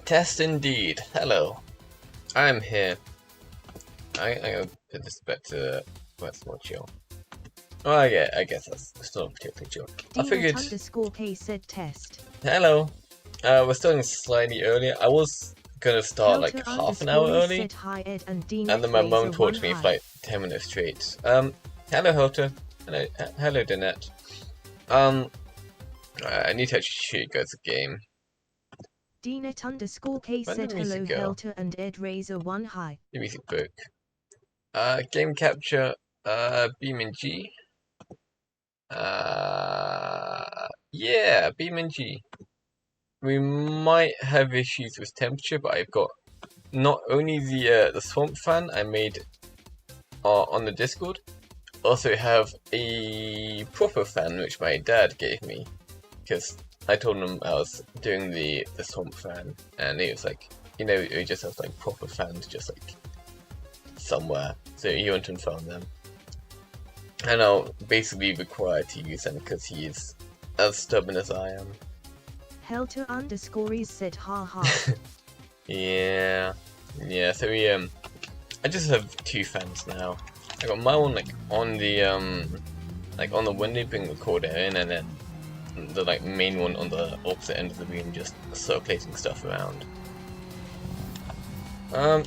Test indeed. Hello. I'm here. I'm gonna put this back to that's more chill. Oh yeah, I guess that's still not particularly chill. I figured. _K said test. Hello. We're starting slightly earlier. I was gonna start like half an hour early, and then my mom talked to me for like 10 minutes straight. Hello Helter. Hello Danette. I need to actually show you guys a game. Dnet_K said hello Helter and Ed Razor 1 hi. The music book. Game capture. BeamNG. Yeah, BeamNG. We might have issues with temperature, but I've got not only the swamp fan I made on the Discord, also have a proper fan which my dad gave me, because I told him I was doing the swamp fan, and he was like, you know, he just has like proper fans just like somewhere, so he went and found them. And I'll basically be required to use them because he is as stubborn as I am. Helter_is said ha ha. Yeah, so we I just have two fans now. I got my one like on the window being recorded in, and then the like main one on the opposite end of the room just circulating stuff around.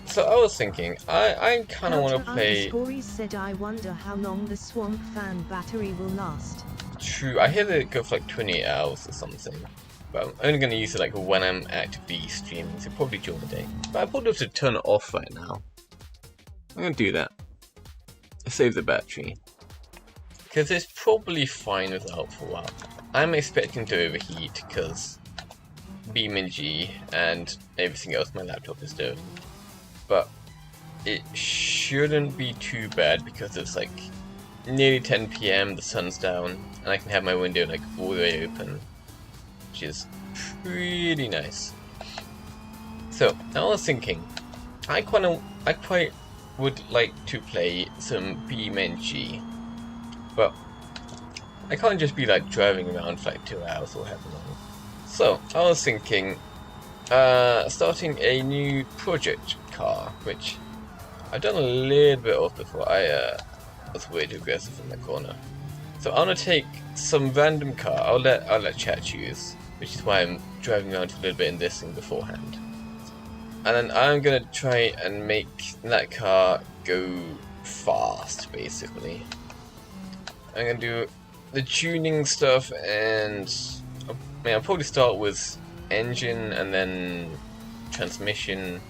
So I was thinking, I kind of want to play. Said I wonder how long the swamp fan battery will last. True, I hear that it goes for like 28 hours or something. But I'm only going to use it like when I'm actively streaming, so probably during the day. But I probably have to turn it off right now. I'm going to do that. Save the battery. Because it's probably fine without for a while. I'm expecting to overheat because BeamNG and everything else my laptop is doing. But it shouldn't be too bad because it's like nearly 10 PM, the sun's down, and I can have my window like all the way open, which is pretty nice. So I was thinking, I quite would like to play some BeamNG, but I can't just be like driving around for like 2 hours or however long. So I was thinking, starting a new project car, which I've done a little bit of before. I was way too aggressive in the corner. So I'm gonna take some random car. I'll let chat choose, which is why I'm driving around for a little bit in this thing beforehand. And then I'm gonna try and make that car go fast, basically. I'm gonna do the tuning stuff, and I'll probably start with engine and then transmission.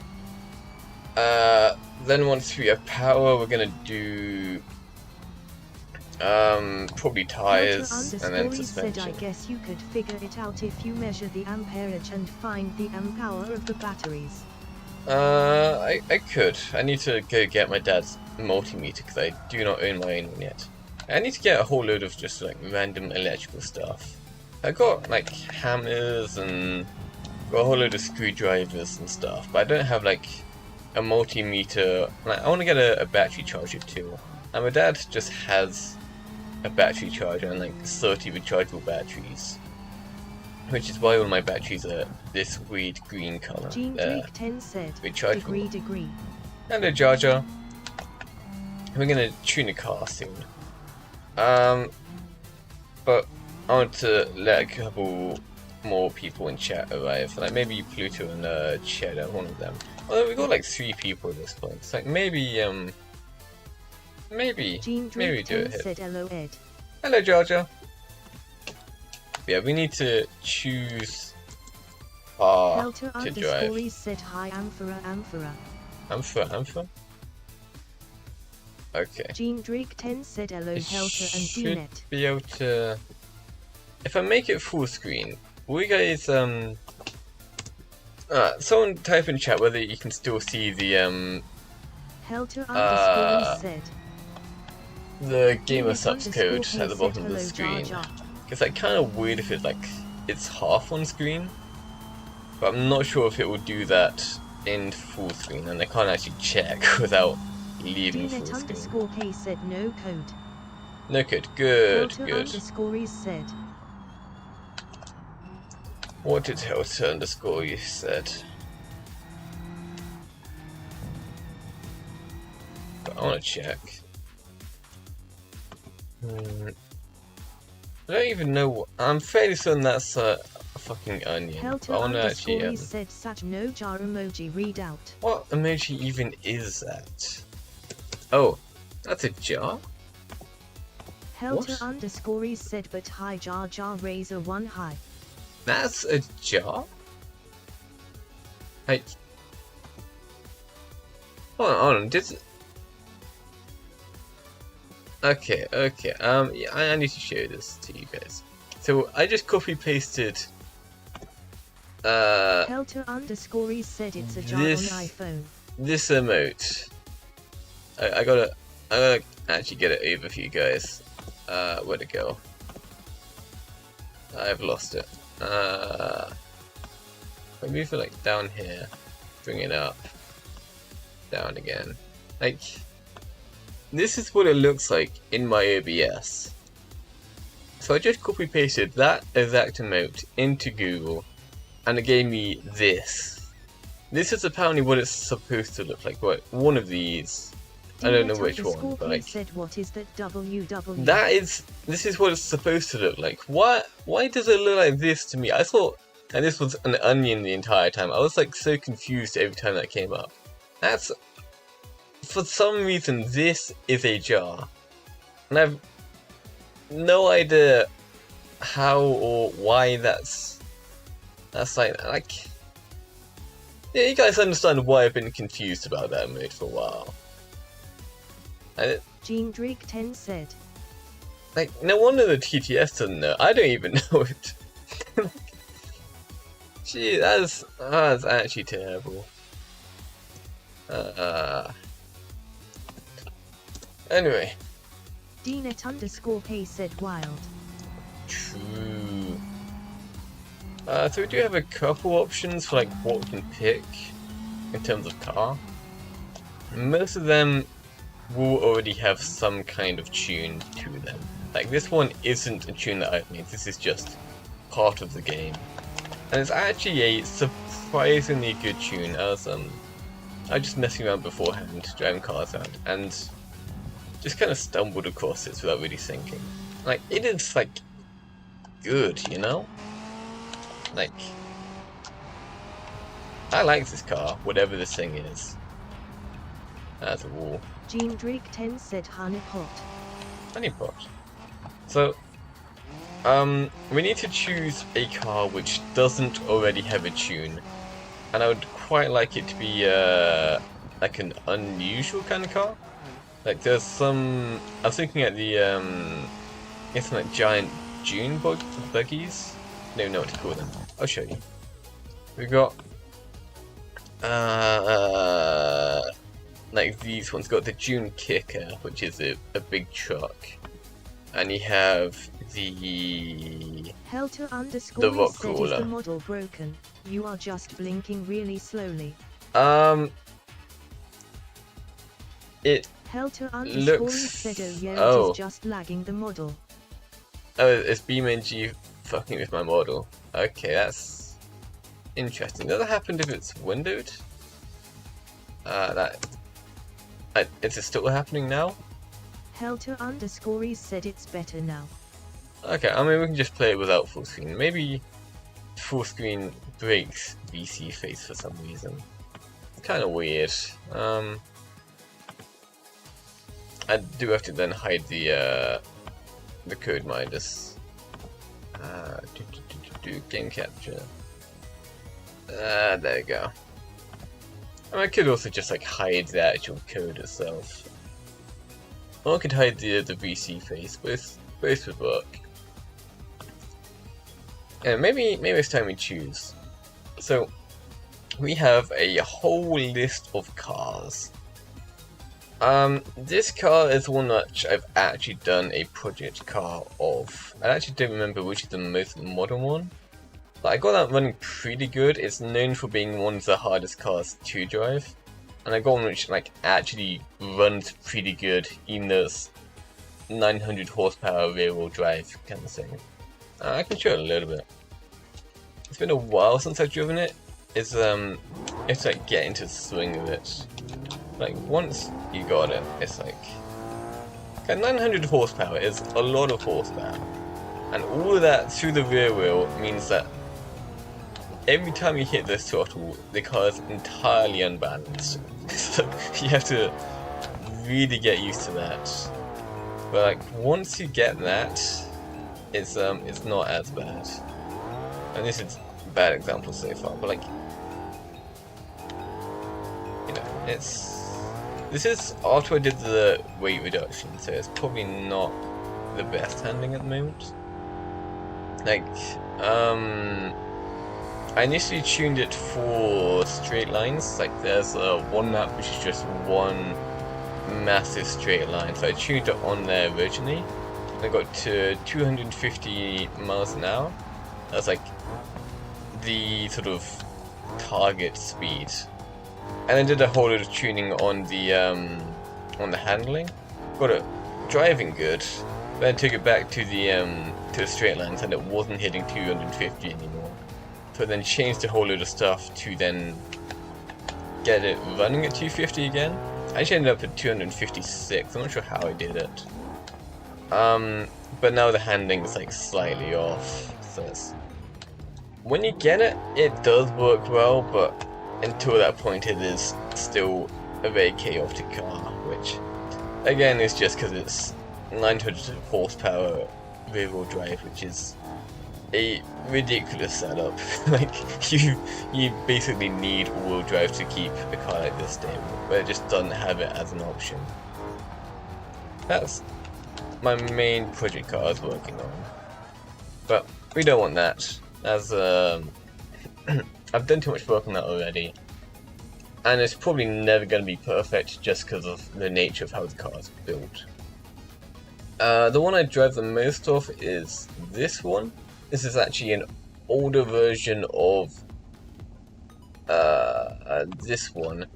Then once we have power, we're gonna do probably tires and then suspension. Said, I guess you could figure it out if you measure the amperage and find the amp hour of the batteries. I could. I need to go get my dad's multimeter because I do not own my own one yet. I need to get a whole load of just like random electrical stuff. I got like hammers and got a whole load of screwdrivers and stuff, but I don't have like a multimeter. Like, I want to get a battery charger too. And my dad just has a battery charger and like 30 rechargeable batteries, which is why all my batteries are this weird green color. Gene Drake 10 said, rechargeable. Degree. Hello Jar Jar. We're gonna tune a car soon. But I want to let a couple more people in chat arrive, like maybe Pluto and Cheddar, one of them. Although we got like 3 people at this point. It's like maybe we do it here. Said, hello Ed. Hello Jar Jar. Yeah, we need to choose car to drive. Said hi Amphora. Amphora? Okay. Gene Drake 10 said hello Helter and Dnet. Should be able to. If I make it full screen, will you guys someone type in chat whether you can still see the Helter said the gamer subs code at the bottom of the screen. It's like kind of weird if it's half on screen, but I'm not sure if it will do that in full screen, and I can't actually check without leaving full screen. K said no code. No code. Good. Said. What did Helter_you said? I want to check. I don't even know. I'm fairly certain that's a fucking onion. Helter I want to actually. underscore said such no jar emoji readout. What emoji even is that? Oh, that's a jar? Helter What? underscore said but hi jar jar razor one hi. That's a jar? Like, hold on, okay, yeah, I need to show this to you guys. So, I just copy pasted, Helter underscore said it's a jar on iPhone. this emote. I gotta actually get it over for you guys. Where'd it go? I've lost it. Let me move it like down here, bring it up, down again. Like, this is what it looks like in my OBS. So I just copy pasted that exact emote into Google, and it gave me this. This is apparently what it's supposed to look like. What, one of these? I don't know which one, but like, said, what is that WW? this is what it's supposed to look like. Why does it look like this to me? I thought, and this was an onion the entire time. I was like so confused every time that came up. That's, for some reason, this is a jar, and I've no idea how or why that's like. Yeah, you guys understand why I've been confused about that emote for a while. Gene Drake 10 said. Like, no wonder the TTS doesn't know. I don't even know it. Gee, that's actually terrible. Anyway. DNet underscore Pay said wild. True. So we do have a couple options for like what we can pick in terms of car. Most of them will already have some kind of tune to them. Like, this one isn't a tune that I've made, this is just part of the game. And it's actually a surprisingly good tune. I was just messing around beforehand, driving cars around, and just kind of stumbled across it without really thinking. Like, it is like good, you know? Like, I like this car, whatever this thing is. That's a wall. Gene Drake 10 said honeypot. Honeypot. So, we need to choose a car which doesn't already have a tune, and I would quite like it to be like an unusual kind of car. Like, there's some. I was thinking at the it's like giant dune buggies. I don't know what to call them. I'll show you. We've got like these ones. Got the Dune Kicker, which is a big truck, and you have the Helter underscore rock said, is crawler. the model broken? You are just blinking really slowly. It Helter underscore looks. said, oh yeah, Oh. it is just lagging the model. Oh, it's BeamNG fucking with my model. Okay, that's interesting. Does that happen if it's windowed? Is it still happening now? Helter underscore said it's better now. Okay, I mean we can just play it without full screen. Maybe full screen breaks VC face for some reason. It's kind of weird. I do have to then hide the code minus. Game capture. There you go. I could also just like hide the actual code itself. Or I could hide the VC face, both would work. And maybe it's time we choose. So we have a whole list of cars. This car is one that I've actually done a project car of. I actually don't remember which is the most modern one, but I got that running pretty good. It's known for being one of the hardest cars to drive, and I got one which like actually runs pretty good, even though it's 900 horsepower rear-wheel drive kind of thing. I can show it a little bit. It's been a while since I've driven it. It's like getting to the swing of it. Like, once you got it, it's like 900 horsepower is a lot of horsepower. And all of that through the rear wheel means that every time you hit the throttle, the car is entirely unbalanced. So you have to really get used to that. But like, once you get that, it's not as bad. And this is a bad example so far, but like, you know, this is after I did the weight reduction, so it's probably not the best handling at the moment. Like, I initially tuned it for straight lines. Like, there's one map which is just one massive straight line, so I tuned it on there originally. I got to 250 miles an hour. That's like the sort of target speed. And I did a whole lot of tuning on the handling. Got it driving good. Then took it back to the straight lines, and it wasn't hitting 250 anymore. So then changed a whole load of stuff to then get it running at 250 again. I actually ended up at 256. I'm not sure how I did it. But now the handling is like slightly off. So it's, when you get it, it does work well, but until that point, it is still a very chaotic car, which again is just because it's 900 horsepower rear-wheel drive, which is a ridiculous setup. Like, you basically need all-wheel drive to keep a car like this stable, but it just doesn't have it as an option. That's my main project car I was working on, but we don't want that, as I've done too much work on that already, and it's probably never going to be perfect just because of the nature of how the car is built. The one I drive the most of is this one. This is actually an older version of this one.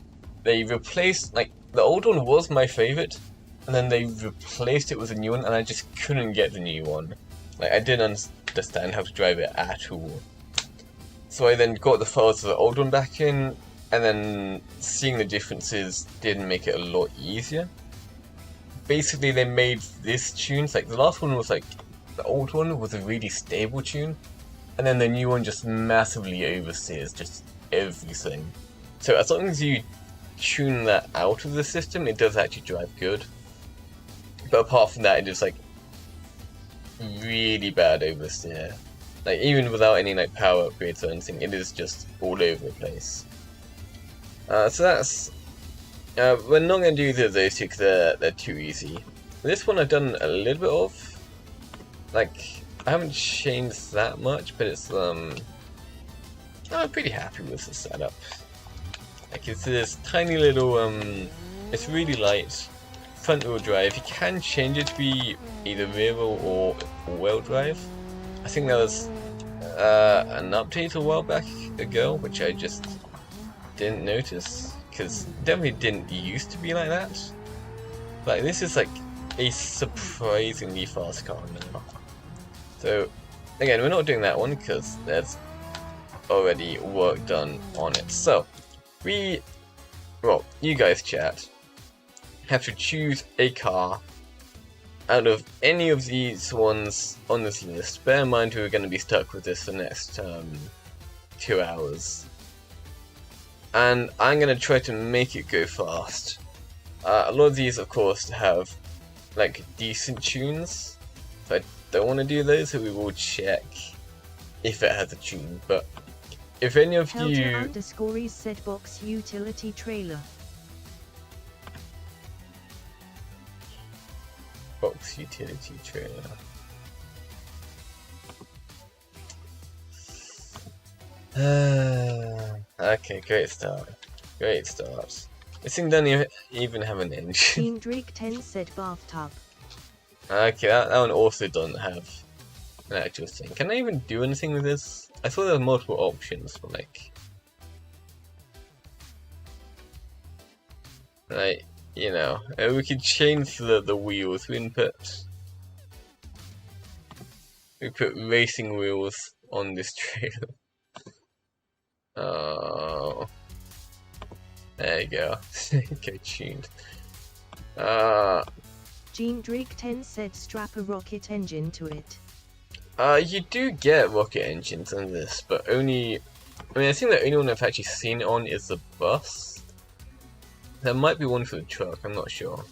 They replaced, like, the old one was my favorite, and then they replaced it with a new one, and I just couldn't get the new one. Like, I didn't understand how to drive it at all. So I then got the files of the old one back in, and then seeing the differences didn't make it a lot easier. Basically, they made this tune, like, the last one was like, the old one was a really stable tune, and then the new one just massively oversteers just everything. So as long as you tune that out of the system, it does actually drive good. But apart from that, it is like really bad oversteer. Like, even without any like power upgrades or anything, it is just all over the place. So that's we're not going to do either of those two because they're too easy. This one I've done a little bit of. Like, I haven't changed that much, but it's I'm pretty happy with the setup. Like, it's this tiny little it's really light, front wheel drive. You can change it to be either rear wheel or wheel drive. I think there was an update a while back ago, which I just didn't notice, because it definitely didn't used to be like that. Like, this is like a surprisingly fast car now. So, again, we're not doing that one because there's already work done on it. So, well, you guys chat, have to choose a car out of any of these ones on this list. Bear in mind we're going to be stuck with this for the next 2 hours. And I'm going to try to make it go fast. A lot of these, of course, have like decent tunes. So I don't want to do those, so we will check if it has a tune. But if any of you... _is said box utility trailer. Box utility trailer. Okay, great start. Great start. This thing doesn't even have an engine. Team Drake 10 said bathtub. Okay, that one also doesn't have an actual thing. Can I even do anything with this? I thought there were multiple options for like, you know, we could change the wheels. We put racing wheels on this trailer. Oh. There you go. Get tuned. Gene Drake 10 said strap a rocket engine to it. You do get rocket engines on this, but only... I mean, I think the only one I've actually seen it on is the bus. There might be one for the truck, I'm not sure.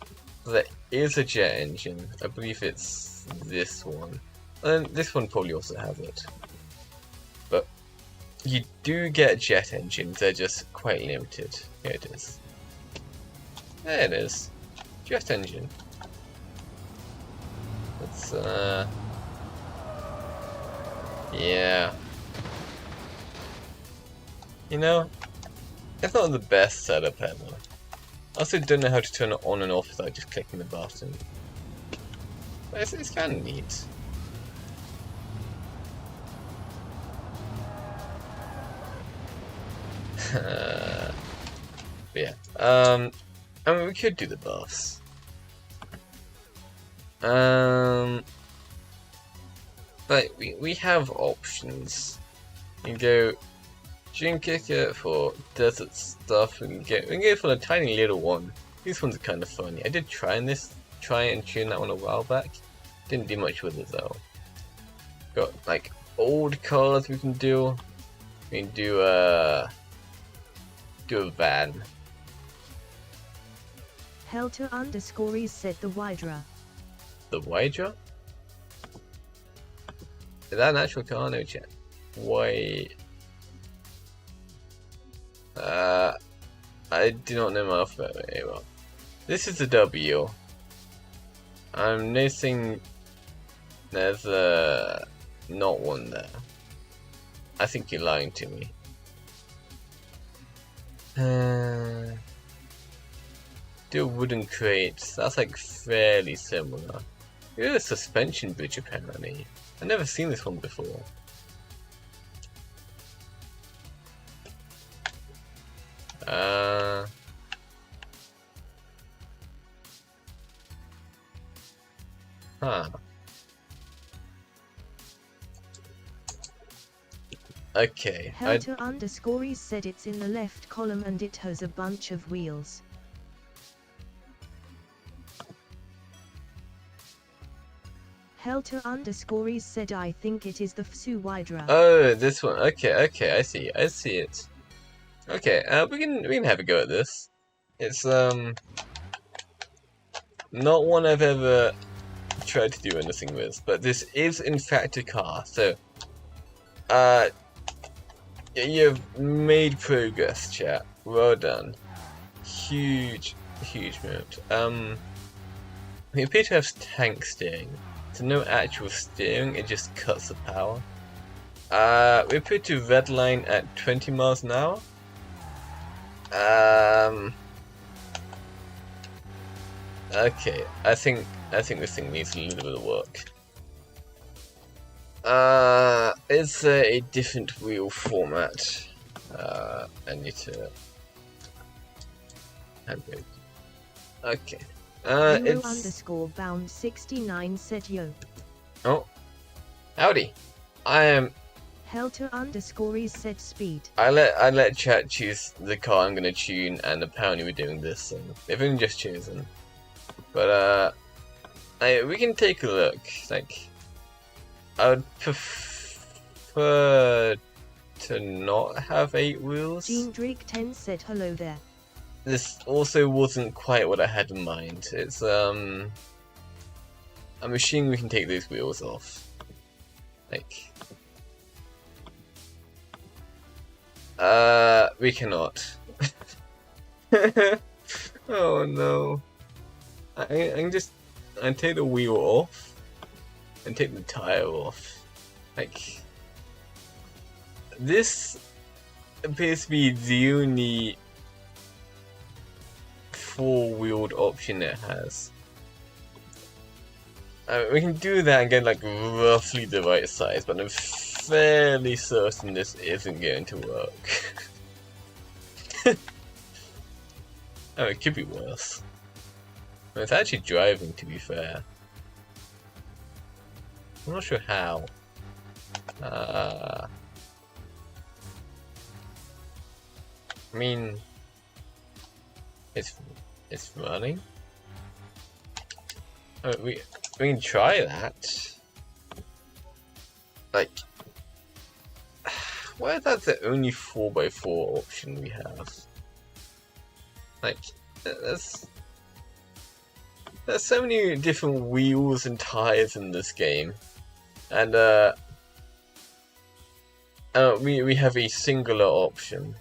There is a jet engine. I believe it's this one. And this one probably also has it. But you do get jet engines, they're just quite limited. Here it is. There it is. Jet engine. It's, yeah. You know, it's not the best setup ever. I also don't know how to turn it on and off without just clicking the button. But it's kind of neat. But yeah. I mean, we could do the buffs. But we have options. You can go Gene Kicker for desert stuff. We can go for the tiny little one. These ones are kind of funny. I did try and tune that one a while back. Didn't do much with it though. Got like old cars we can do. We can do a van. Helter_is said the Wydra. The Wydra? Is that an actual car? No chat. Wait. I do not know my alphabet very well. This is the W. I'm noticing there's not one there. I think you're lying to me. Do a wooden crate. That's like fairly similar. Look at the suspension bridge apparently. I've never seen this one before. Huh. Okay. Helter_is said it's in the left column and it has a bunch of wheels. Helter_is said I think it is the FSU Wydra. Oh, this one. Okay, I see it. Okay, we can have a go at this. It's not one I've ever tried to do anything with, but this is in fact a car. So, you've made progress, chat. Well done. Huge amount. We appear to have tank steering. So no actual steering, it just cuts the power. We appear to redline at 20 miles an hour. Okay, I think this thing needs a little bit of work. It's a different wheel format. I need to handbrake. Okay. Hero_bound69 said yo. Oh, howdy. I am. Helter_is said speed. I let chat choose the car I'm gonna tune, and apparently we're doing this thing. They've only just chosen, but we can take a look. Like, I would prefer to not have 8 wheels. Gene Drake 10 said hello there. This also wasn't quite what I had in mind. It's I'm assuming we can take those wheels off. Like, we cannot. Oh no. I take the wheel off and take the tire off. Like, this appears to be the only 4-wheeled option it has. We can do that and get like roughly the right size, but I'm fairly certain this isn't going to work. Oh, it could be worse. Well, it's actually driving, to be fair. I'm not sure how. I mean, It's running. Oh, we can try that. Like, why is that the only 4x4 option we have? Like, there's so many different wheels and tires in this game, and we have a singular option.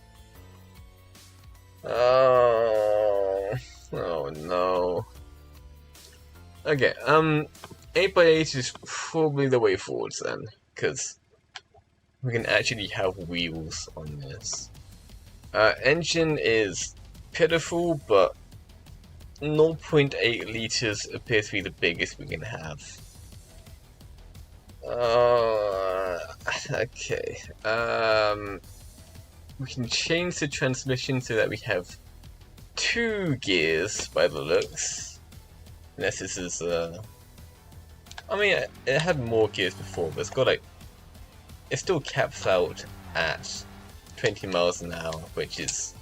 Oh no. Okay, 8x8 is probably the way forwards then, because we can actually have wheels on this. Engine is pitiful, but 0.8 liters appears to be the biggest we can have. Okay. We can change the transmission so that we have 2 gears by the looks. Unless this is, I mean, it had more gears before, but it's got like, it still caps out at 20 miles an hour, which is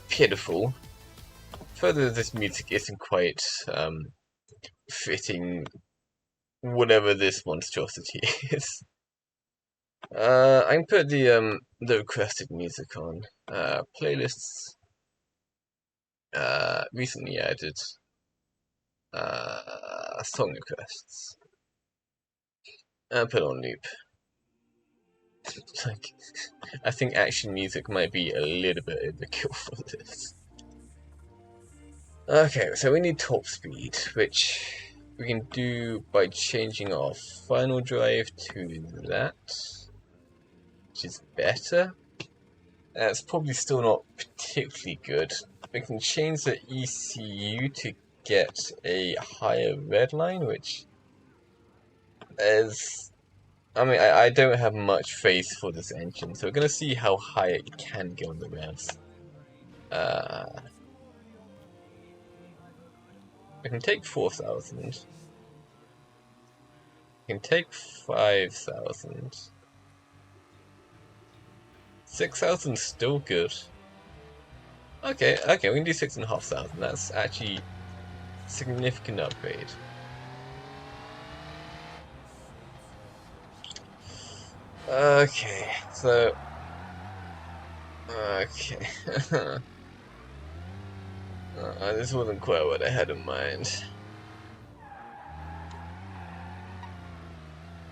pitiful. Further, this music isn't quite fitting whatever this monstrosity is. I can put the requested music on. Playlists recently added. Song requests. Put on loop. Like, I think action music might be a little bit overkill for this. Okay, so we need top speed, which we can do by changing our final drive to that, which is better. It's probably still not particularly good. We can change the ECU to get a higher red line, which is... I mean, I don't have much faith for this engine, so we're going to see how high it can go on the revs. We can take 4,000. We can take 5,000. 6,000 still good. Okay, we can do 6,500. That's actually a significant upgrade. Okay, so... Okay. This wasn't quite what I had in mind.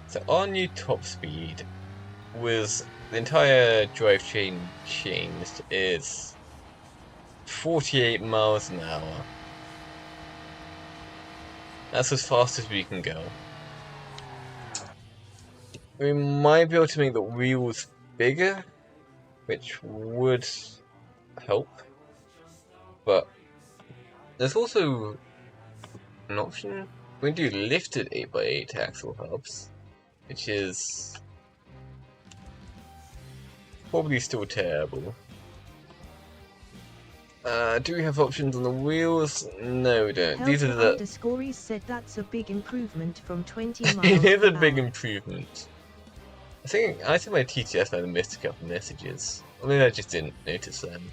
So our new top speed with the entire drivetrain changed is 48 miles an hour. That's as fast as we can go. We might be able to make the wheels bigger, which would help, but there's also an option. We can do lifted 8x8 axle hubs, which is probably still terrible. Do we have options on the wheels? No, we don't. These are the... Scories said that's a big improvement from 20 miles It is per a big hour. improvement. I think my TTS might have missed a couple messages. Or maybe I just didn't notice them.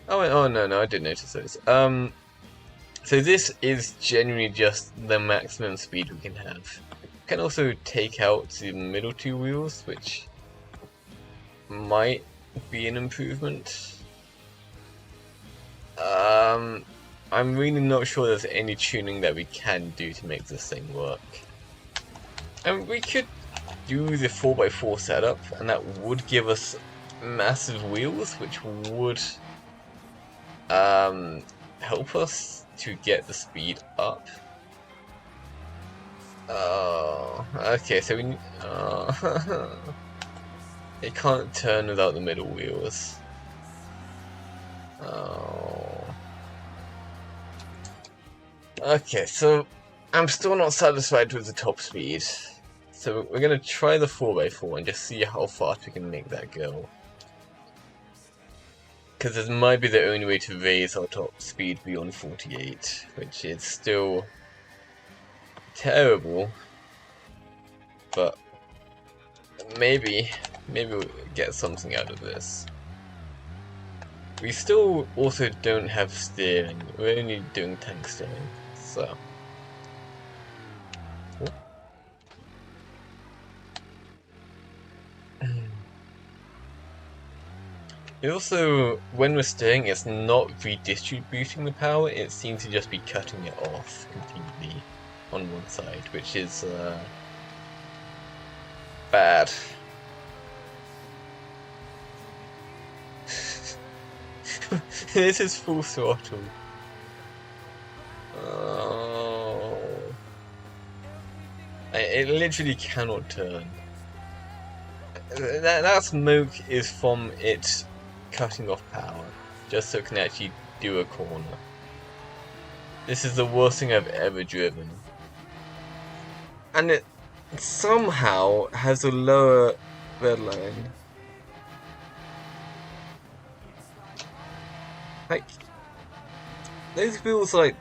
Oh no, I did notice those. So this is genuinely just the maximum speed we can have. We can also take out the middle 2 wheels, which might be an improvement. I'm really not sure there's any tuning that we can do to make this thing work. And we could do the 4x4 setup, and that would give us massive wheels, which would help us to get the speed up. Oh, okay, so we... it can't turn without the middle wheels. Oh. Okay, so I'm still not satisfied with the top speed. So we're gonna try the 4x4 and just see how fast we can make that go. Because this might be the only way to raise our top speed beyond 48, which is still terrible. But maybe we'll get something out of this. we still also don't have steering. We're only doing tank steering, so. It also, when we're steering, it's not redistributing the power, it seems to just be cutting it off completely on one side, which is bad. This is full throttle. Oh. It literally cannot turn. That smoke is from it cutting off power, just so it can actually do a corner. This is the worst thing I've ever driven. And it somehow has a lower red line. Like, those wheels are like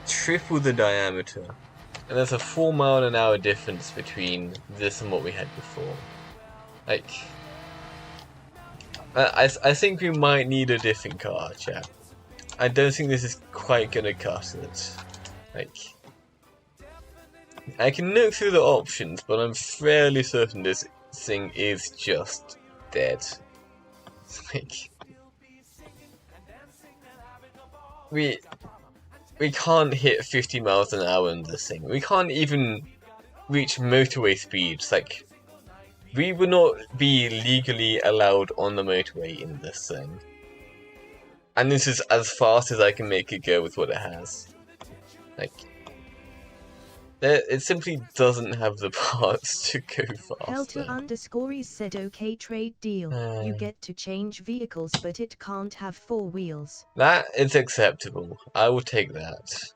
triple the diameter. And there's a 4 mile/h difference between this and what we had before. Like, I think we might need a different car, chat. I don't think this is quite gonna cut it. Like, I can look through the options, but I'm fairly certain this thing is just dead. Like, we can't hit 50 mph in this thing. We can't even reach motorway speeds. Like, we would not be legally allowed on the motorway in this thing. And this is as fast as I can make it go with what it has. Like, it simply doesn't have the parts to go faster. Helter__ said okay trade deal. You get to change vehicles but it can't have 4 wheels. That is acceptable. I will take that.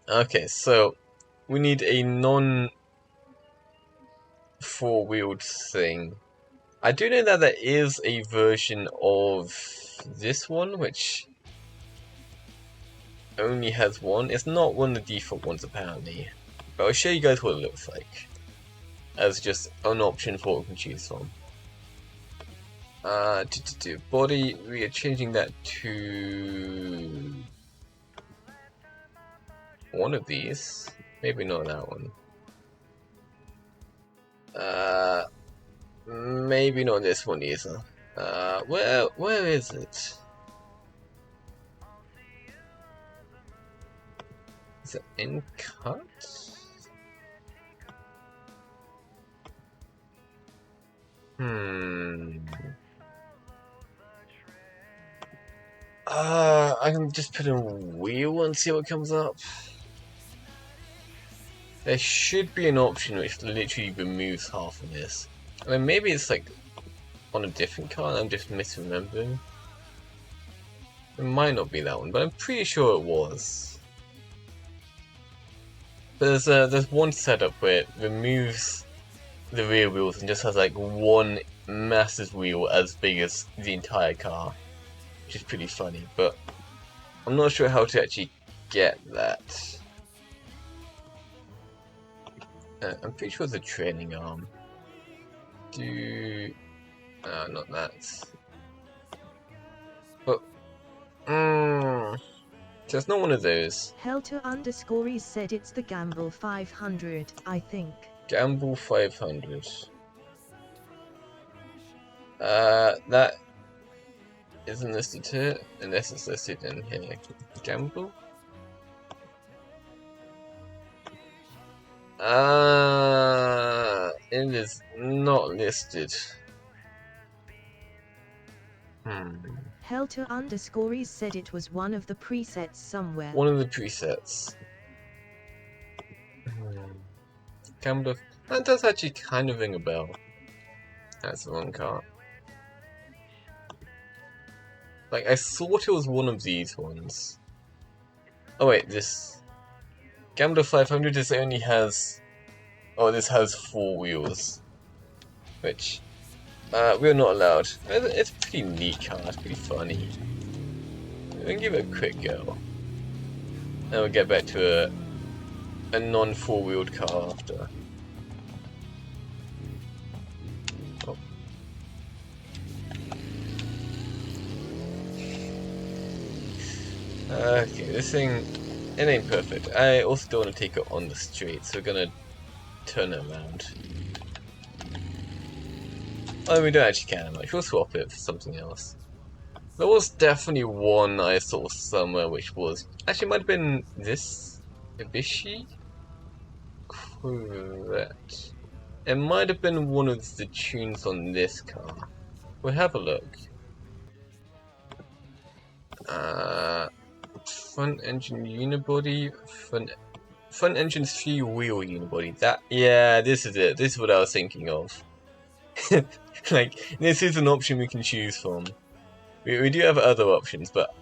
Okay, so we need a non-4-wheeled thing. I do know that there is a version of this one which only has one. It's not one of the default ones apparently, but I'll show you guys what it looks like as just an option for what we can choose from. Body, we are changing that to one of these. Maybe not that one. Maybe not this one either. Where is it? Is it in cut? I can just put in a wheel and see what comes up. There should be an option which literally removes half of this. I mean, maybe it's like on a different car and I'm just misremembering. It might not be that one, but I'm pretty sure it was. But there's one setup where it removes the rear wheels and just has like one massive wheel as big as the entire car, which is pretty funny, but I'm not sure how to actually get that. I'm pretty sure it's a training arm. Not that. But, so it's not one of those. Helter__ said it's the Gamble 500, I think. Gamble 500. That isn't listed here, unless it's listed in here. Gamble? It is not listed. Helter__ said it was one of the presets somewhere. One of the presets. Gamble. That does actually kind of ring a bell. That's the wrong car. Like, I thought it was one of these ones. Oh wait, this Gambler 500 this only has... Oh, this has 4 wheels. Which, we're not allowed. It's a pretty neat car, it's pretty funny. We can give it a quick go. And we'll get back to a non-4-wheeled car after. Okay, this thing, it ain't perfect. I also don't want to take it on the straight, so we're gonna turn it around. Oh, we don't actually care that much. We'll swap it for something else. There was definitely one I saw somewhere which was... Actually, it might have been this... Ibishi? Correct. It might have been one of the tunes on this car. We'll have a look. Front engine unibody, front engine 3-wheel unibody. That, yeah, this is it. This is what I was thinking of. Like, this is an option we can choose from. We do have other options, but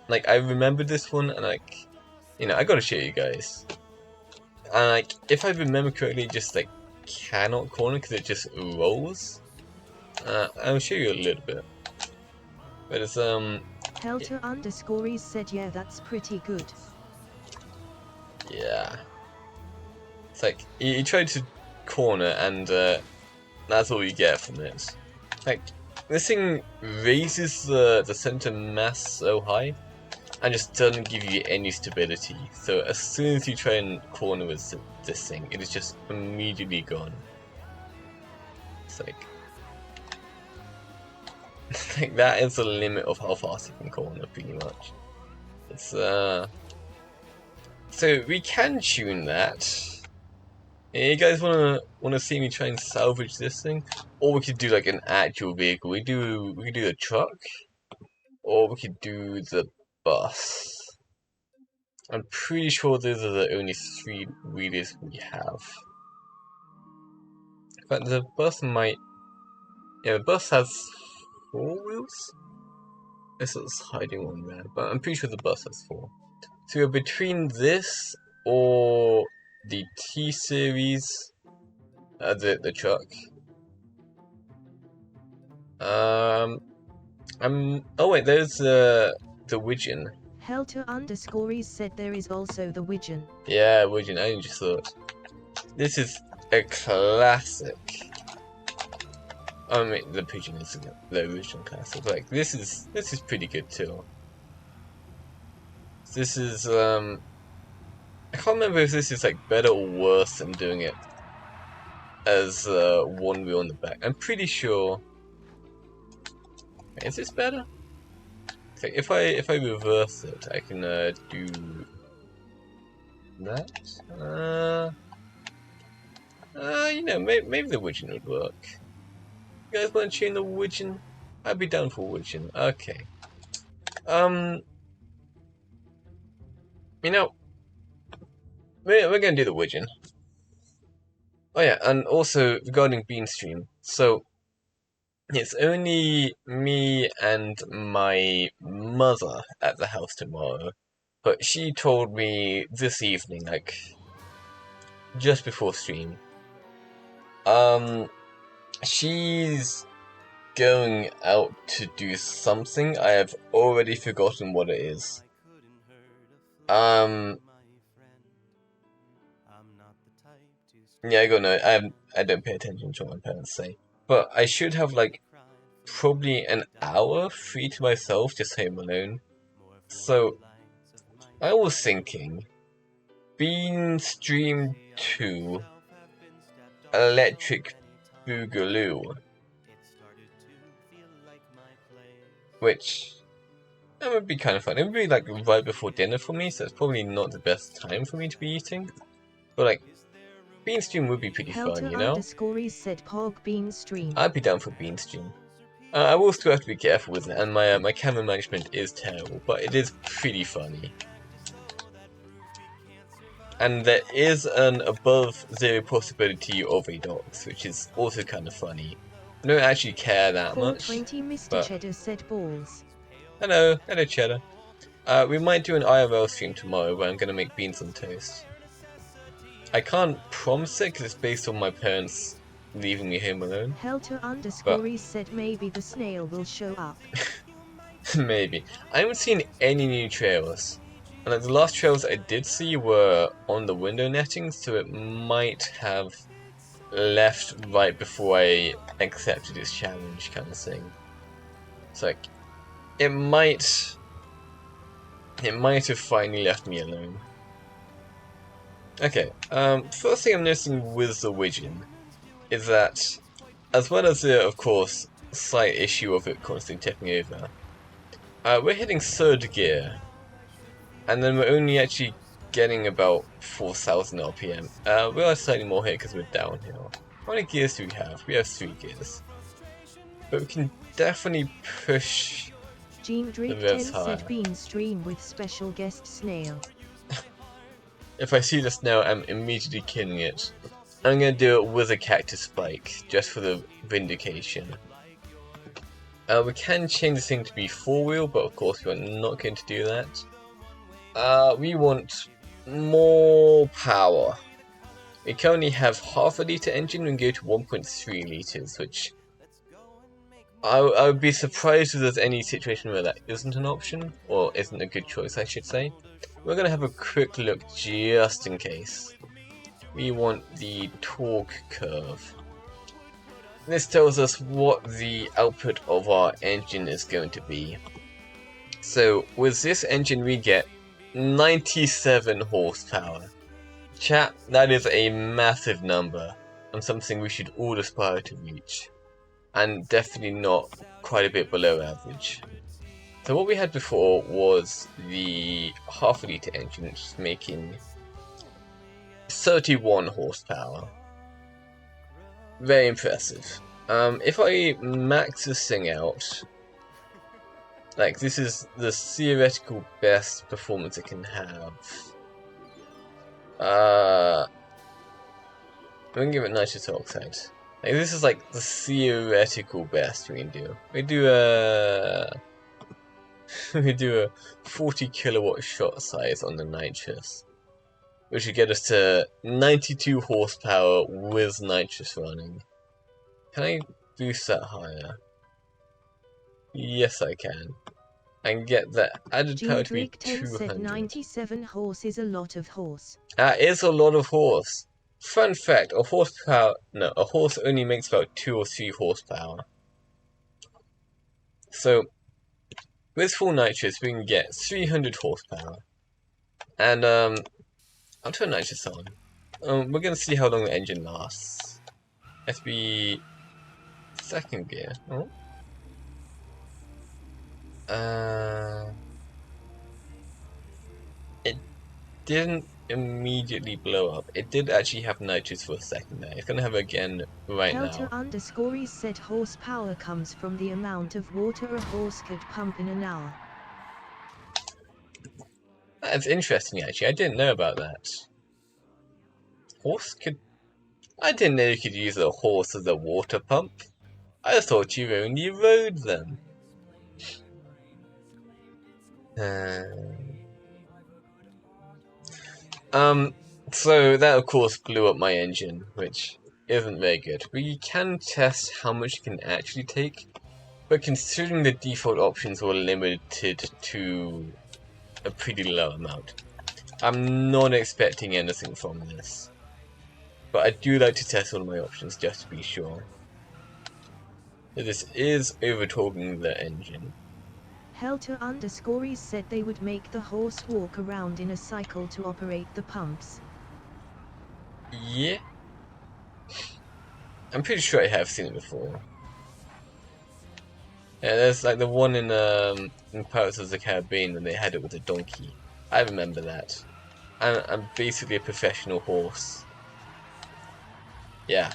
like I remembered this one, and like, you know, I gotta show you guys. And like, if I remember correctly, it just like cannot corner because it just rolls. I'll show you a little bit. But it's Helter_Scories said, yeah, that's pretty good. yeah. It's like you try to corner, and that's all you get from it. Like, this thing raises the center mass so high, and just doesn't give you any stability. So as soon as you try and corner with this thing, it is just immediately gone. It's like, like that is the limit of how fast you can corner, pretty much. It's so we can tune that. You guys wanna see me try and salvage this thing, or we could do like an actual vehicle. We could do the truck, or we could do the bus. I'm pretty sure those are the only 3 wheelers we have. But the bus might... Yeah, the bus has 4 wheels? This is hiding one there, but I'm pretty sure the bus has 4. So we're between this or the T-Series, the truck. Oh wait, there's the Widgeon. Helter_Scories said there is also the Widgeon. Yeah, Widgeon, I just thought. This is a classic. I mean, the Pigeon is the original classic. Like, this is pretty good too. This is, I can't remember if this is like better or worse than doing it as one wheel on the back. I'm pretty sure. Is this better? So if I reverse it, I can do that. You know, maybe the Widgeon would work. You guys want to tune the Widgeon? I'd be down for Widgeon. Okay. You know, we're gonna do the Widgeon. Oh yeah, and also regarding Beanstream, so it's only me and my mother at the house tomorrow, but she told me this evening, like just before stream, she's going out to do something. I have already forgotten what it is. Yeah, I don't know. I don't pay attention to what my parents say. But I should have like probably an hour free to myself, just home alone. So I was thinking, Beanstream 2 Electric Boogaloo, which that would be kind of fun. It would be like right before dinner for me, so it's probably not the best time for me to be eating. But like, Beanstream would be pretty fun, you know? Helter_Scories said Pog Beanstream. I'd be down for Beanstream. I will still have to be careful with it, and my camera management is terrible, but it is pretty funny. And there is an above zero possibility of a dox, which is also kind of funny. I don't actually care that much. 420 Mr. But... Cheddar said balls. Hello Cheddar. We might do an IRL stream tomorrow where I'm gonna make beans on toast. I can't promise it because it's based on my parents leaving me home alone. Helter_Scories said maybe the snail will show up. Maybe. I haven't seen any new trailers. And like, the last trailers I did see were on the window netting, so it might have left right before I accepted this challenge kind of thing. It's like, it might it might have finally left me alone. Okay, first thing I'm noticing with the Widgeon is that, as well as the, of course, slight issue of it constantly tipping over, we're hitting 3rd gear, and then we're only actually getting about 4,000 RPM. We are slightly more here because we're downhill. How many gears do we have? We have 3 gears. But we can definitely push Gene the Drake 10 revs higher. said Bean stream with special guest Snail. If I see the snail, I'm immediately killing it. I'm going to do it with a cactus spike, just for the vindication. We can change this thing to be 4-wheel, but of course we're not going to do that. We want more power. We currently have half a litre engine and go to 1.3 litres, which I would be surprised if there's any situation where that isn't an option, or isn't a good choice I should say. We're going to have a quick look just in case. We want the torque curve. This tells us what the output of our engine is going to be. So with this engine we get 97 horsepower. Chat, that is a massive number, and something we should all aspire to reach. And definitely not quite a bit below average. So what we had before was the half a litre engine, which is making 31 horsepower. Very impressive. If I max this thing out, like this is the theoretical best performance it can have. I'm gonna give it nitrous oxide. Like this is like the theoretical best we can do. We do a 40 kilowatt shot size on the nitrous, which would get us to 92 horsepower with nitrous running. Can I boost that higher? Yes, I can. And get that added power to be 200. Said 97 horse is a lot of horse. That is a lot of horse. Fun fact, a horse only makes about 2 or 3 horsepower. So, with full nitrous we can get 300 horsepower. And, I'll turn nitrous on. We're gonna see how long the engine lasts. Let's be 2nd gear. Oh. It didn't immediately blow up. It did actually have nitrous for a second there. It's gonna have it again right now. Helter__ said horsepower comes from the amount of water a horse could pump in an hour. That's interesting actually, I didn't know about that. I didn't know you could use a horse as a water pump. I thought you only rode them. So that of course blew up my engine, which isn't very good. We can test how much it can actually take, but considering the default options were limited to a pretty low amount, I'm not expecting anything from this. But I do like to test all my options just to be sure. So this is over-torquing the engine. Helter__ said they would make the horse walk around in a cycle to operate the pumps. Yeah. I'm pretty sure I have seen it before. Yeah, there's like the one in Pirates of the Caribbean when they had it with a donkey. I remember that. I'm basically a professional horse. Yeah,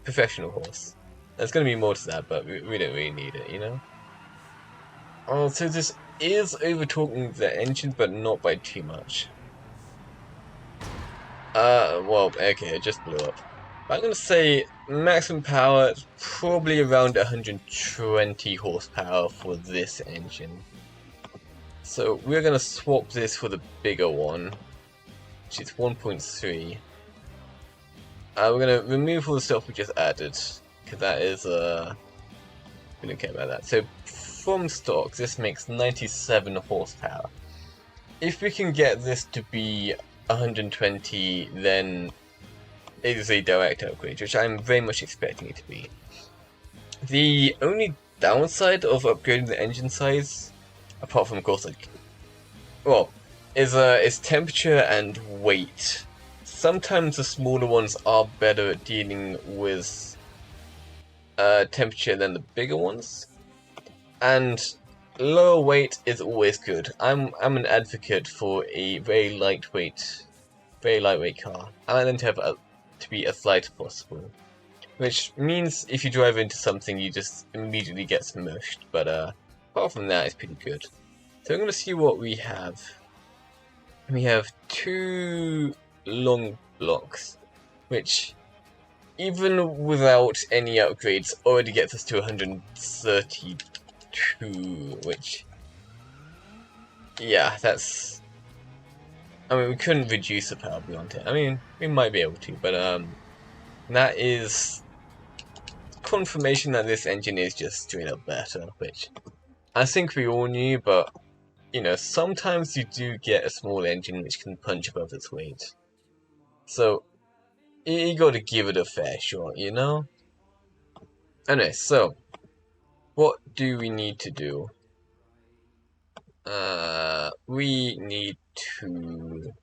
professional horse. There's gonna be more to that, but we don't really need it, you know? Oh, so this is over-torquing the engine, but not by too much. Well, okay, it just blew up. But I'm gonna say maximum power is probably around 120 horsepower for this engine. So we're gonna swap this for the bigger one, which is 1.3. We're gonna remove all the stuff we just added, because that is, we don't care about that. So from stock, this makes 97 horsepower. If we can get this to be 120, then it is a direct upgrade, which I'm very much expecting it to be. The only downside of upgrading the engine size, apart from of course like well, is temperature and weight. Sometimes the smaller ones are better at dealing with temperature than the bigger ones, and lower weight is always good. I'm an advocate for a very lightweight car. I like them to have to be as light as possible, which means if you drive into something, you just immediately get smushed. But apart from that, it's pretty good. So I'm gonna see what we have. We have 2 long blocks, which even without any upgrades already gets us to 132, which, yeah, that's, I mean, we couldn't reduce the power beyond it. I mean, we might be able to, but that is confirmation that this engine is just straight up better, which I think we all knew, but you know, sometimes you do get a small engine which can punch above its weight. So, you gotta give it a fair shot, you know? Anyway, so, what do we need to do? We need to...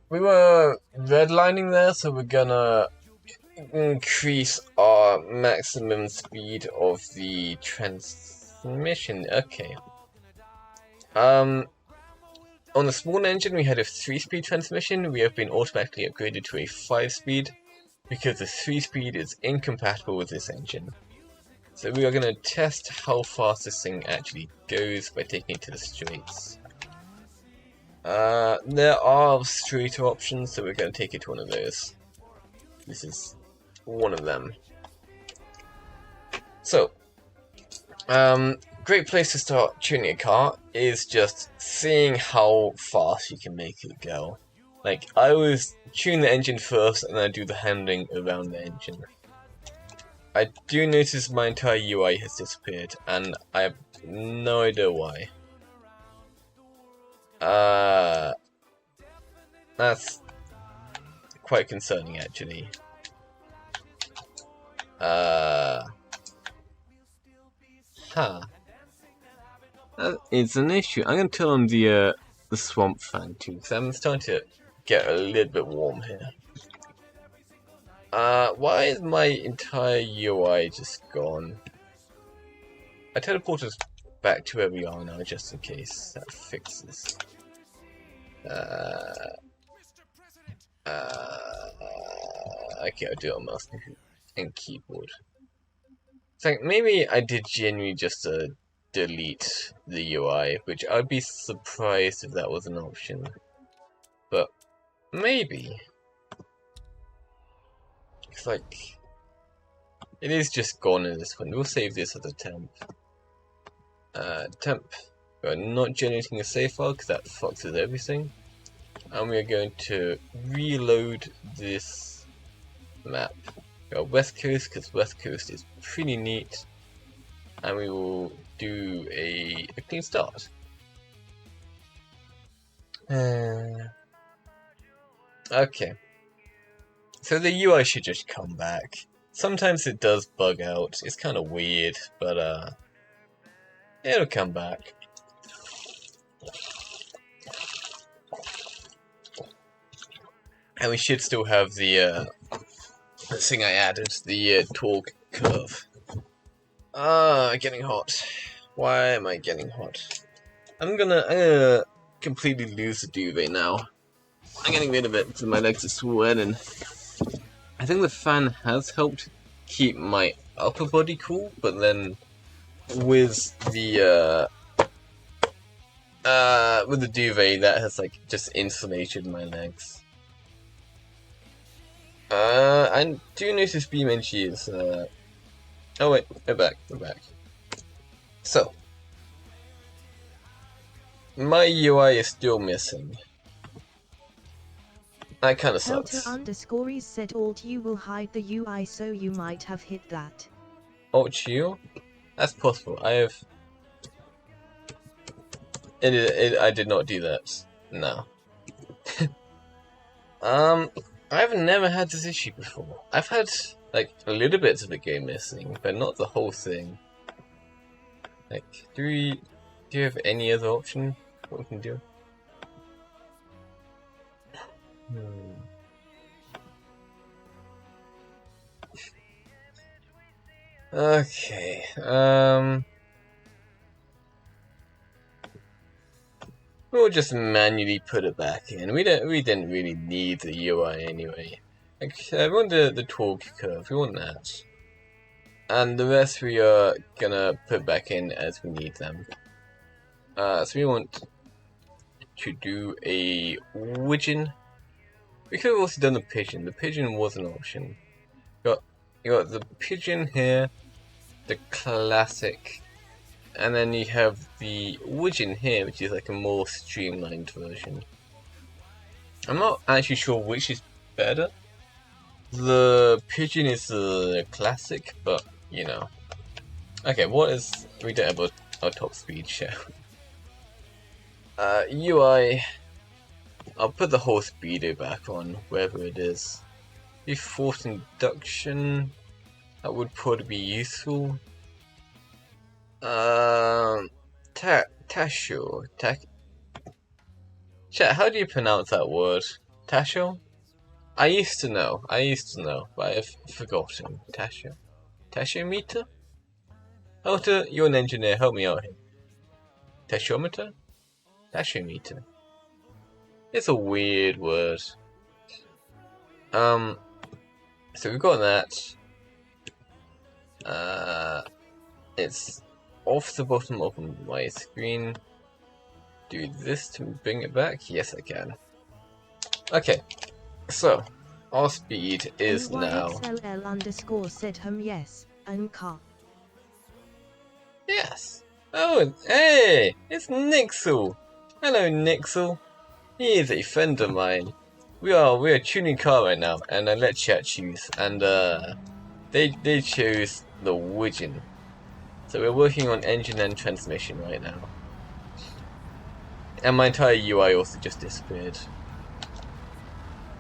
we were redlining there, so we're gonna increase our maximum speed of the transmission. Okay. On the small engine, we had a 3-speed transmission. We have been automatically upgraded to a 5-speed because the 3-speed is incompatible with this engine. So we are going to test how fast this thing actually goes by taking it to the straights. There are straighter options, so we're going to take it to one of those. This is one of them. So, great place to start tuning a car is just seeing how fast you can make it go. Like, I always tune the engine first and then I do the handling around the engine. I do notice my entire UI has disappeared and I have no idea why. That's quite concerning actually. It's an issue. I'm gonna turn on the swamp fan too, because I'm starting to get a little bit warm here. Why is my entire UI just gone? I teleported us back to where we are now, just in case that fixes. Okay, I'll do it on mouse and keyboard. So maybe I did genuinely just delete the UI, which I'd be surprised if that was an option. But maybe. It's like, it is just gone in this one. We'll save this as a temp. Temp. We're not generating a save file because that fucks with everything. And we are going to reload this map. We got West Coast because West Coast is pretty neat. And we will do a clean start. Okay. So the UI should just come back. Sometimes it does bug out. It's kind of weird, but it'll come back. And we should still have the thing I added, the torque curve. Getting hot. Why am I getting hot? I'm gonna completely lose the duvet now. I'm getting rid of it because my legs are sweating. I think the fan has helped keep my upper body cool, but then with the duvet, that has like just insulated my legs. I do notice BeamNG is oh wait, we're back. So my UI is still missing. That kind of sucks. Helter_is said Alt U will hide the UI, so you might have hit that. Alt U? That's possible. I did not do that. No. I've never had this issue before. I've had like a little bits of the game missing, but not the whole thing. Like, do you have any other option? What we can do? Okay. We'll just manually put it back in. We didn't really need the UI anyway. Like, we want the torque curve. We want that. And the rest we are gonna put back in as we need them. So we want to do a widgeon. We could have also done the pigeon. The pigeon was an option. You got the pigeon here, the classic, and then you have the widgeon here, which is like a more streamlined version. I'm not actually sure which is better. The pigeon is the classic, but you know. Okay, we don't have our top speed show. UI. I'll put the whole speedo back on, wherever it is. The forced induction, that would probably be useful. Tasho. Chat, how do you pronounce that word? Tasho? I used to know, but I've forgotten. Tasho. Tashometer? Helter, you're an engineer, help me out here. Tashometer? Tashometer. It's a weird word. So we've got that. It's off the bottom of my screen. Do this to bring it back? Yes, I can. Okay, so our speed is now. NYXLL_said yes, car. Yes. Oh, hey, it's Nixel. Hello, Nixel. He is a friend of mine. We are tuning car right now, and I let chat choose, and they chose the widgeon. So we're working on engine and transmission right now. And my entire UI also just disappeared.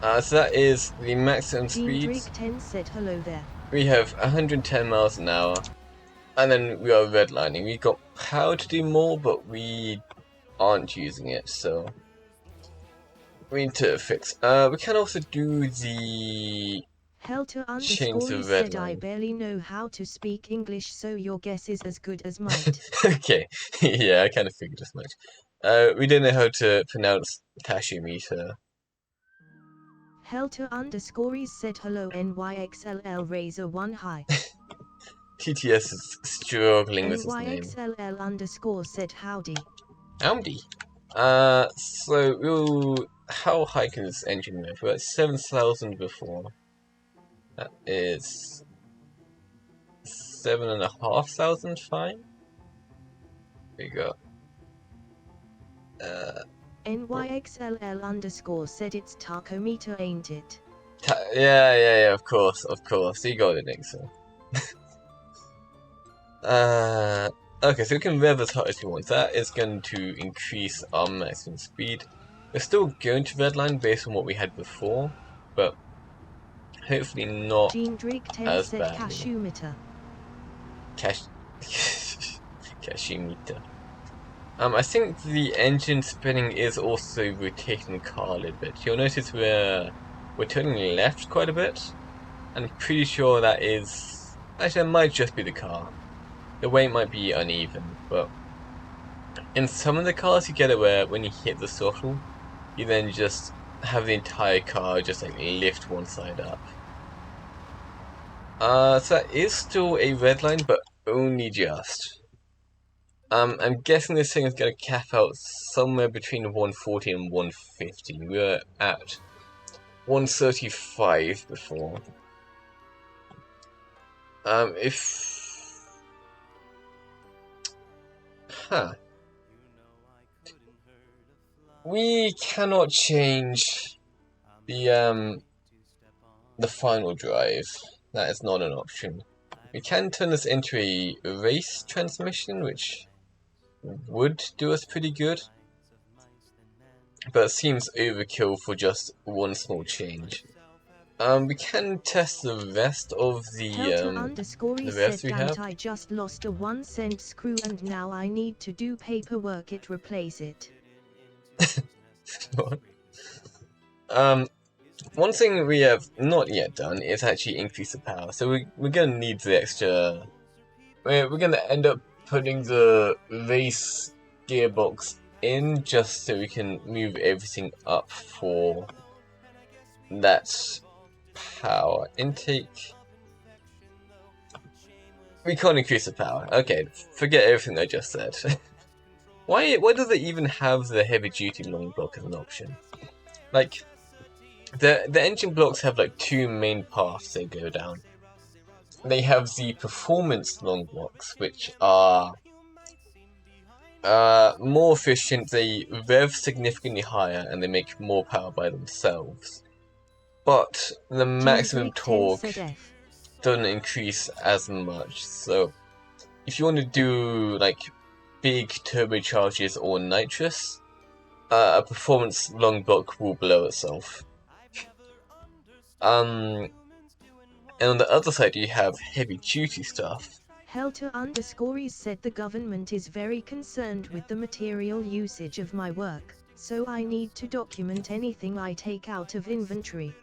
So that is the maximum speed. 10 said hello there. We have 110 miles an hour. And then we are redlining. We got power to do more, but we aren't using it, so we need to fix. We can also do the Helter change the underscore said I barely know how to speak English, so your guess is as good as mine. Okay, yeah, I kind of figured as much. We don't know how to pronounce tashometer. Helter underscore said hello NYXLL Razor 1 hi. TTS is struggling with his name. NYXLL underscore said howdy. Howdy. So how high can this engine move? We're at 7,000 before. That is 7,500 fine. There you go. NYXLL underscore said it's tachometer, ain't it? Yeah, of course. You got it, Nixon. Okay, so we can rev as hard as we want. That is going to increase our maximum speed. We're still going to redline based on what we had before, but hopefully not as badly. Cashometer. Cashometer. I think the engine spinning is also rotating the car a little bit. You'll notice we're turning left quite a bit. I'm pretty sure that is... Actually, it might just be the car. The weight might be uneven, but in some of the cars you get it where when you hit the throttle, you then just have the entire car just like lift one side up. So that is still a red line, but only just. I'm guessing this thing is going to cap out somewhere between 140 and 150. We were at 135 before. We cannot change the final drive. That is not an option. We can turn this into a race transmission, which would do us pretty good, but it seems overkill for just one small change. We can test the rest of the rest said, we have. I just lost a 1-cent screw and now I need to do paperwork it replace it. One thing we have not yet done is actually increase the power. So we're gonna need the extra. We're gonna end up putting the race gearbox in just so we can move everything up for that power intake. We can't increase the power. Okay, forget everything I just said. Why does it even have the heavy duty long block as an option? Like, the engine blocks have like two main paths they go down. They have the performance long blocks, which are more efficient, they rev significantly higher, and they make more power by themselves. But the maximum torque doesn't increase as much, so if you want to do like big turbochargers or nitrous, a performance long block will blow itself. And on the other side you have heavy duty stuff. Helter_is said the government is very concerned with the material usage of my work, so I need to document anything I take out of inventory.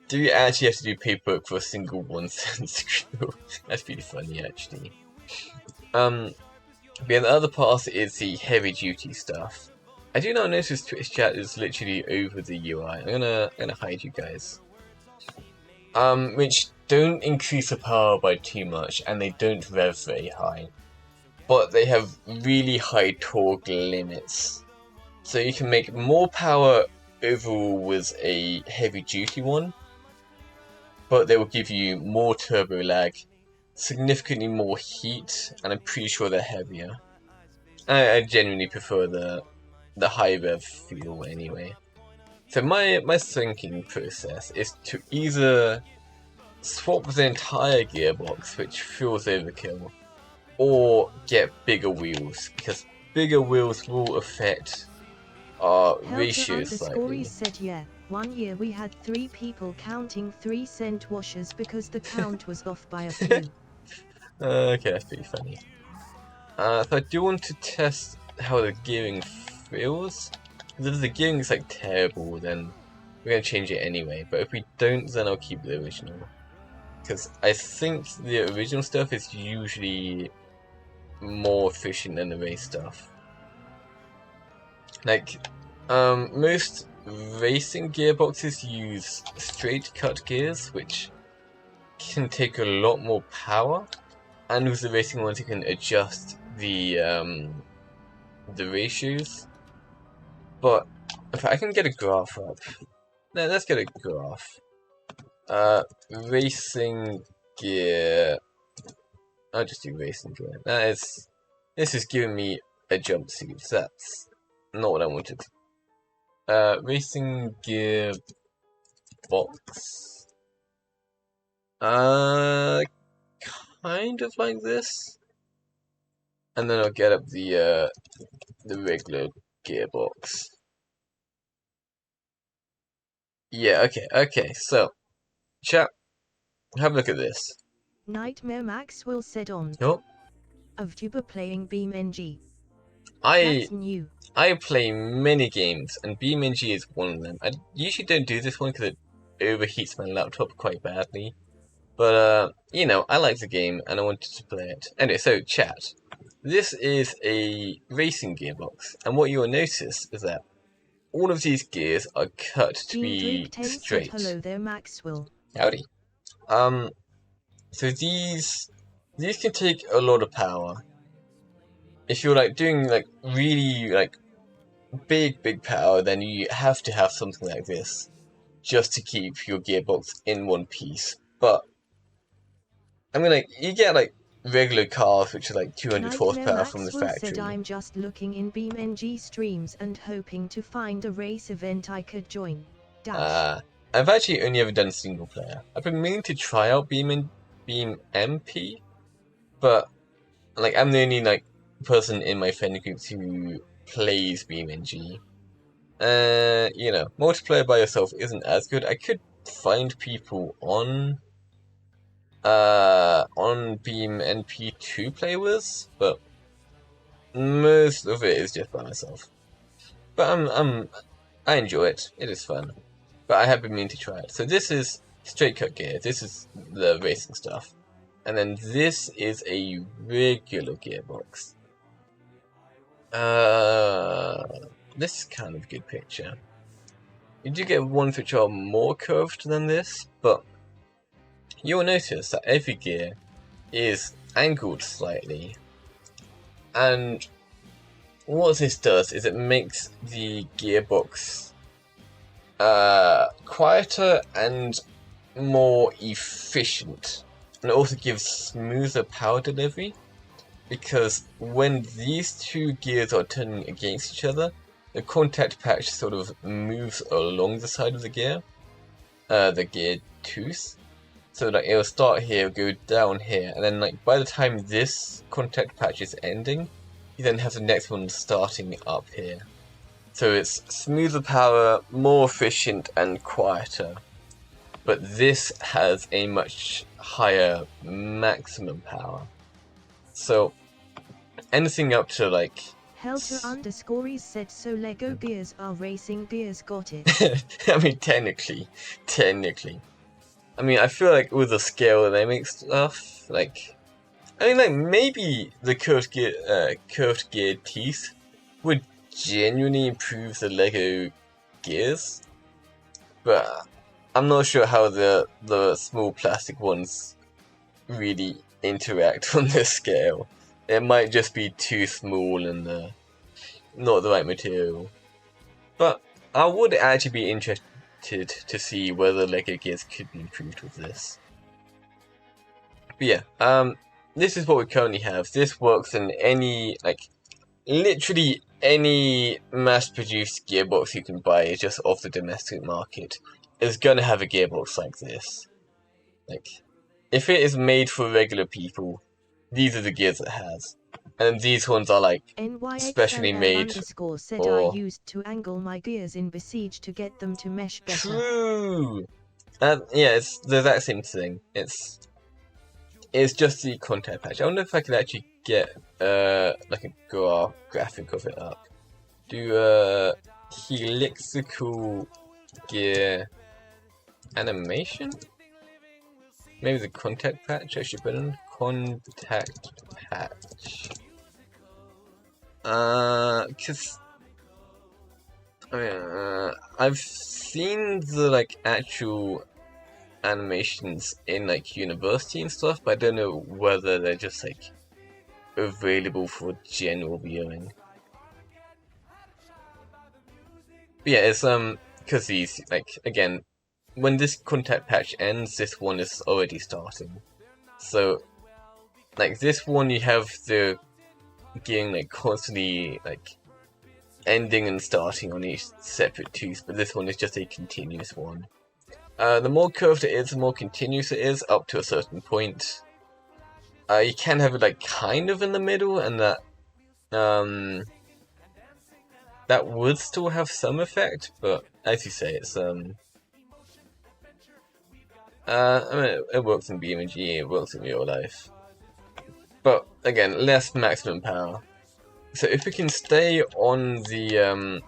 Do you actually have to do paperwork for a single 1-cent screw? That's pretty funny, actually. But the other part is the heavy duty stuff. I do not notice Twitch chat is literally over the UI. I'm gonna hide you guys. Which don't increase the power by too much, and they don't rev very high. But they have really high torque limits. So you can make more power overall with a heavy duty one, but they will give you more turbo lag, significantly more heat, and I'm pretty sure they're heavier. I genuinely prefer the high rev feel anyway. So my thinking process is to either swap the entire gearbox, which feels overkill, or get bigger wheels, because bigger wheels will affect our ratios slightly. Said, yeah, one year we had 3 people counting 3-cent washers because the count was off by a few. Okay, that's pretty funny. So I do want to test how the gearing feels. Because if the gearing is like terrible, then we're gonna change it anyway. But if we don't, then I'll keep the original. Because I think the original stuff is usually more efficient than the race stuff. Like, most racing gearboxes use straight cut gears, which can take a lot more power. And with the racing ones, you can adjust the ratios. But if I can get a graph up, let's get a graph. Racing gear. I'll just do racing gear. This is giving me a jumpsuit. So that's not what I wanted. Racing gear box. Kind of like this. And then I'll get up the regular gearbox. Yeah, okay, so chat, have a look at this. Nightmare Maxwell said on of Tuber playing BeamNG. That's new. I play many games, and BeamNG is one of them. I usually don't do this one because it overheats my laptop quite badly. But, you know, I like the game, and I wanted to play it. Anyway, so, chat. This is a racing gearbox, and what you'll notice is that all of these gears are cut to be straight. Hello there, Maxwell. Howdy. So these can take a lot of power. If you're like doing like really like big power, then you have to have something like this just to keep your gearbox in one piece. But I mean, like, you get like regular cars which are like 200 horsepower from the factory. Said, I'm just looking in BeamNG streams and hoping to find a race event I could join. I've actually only ever done single player. I've been meaning to try out BeamNP, but like I'm the only like person in my friend group who plays BeamNG. You know, multiplayer by yourself isn't as good. I could find people on Beam NP to play with, but most of it is just by myself. But I enjoy it. It is fun. But I have been meaning to try it. So this is straight cut gear. This is the racing stuff. And then this is a regular gearbox. This is kind of a good picture. You do get ones which are more curved than this, but you'll notice that every gear is angled slightly. And what this does is it makes the gearbox quieter and more efficient. And it also gives smoother power delivery, because when these two gears are turning against each other, the contact patch sort of moves along the side of the gear tooth. So like it'll start here, go down here, and then like by the time this contact patch is ending, you then have the next one starting up here. So it's smoother power, more efficient and quieter. But this has a much higher maximum power. So anything up to like Helter_is said so Lego gears are racing gears, got it. I mean technically. I mean I feel like with the scale they make stuff, like I mean like maybe the curved gear teeth would genuinely improve the Lego gears, but I'm not sure how the small plastic ones really interact on this scale. It might just be too small and not the right material. But I would actually be interested to see whether Lego gears could be improved with this. But yeah, this is what we currently have. This works in any, like, literally any mass-produced gearbox you can buy just off the domestic market is gonna have a gearbox like this. Like, if it is made for regular people, these are the gears it has. And these ones are like specially made said I used to angle my gears in Besiege to get them to mesh better. True! Yeah, it's the exact same thing. It's just the contact patch. I wonder if I could actually get like a graphic of it up. Do helixical gear animation? Maybe the contact patch I should put in? Contact patch. Cause I mean, I've seen the like actual animations in like university and stuff, but I don't know whether they're just like available for general viewing. But yeah, it's because these, like, again, when this contact patch ends, this one is already starting. So, like, this one you have the gearing, like, constantly, like, ending and starting on each separate tooth, but this one is just a continuous one. The more curved it is, the more continuous it is, up to a certain point. You can have it, like, kind of in the middle, and that would still have some effect, but as you say, it's I mean, it works in BeamNG, it works in real life. But again, less maximum power. So if we can stay on the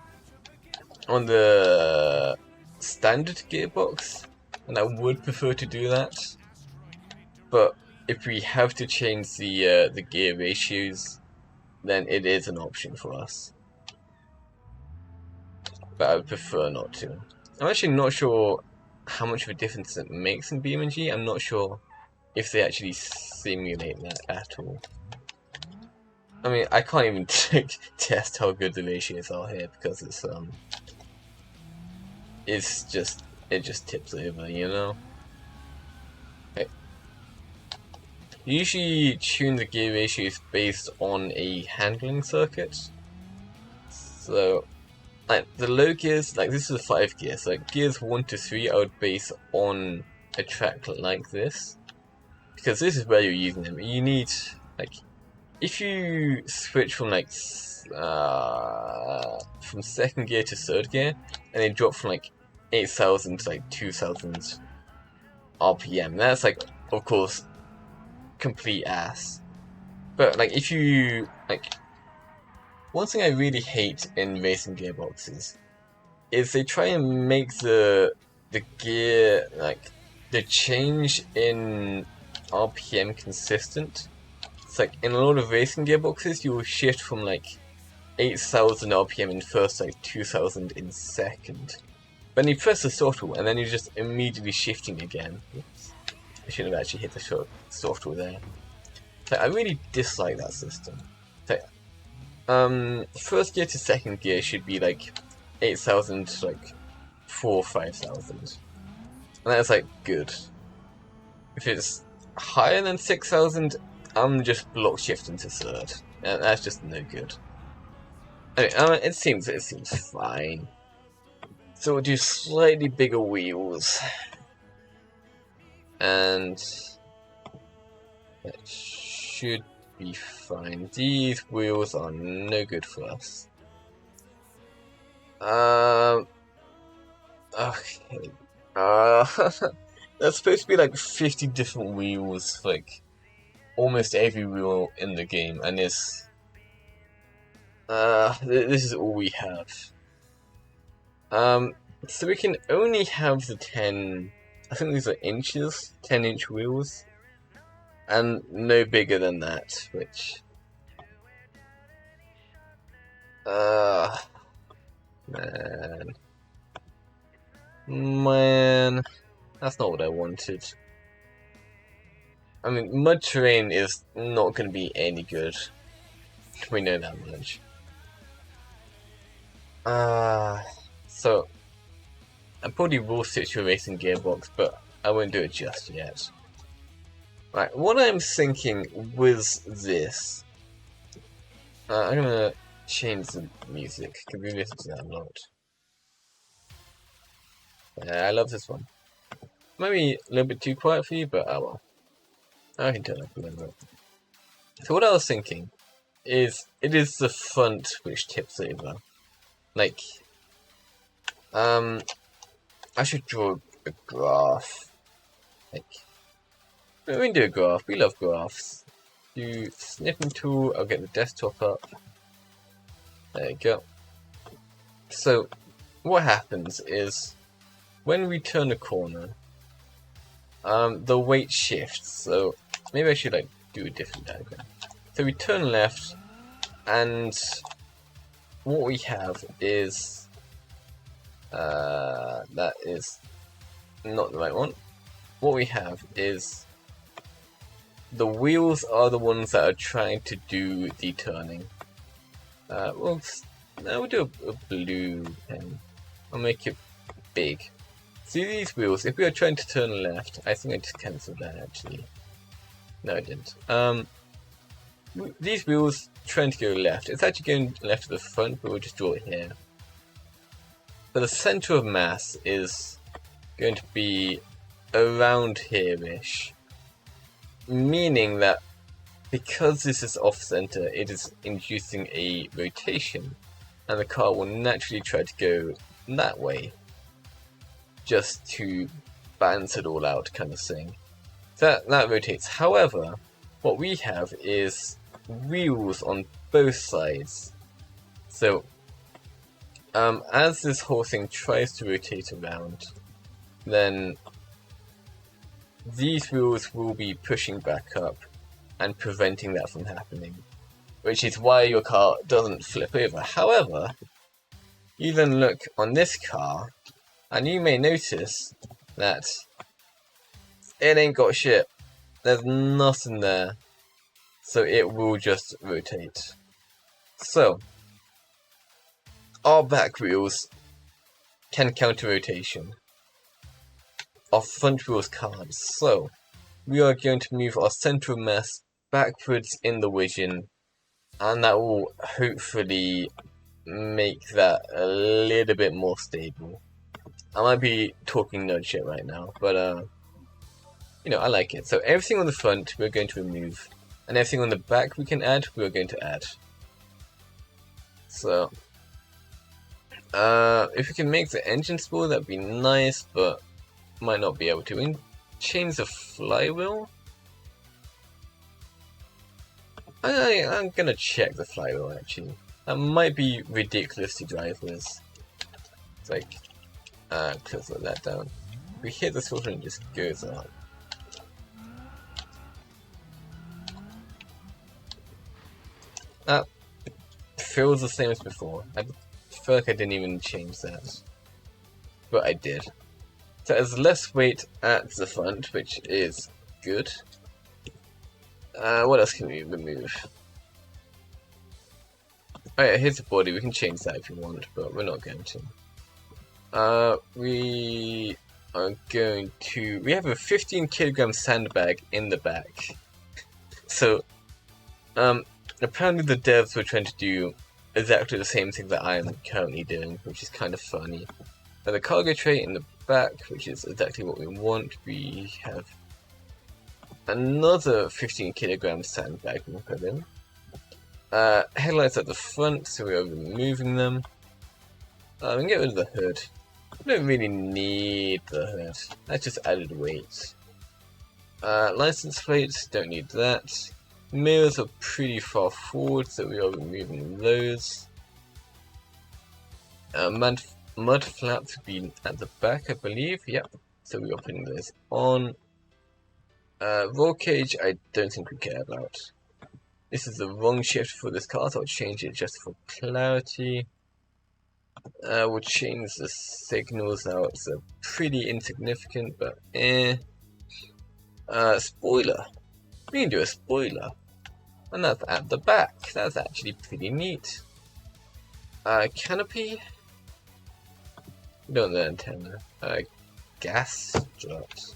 standard gearbox, and I would prefer to do that. But if we have to change the gear ratios, then it is an option for us. But I would prefer not to. I'm actually not sure how much of a difference it makes in BeamNG. I'm not sure if they actually simulate that at all. I mean, I can't even test how good the ratios are here because it just tips over, you know? Okay. You usually tune the gear ratios based on a handling circuit. So, like, the low gears, like, this is a 5 gear, so like, gears 1 to 3 I would base on a track like this. Because this is where you're using them. You need, like, if you switch from, like, from 2nd gear to 3rd gear, and then drop from, like, 8,000 to like 2,000 RPM. That's like, of course, complete ass. But like, if you like, one thing I really hate in racing gearboxes is they try and make the gear, like the change in RPM consistent. It's like in a lot of racing gearboxes you will shift from like 8,000 RPM in first, like 2,000 in second. Then you press the throttle and then you're just immediately shifting again. Oops. I shouldn't have actually hit the throttle there. So I really dislike that system. So, first gear to second gear should be like 8,000 to like 4,000 or 5,000. And that's like good. If it's higher than 6,000, I'm just block shifting to third. And that's just no good. Anyway, it seems fine. So we'll do slightly bigger wheels. And that should be fine. These wheels are no good for us. Okay. There's supposed to be like 50 different wheels for like almost every wheel in the game, and this is all we have. So we can only have the 10, I think these are inches, 10-inch wheels, and no bigger than that, which, man, that's not what I wanted. I mean, mud terrain is not going to be any good. We know that much. So I probably will switch to a racing gearbox, but I won't do it just yet. Right, what I'm thinking was this. I'm gonna change the music, because we listen to that a lot. I love this one. Maybe a little bit too quiet for you, but oh well. I can turn up a little bit. So what I was thinking is, it is the front which tips over. Like, I should draw a graph. Like, we can do a graph. We love graphs. Do snipping tool. I'll get the desktop up. There you go. So, what happens is, when we turn a corner, the weight shifts. So maybe I should like do a different diagram. So we turn left, and what we have is that is not the right one. What we have is the wheels are the ones that are trying to do the turning. We'll do a blue pen. I'll make it big. See these wheels? If we are trying to turn left, I think I just cancelled that actually. No, I didn't. These wheels trying to go left. It's actually going left to the front, but we'll just draw it here. But the center of mass is going to be around here-ish. Meaning that because this is off-center, it is inducing a rotation, and the car will naturally try to go that way, just to balance it all out, kind of thing. That rotates. However, what we have is wheels on both sides. So, as this whole thing tries to rotate around, then these wheels will be pushing back up and preventing that from happening, which is why your car doesn't flip over. However, you then look on this car, and you may notice that it ain't got shit. There's nothing there, so it will just rotate. So, our back wheels can counter rotation. Our front wheels can't. So, we are going to move our center of mass backwards in the vision, and that will hopefully make that a little bit more stable. I might be talking nerd shit right now, but you know, I like it. So everything on the front we're going to remove, and everything on the back we can add, we're going to add. So If we can make the engine spool, that'd be nice, but might not be able to. We can change the flywheel. I'm gonna check the flywheel actually. That might be ridiculous to drive with. It's like, close that down. If we hit the filter and it just goes out. That feels the same as before. I feel like I didn't even change that. But I did. So there's less weight at the front, which is good. What else can we remove? Oh yeah, here's the body. We can change that if you want, but we're not going to. We are going to... We have a 15 kilogram sandbag in the back. So, apparently the devs were trying to do exactly the same thing that I am currently doing, which is kind of funny. The cargo tray in the back, which is exactly what we want. We have another 15 kilogram sandbag we can put in. Headlights at the front, so we are removing them. We can get rid of the hood. We don't really need the hood. That's just added weight. License plates, don't need that. Mirrors are pretty far forward, so we are removing those. Mud flaps would be at the back, I believe. Yep. So we are putting those on. Roll cage, I don't think we care about. This is the wrong shift for this car, so I'll change it just for clarity. We'll change the signals out, so pretty insignificant, but eh. Spoiler. We can do a spoiler. And that's at the back. That's actually pretty neat. Canopy. We don't know antenna. Gas struts.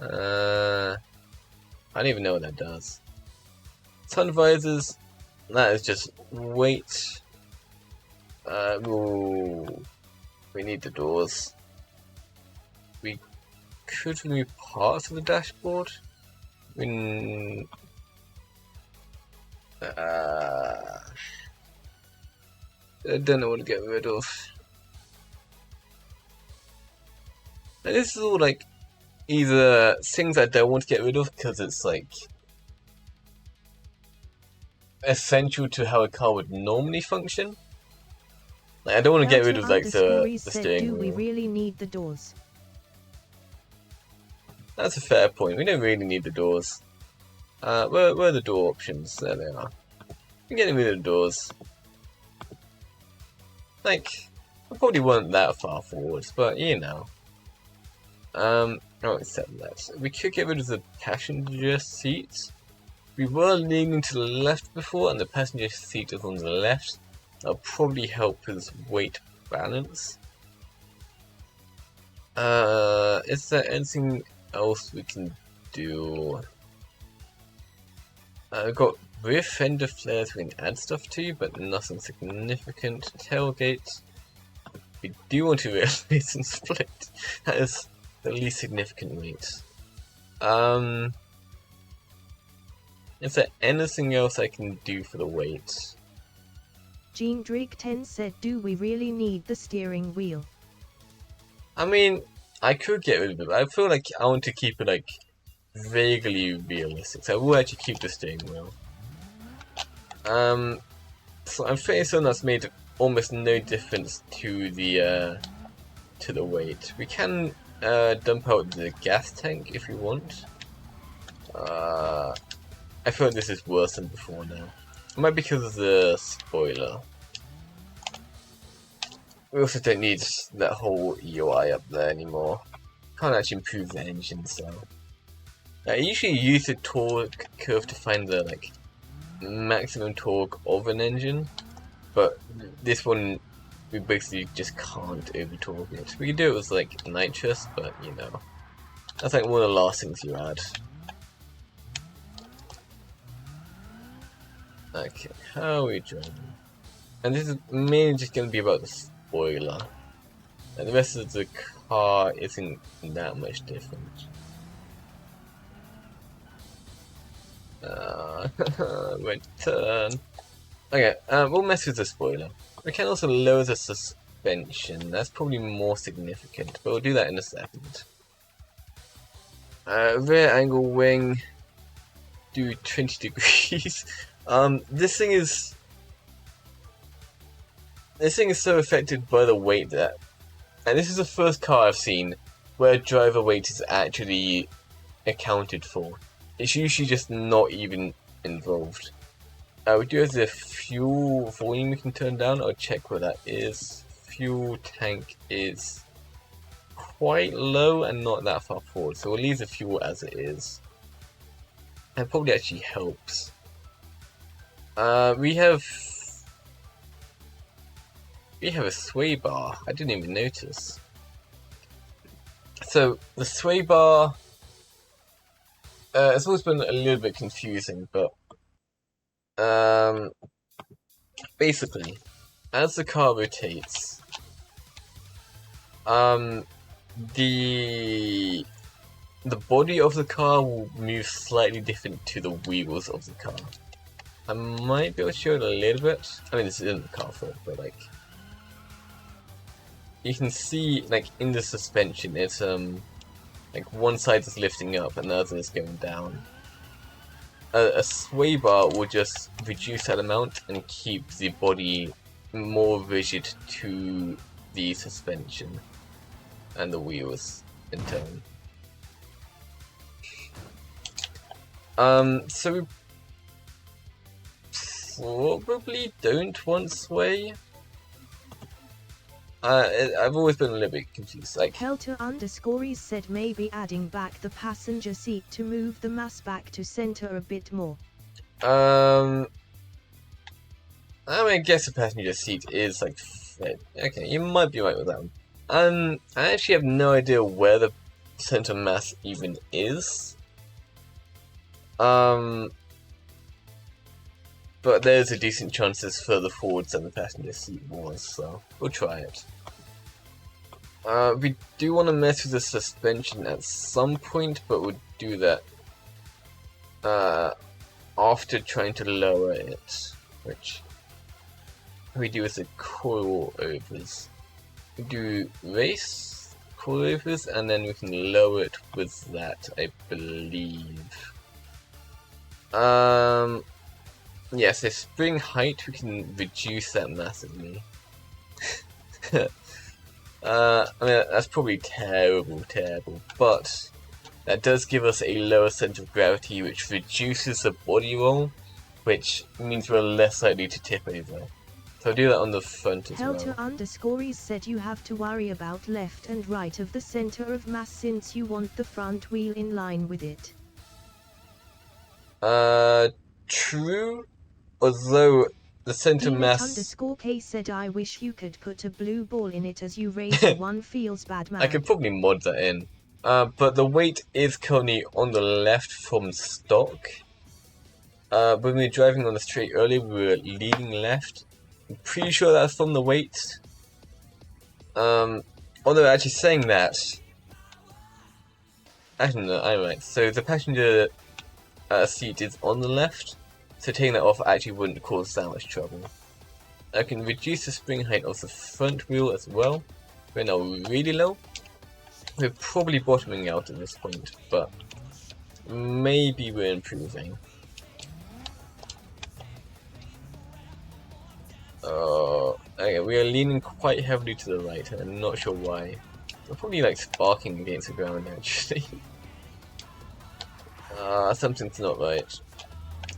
I don't even know what that does. Sun visors. That is just weight. Ooh. We need the doors. We could remove parts of the dashboard. I don't know what to get rid of. And this is all like either things I don't want to get rid of because it's like essential to how a car would normally function. Like, I don't want to get rid of like the steering wheel. Do we really need the doors? That's a fair point. We don't really need the doors. Where are the door options? There they are. We're getting rid of the doors. Like, I probably weren't that far forwards, but you know. I'll accept that. We could get rid of the passenger seat. We were leaning to the left before, and the passenger seat is on the left. That'll probably help with weight balance. Is there anything else we can do? We've got rear fender flares we can add stuff to, but nothing significant. Tailgate. We do want to realize and split. That is the least significant weight. Is there anything else I can do for the weight? Gene Drake 10 said, do we really need the steering wheel? I mean, I could get rid of it, but I feel like I want to keep it like vaguely realistic, so I will actually keep the steering wheel. So I'm fairly certain that's made almost no difference to the weight. We can dump out the gas tank if we want. I feel like this is worse than before now. It might be because of the spoiler. We also don't need that whole UI up there anymore. Can't actually improve the engine, so... I usually use the torque curve to find the like maximum torque of an engine, but this one we basically just can't over torque it. We can do it with like nitrous, but you know, that's like one of the last things you add. Okay, how are we driving? And this is mainly just going to be about the spoiler. And the rest of the car isn't that much different. Right turn. Okay, we'll mess with the spoiler. We can also lower the suspension. That's probably more significant, but we'll do that in a second. Rear angle wing, do 20 degrees. This thing is so affected by the weight that, and this is the first car I've seen where driver weight is actually accounted for. It's usually just not even involved. We do have the fuel volume we can turn down. I'll check where that is. Fuel tank is quite low and not that far forward, so we'll leave the fuel as it is. That probably actually helps. We have a sway bar. I didn't even notice. So the sway bar, it's always been a little bit confusing, but basically, as the car rotates, the body of the car will move slightly different to the wheels of the car. I might be able to show it a little bit. I mean, this isn't the car fault, but like, you can see, like, in the suspension, it's like one side is lifting up and the other is going down. A sway bar will just reduce that amount and keep the body more rigid to the suspension and the wheels in turn. So we probably don't want sway. I've always been a little bit confused. Like, Helter_is said maybe adding back the passenger seat to move the mass back to center a bit more. I mean, I guess the passenger seat is like, okay, you might be right with that one. I actually have no idea where the center mass even is. But there's a decent chance it's further forwards than the passenger seat was, so we'll try it. We do want to mess with the suspension at some point, but we'll do that after trying to lower it, which we do with the coilovers. We do race coilovers, and then we can lower it with that, I believe. Yes, so spring height, we can reduce that massively. I mean, that's probably terrible, but that does give us a lower center of gravity, which reduces the body roll, which means we're less likely to tip over. So I'll do that on the front as well. Helter_is said you have to worry about left and right of the center of mass since you want the front wheel in line with it. True. Although the center mass. _K said I wish you could put a blue ball in it as you race one feels bad man. I could probably mod that in. But the weight is currently on the left from stock. When we were driving on the straight earlier, we were leaning left. I'm pretty sure that's from the weight. Although actually saying that, I don't know, I'm right. So the passenger seat is on the left, so taking that off actually wouldn't cause that much trouble. I can reduce the spring height of the front wheel as well. We're now really low. We're probably bottoming out at this point, but maybe we're improving. Okay, we are leaning quite heavily to the right, and I'm not sure why. We're probably like sparking against the ground actually. Something's not right.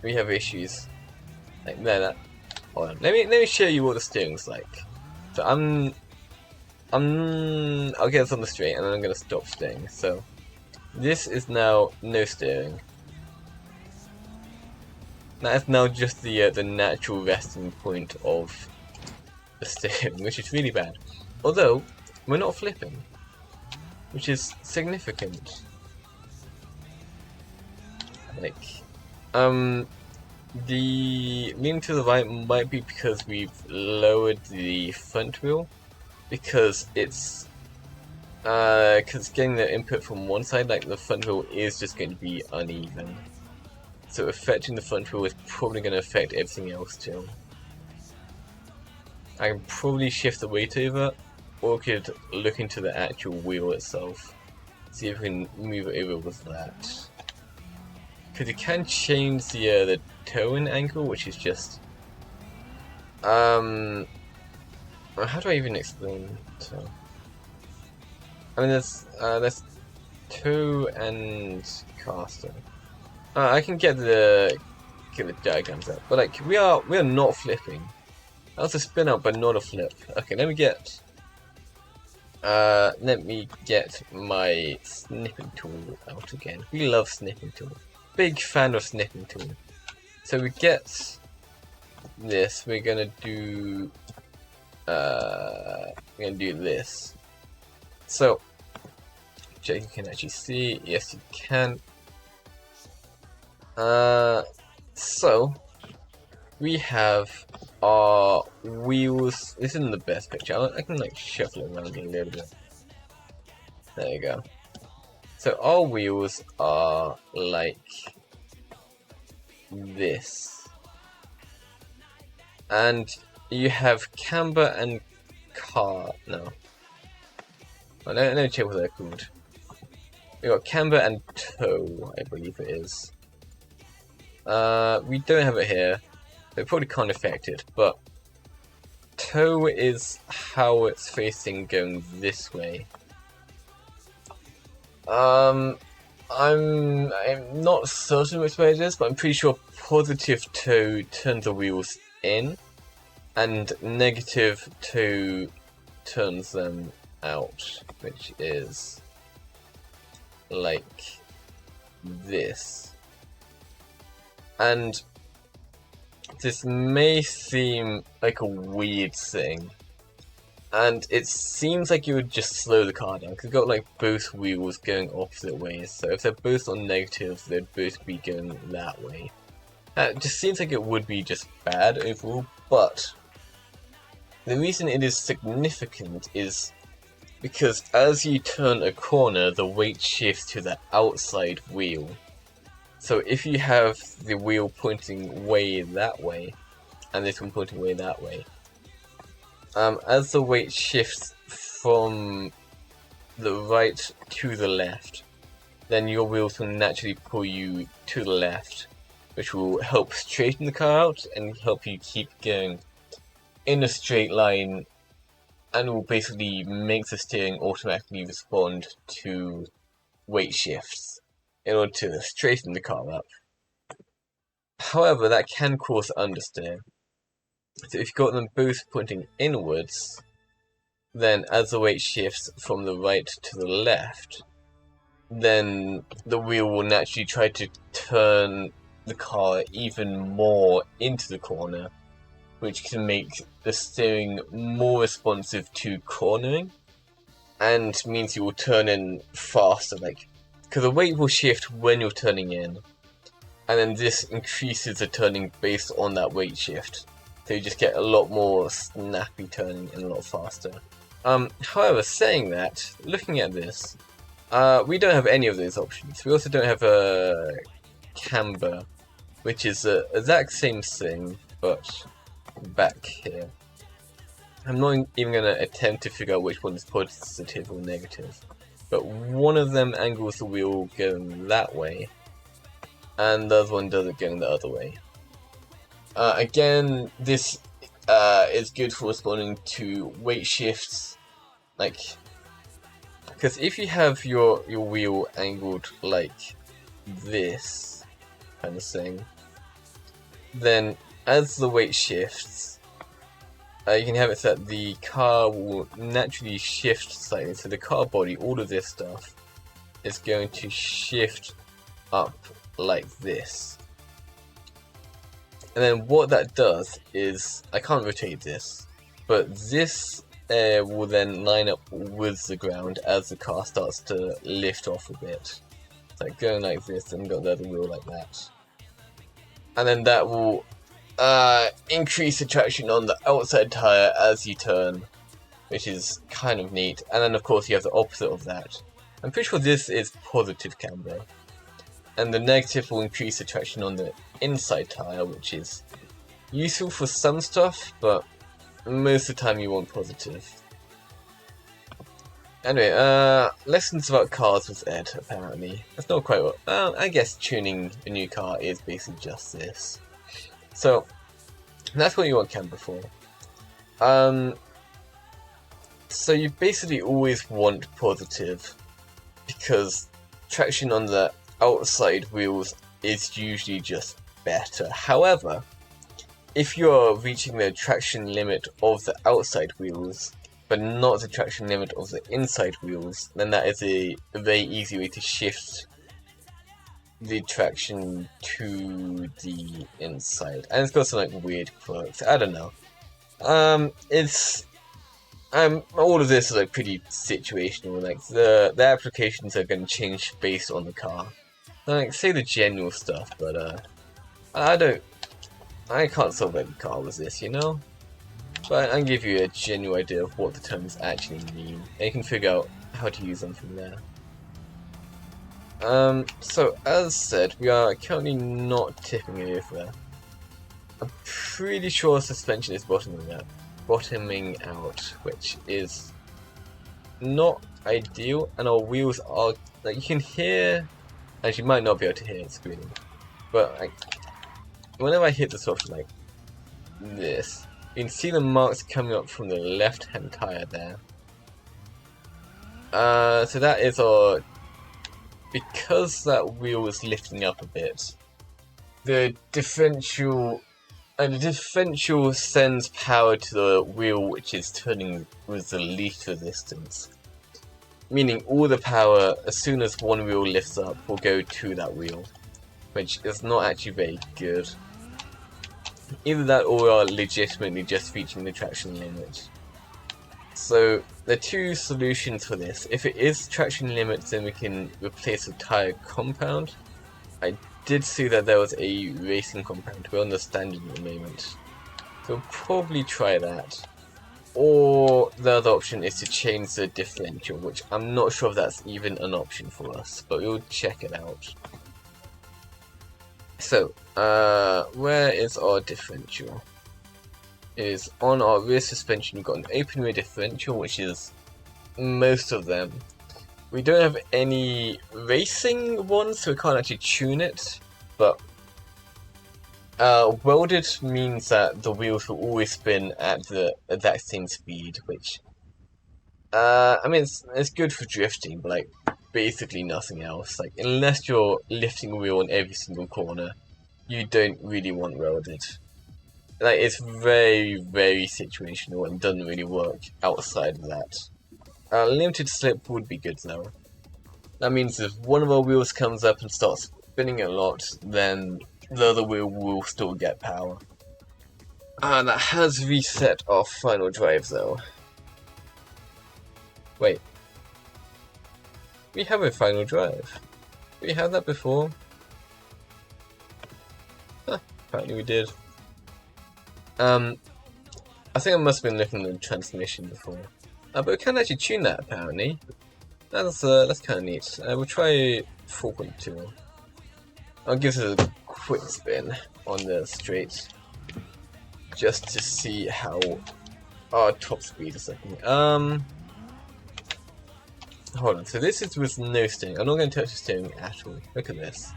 We have issues. Like that. Hold on. Let me show you what the steering's like. So I'll get us on the straight, and then I'm gonna stop steering. So this is now no steering. That is now just the natural resting point of the steering, which is really bad. Although we're not flipping, which is significant. Like, the leaning to the right might be because we've lowered the front wheel, because it's getting the input from one side, like the front wheel is just going to be uneven. So affecting the front wheel is probably going to affect everything else too. I can probably shift the weight over, or could look into the actual wheel itself. See if we can move it over with that. Because you can change the towing angle, which is just how do I even explain tow? I mean, there's tow and caster. I can get the diagrams out, but like we are not flipping. That was a spin out, but not a flip. Okay, let me get my snipping tool out again. We love snipping tool. Big fan of snipping tool. So we get this. We're gonna do this. So check, you can actually see. Yes, you can. So we have our wheels. This isn't the best picture. I can like shuffle it around a little bit. There you go. So our wheels are like this, and you have camber and car. No, oh, let me check what they're called. We got camber and tow, I believe it is. We don't have it here. So it probably can't affect it, but tow is how it's facing going this way. I'm not certain which way it is, but I'm pretty sure positive tow turns the wheels in, and negative tow turns them out, which is like this. And this may seem like a weird thing, and it seems like you would just slow the car down, because you've got like both wheels going opposite ways, so if they're both on negative, they'd both be going that way. It just seems like it would be just bad overall, but the reason it is significant is because as you turn a corner, the weight shifts to the outside wheel. So if you have the wheel pointing way that way, and this one pointing way that way, as the weight shifts from the right to the left, then your wheels will naturally pull you to the left, which will help straighten the car out and help you keep going in a straight line, and will basically make the steering automatically respond to weight shifts in order to straighten the car up. However, that can cause understeer. So if you've got them both pointing inwards, then as the weight shifts from the right to the left, then the wheel will naturally try to turn the car even more into the corner, which can make the steering more responsive to cornering, and means you will turn in faster, because the weight will shift when you're turning in, and then this increases the turning based on that weight shift. So you just get a lot more snappy turning and a lot faster. However, saying that, looking at this, we don't have any of those options. We also don't have a camber, which is the exact same thing, but back here. I'm not even going to attempt to figure out which one is positive or negative, but one of them angles the wheel going that way, and the other one does it going the other way. Again, this is good for responding to weight shifts, because if you have your wheel angled like this kind of thing, then as the weight shifts, you can have it so that the car will naturally shift slightly. So the car body, all of this stuff, is going to shift up like this. And then what that does is, I can't rotate this, but this will then line up with the ground as the car starts to lift off a bit. It's like going like this and got the other wheel like that. And then that will increase the traction on the outside tyre as you turn, which is kind of neat. And then of course you have the opposite of that. I'm pretty sure this is positive camber, and the negative will increase the traction on the inside tyre, which is useful for some stuff, but most of the time you want positive. Anyway, lessons about cars with Ed, apparently. That's not quite what... I guess tuning a new car is basically just this. So, that's what you want camber for. So you basically always want positive, because traction on the outside wheels is usually just better. However, if you're reaching the traction limit of the outside wheels, but not the traction limit of the inside wheels, then that is a very easy way to shift the traction to the inside. And it's got some like weird quirks. I don't know. It's all of this is like pretty situational. Like the applications are going to change based on the car. Like say the general stuff, but I can't solve any car with this, you know. But I can give you a general idea of what the terms actually mean, and you can figure out how to use them from there. So as said, we are currently not tipping over. I'm pretty sure suspension is bottoming out, which is not ideal, and our wheels are, like, you can hear, and you might not be able to hear it squealing, but like, whenever I hit the soft like this, you can see the marks coming up from the left hand tire there. So that is our, because that wheel is lifting up a bit, the differential sends power to the wheel which is turning with the least resistance. Meaning all the power, as soon as one wheel lifts up, will go to that wheel, which is not actually very good. Either that or we are legitimately just reaching the traction limit. So there are two solutions for this. If it is traction limit, then we can replace the tire compound. I did see that there was a racing compound. We're on the standard at the moment, so we'll probably try that. Or the other option is to change the differential, which I'm not sure if that's even an option for us, but we'll check it out. So, where is our differential? It is on our rear suspension. We've got an open rear differential, which is most of them. We don't have any racing ones, so we can't actually tune it, but welded means that the wheels will always spin at the exact same speed, which, I mean, it's good for drifting, but like, basically nothing else. Like, unless you're lifting a wheel on every single corner, you don't really want welded. Like, it's very, very situational and doesn't really work outside of that. Limited slip would be good though. That means if one of our wheels comes up and starts spinning a lot, then the other wheel will still get power. That has reset our final drive though. Wait. We have a final drive. Did we have that before? Huh, apparently we did. I think I must have been looking at the transmission before. But we can actually tune that apparently. That's kind of neat. We'll try 4.2. I'll give it a quick spin on the straight, just to see how our top speed is looking. Hold on. So this is with no steering. I'm not going to touch the steering at all. Look at this.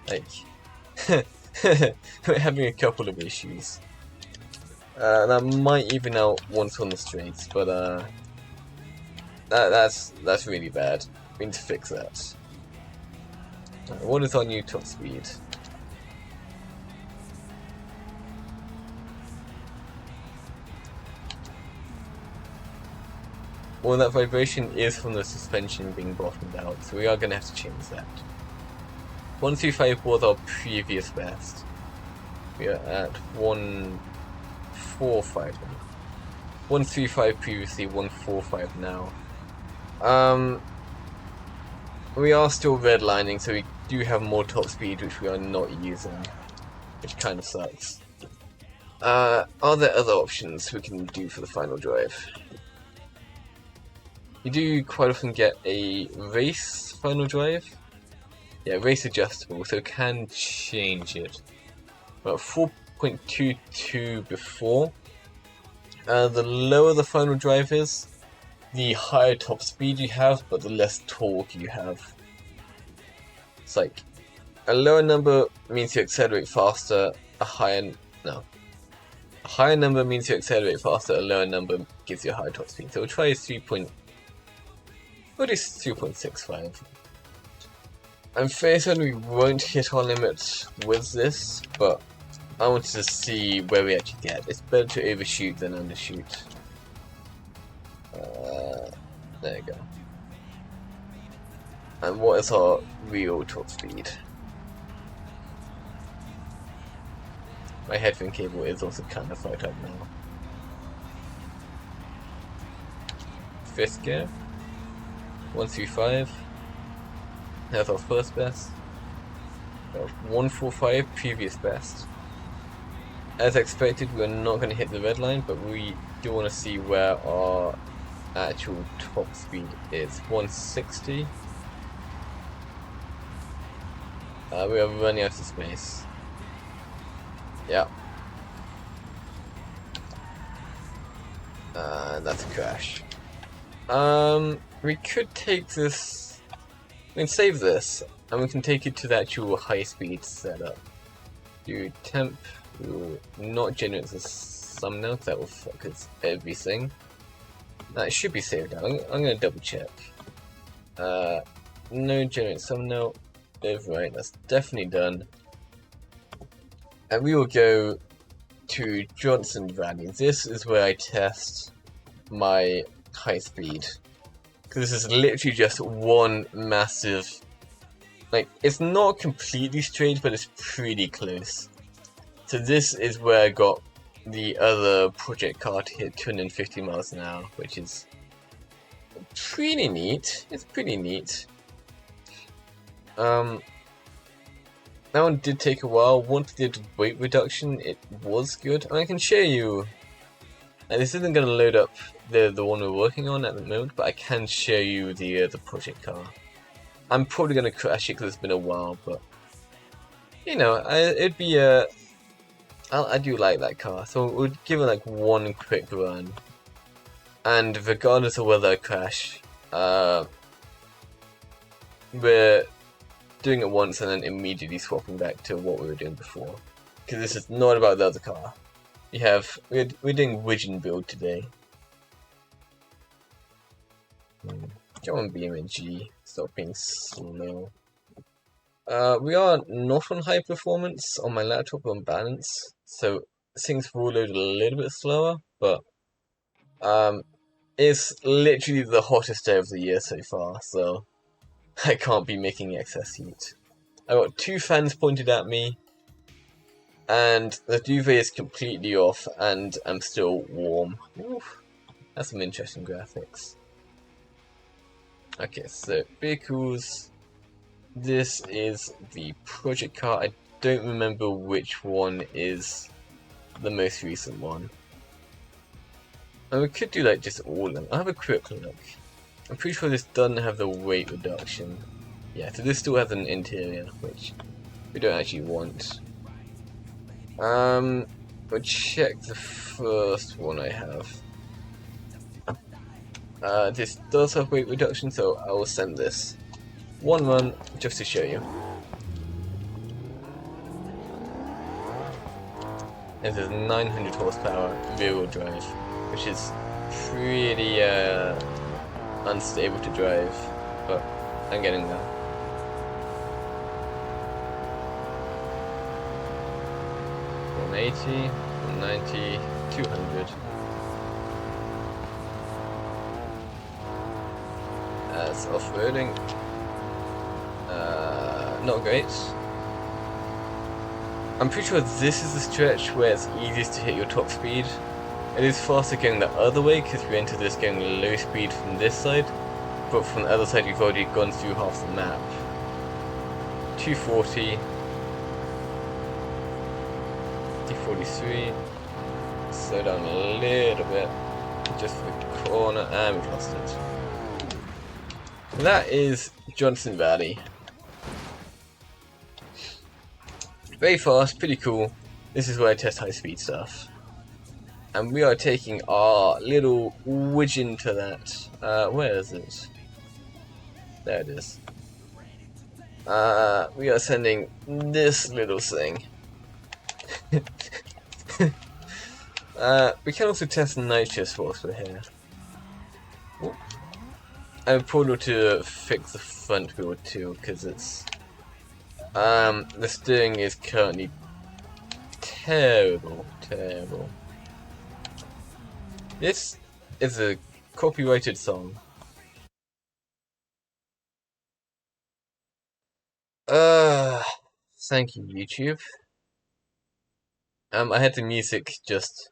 Like, we're having a couple of issues. That might even out once on the straights, but that's really bad. We need to fix that. What is our new top speed? Well, that vibration is from the suspension being bottomed out, so we are going to have to change that. 135 was our previous best. We are at 145 now. 135 previously, 145 now. We are still redlining, so we do have more top speed, which we are not using, which kind of sucks. Are there other options we can do for the final drive? You do quite often get a race final drive. Yeah, race adjustable, so it can change it. But 4.2 0.22 before. The lower the final drive is, the higher top speed you have, but the less torque you have. It's like a lower number means you accelerate faster, a higher number means you accelerate faster, a lower number gives you a higher top speed. So we'll try 3.65. I'm facing we won't hit our limit with this, but I wanted to see where we actually get. It's better to overshoot than undershoot. There you go. And what is our real top speed? My headphone cable is also kind of fucked up now. 5th gear. 135. That's our first best. 145, previous best. As expected, we're not going to hit the red line, but we do want to see where our actual top speed is. 160. We are running out of space. Yeah. That's a crash. We could take this. We can save this, and we can take it to the actual high speed setup. Do temp. We will not generate this thumbnail because that will fuck us everything. That should be saved now. I'm gonna double check. No generate thumbnail. Overwrite. That's definitely done. And we will go to Johnson Valley. This is where I test my high speed. Because this is literally just one massive. Like, it's not completely straight, but it's pretty close. So this is where I got the other project car to hit 250 miles an hour, which is pretty neat. It's pretty neat. That one did take a while. Once I did weight reduction, it was good. And I can show you. And this isn't going to load up the one we're working on at the moment, but I can show you the project car. I'm probably going to crash it because it's been a while, but you know, it'd be I do like that car, so we'll give it like one quick run. And regardless of whether I crash, we're doing it once and then immediately swapping back to what we were doing before. Because this is not about the other car. We're doing Widgeon build today. Come on, BeamNG, stop being slow. We are not on high performance on my laptop on balance, so things will load a little bit slower, but it's literally the hottest day of the year so far, so I can't be making excess heat. I got 2 fans pointed at me, and the duvet is completely off, and I'm still warm. Oof, that's some interesting graphics. Okay, so vehicles. This is the project car. I don't remember which one is the most recent one. And we could do like just all of them. I'll have a quick look. I'm pretty sure this doesn't have the weight reduction. Yeah, so this still has an interior, which we don't actually want. We'll check the first one I have. This does have weight reduction, so I will send this one run just to show you. This is 900 horsepower rear-wheel drive, which is pretty unstable to drive, but I'm getting there. $180, $190, $200. That's off-roading. Not great. I'm pretty sure this is the stretch where it's easiest to hit your top speed. It is faster going the other way because we entered this going low speed from this side, but from the other side you've already gone through half the map. 240, 243, slow down a little bit, just for the corner, and we've lost it. That is Johnson Valley. Very fast, pretty cool. This is where I test high-speed stuff. And we are taking our little widgeon to that. Where is it? There it is. We are sending this little thing. We can also test nitrous whilst we're here. Ooh. I'm probably to fix the front wheel too, because it's the steering is currently terrible. This is a copyrighted song. Thank you, YouTube. I had the music just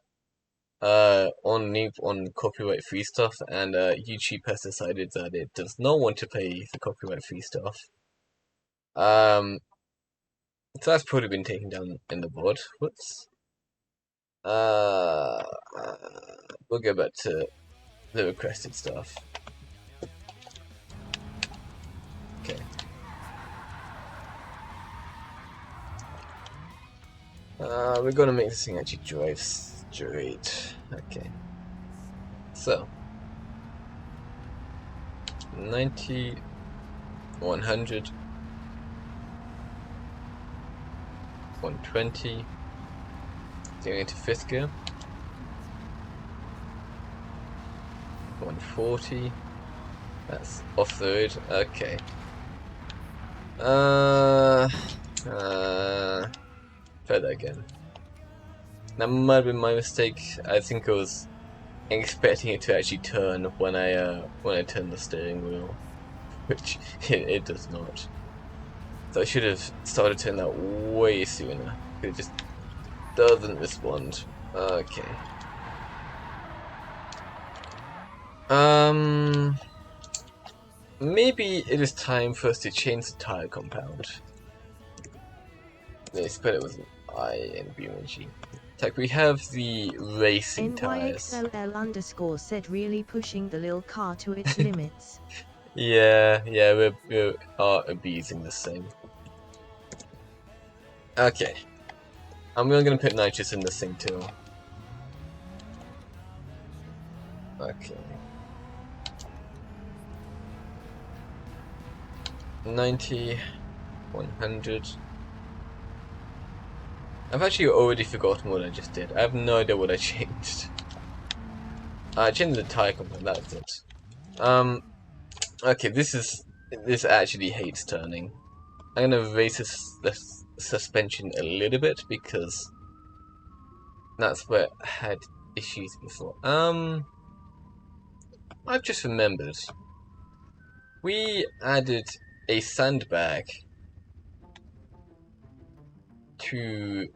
on copyright free stuff, and YouTube has decided that it does not want to pay the copyright free stuff. So that's probably been taken down in the board. Whoops. We'll go back to the requested stuff. Okay. We're gonna make this thing actually drive straight. Okay. So 90, 100, 120. Going into 5th gear. 140. That's off the road. Okay. Try that again. That might have been my mistake. I think I was expecting it to actually turn when I turn the steering wheel, which it does not. So I should have started turning that way sooner. It just doesn't respond. Okay. Maybe it is time for us to change the tire compound. They spell it with an I and B and G. Like we have the racing tires. NYXLL_ said really pushing the lil car to its limits. Yeah, we are abusing this thing. Okay. I'm gonna put nitrous in this thing too. Okay. 90, 100. I've actually already forgotten what I just did. I have no idea what I changed. I changed the tire compound, that was it. Okay, this actually hates turning. I'm gonna raise the suspension a little bit because that's where I had issues before. I've just remembered. We added a sandbag to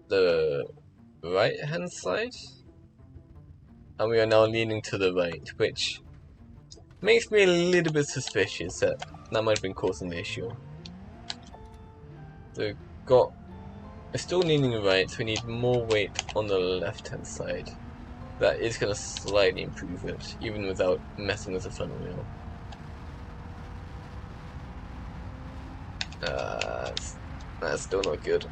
the right hand side, and we are now leaning to the right, which makes me a little bit suspicious that might have been causing the issue. So we're still leaning right, so we need more weight on the left hand side. That is going to slightly improve it, even without messing with the front wheel. That's still not good.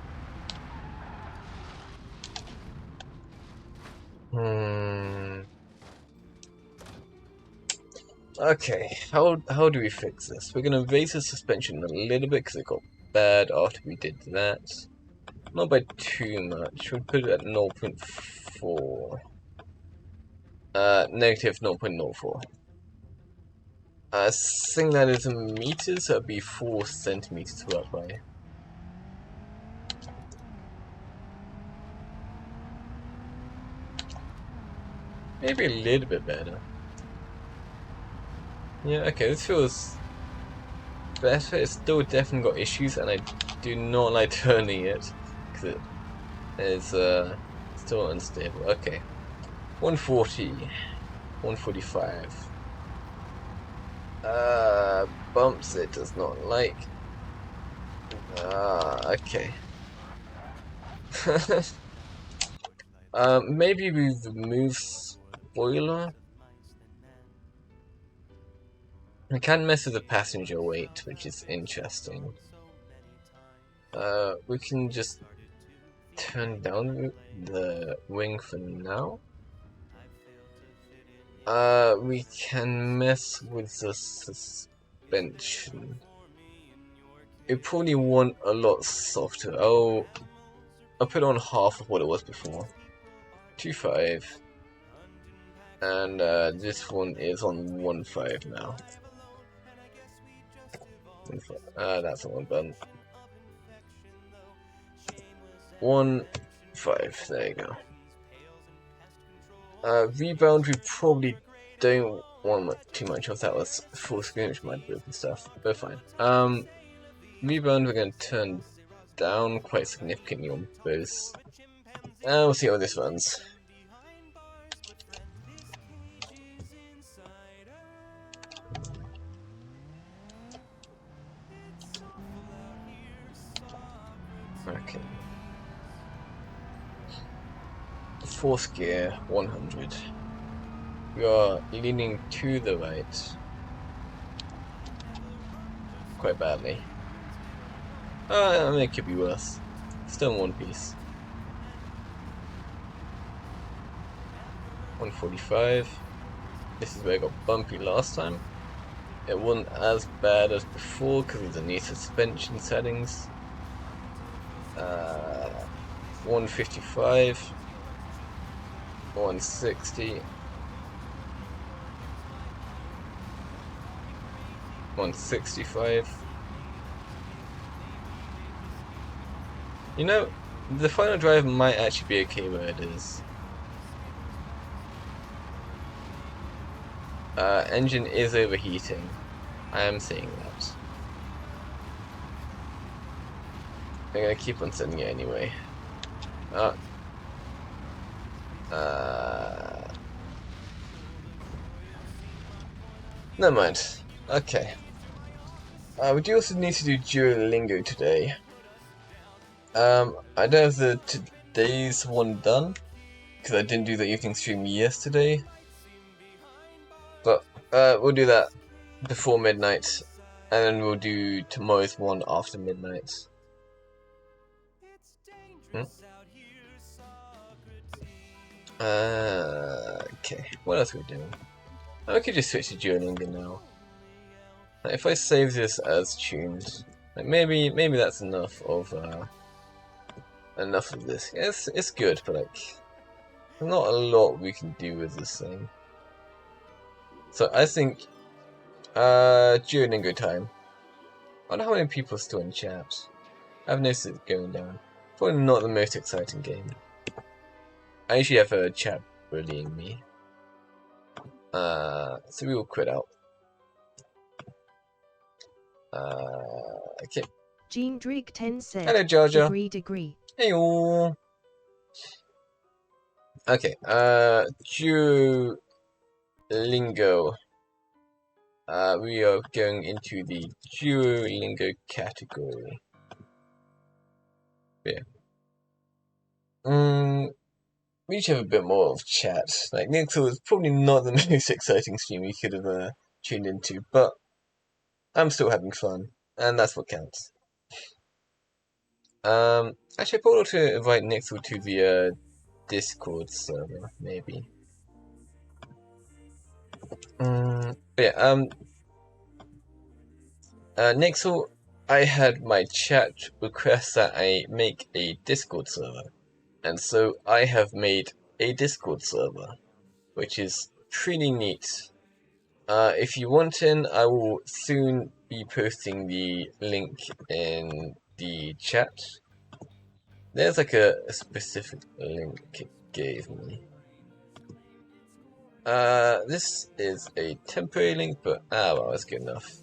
Okay, how do we fix this? We're gonna raise the suspension a little bit because it got bad after we did that. Not by too much. We'll put it at 0.4. Negative 0.04. I think that is in meters, so it'd be 4 centimeters to work by. Maybe a little bit better. Yeah, okay, this feels better. It's still definitely got issues, and I do not like turning it because it is still unstable. Okay, 140, 145. Bumps it does not like. Okay. Maybe we remove spoiler. I can't mess with the passenger weight, which is interesting. We can just turn down the wing for now. We can mess with the suspension. It probably want a lot softer. Oh, I'll put on half of what it was before. 2.5. And this one is on 1.5 now. 1.5. That's the one button. 1.5. There you go. Rebound, we probably don't want too much of. That was full screen, which might break and stuff, but fine. Rebound, we're going to turn down quite significantly on both. And we'll see how this runs. Okay. Fourth gear, 100. We are leaning to the right. Quite badly. I mean, it could be worse. Still in one piece. 145. This is where I got bumpy last time. It wasn't as bad as before because of the new suspension settings. 155. 160. 165. You know, the final drive might actually be okay where it is. Engine is overheating. I am seeing that. I'm gonna keep on setting it anyway. Never mind. Okay. We do also need to do Duolingo today. I don't have the today's one done because I didn't do the evening stream yesterday. But we'll do that before midnight, and then we'll do tomorrow's one after midnight. Okay. What else are we doing? I could just switch to Duolingo now. Like, if I save this as tuned, like maybe that's enough of this. Yeah, it's good, but like not a lot we can do with this thing. So I think Duolingo time. I wonder how many people are still in chat. I've noticed it going down. Probably not the most exciting game. I usually have a chat bullying me. So we will quit out. Okay. Jean Drig 10 said. Hello, Georgia. Degree. Hey all. Okay. Duolingo. We are going into the Duolingo category. Yeah. We each have a bit more of chat. Like, Nixel is probably not the most exciting stream you could have tuned into, but I'm still having fun, and that's what counts. Actually, I probably ought to invite Nixel to the Discord server, maybe. But yeah, Nixel, I had my chat request that I make a Discord server. And so I have made a Discord server, which is pretty neat. If you want in, I will soon be posting the link in the chat. There's like a specific link it gave me. This is a temporary link, but well, that's good enough.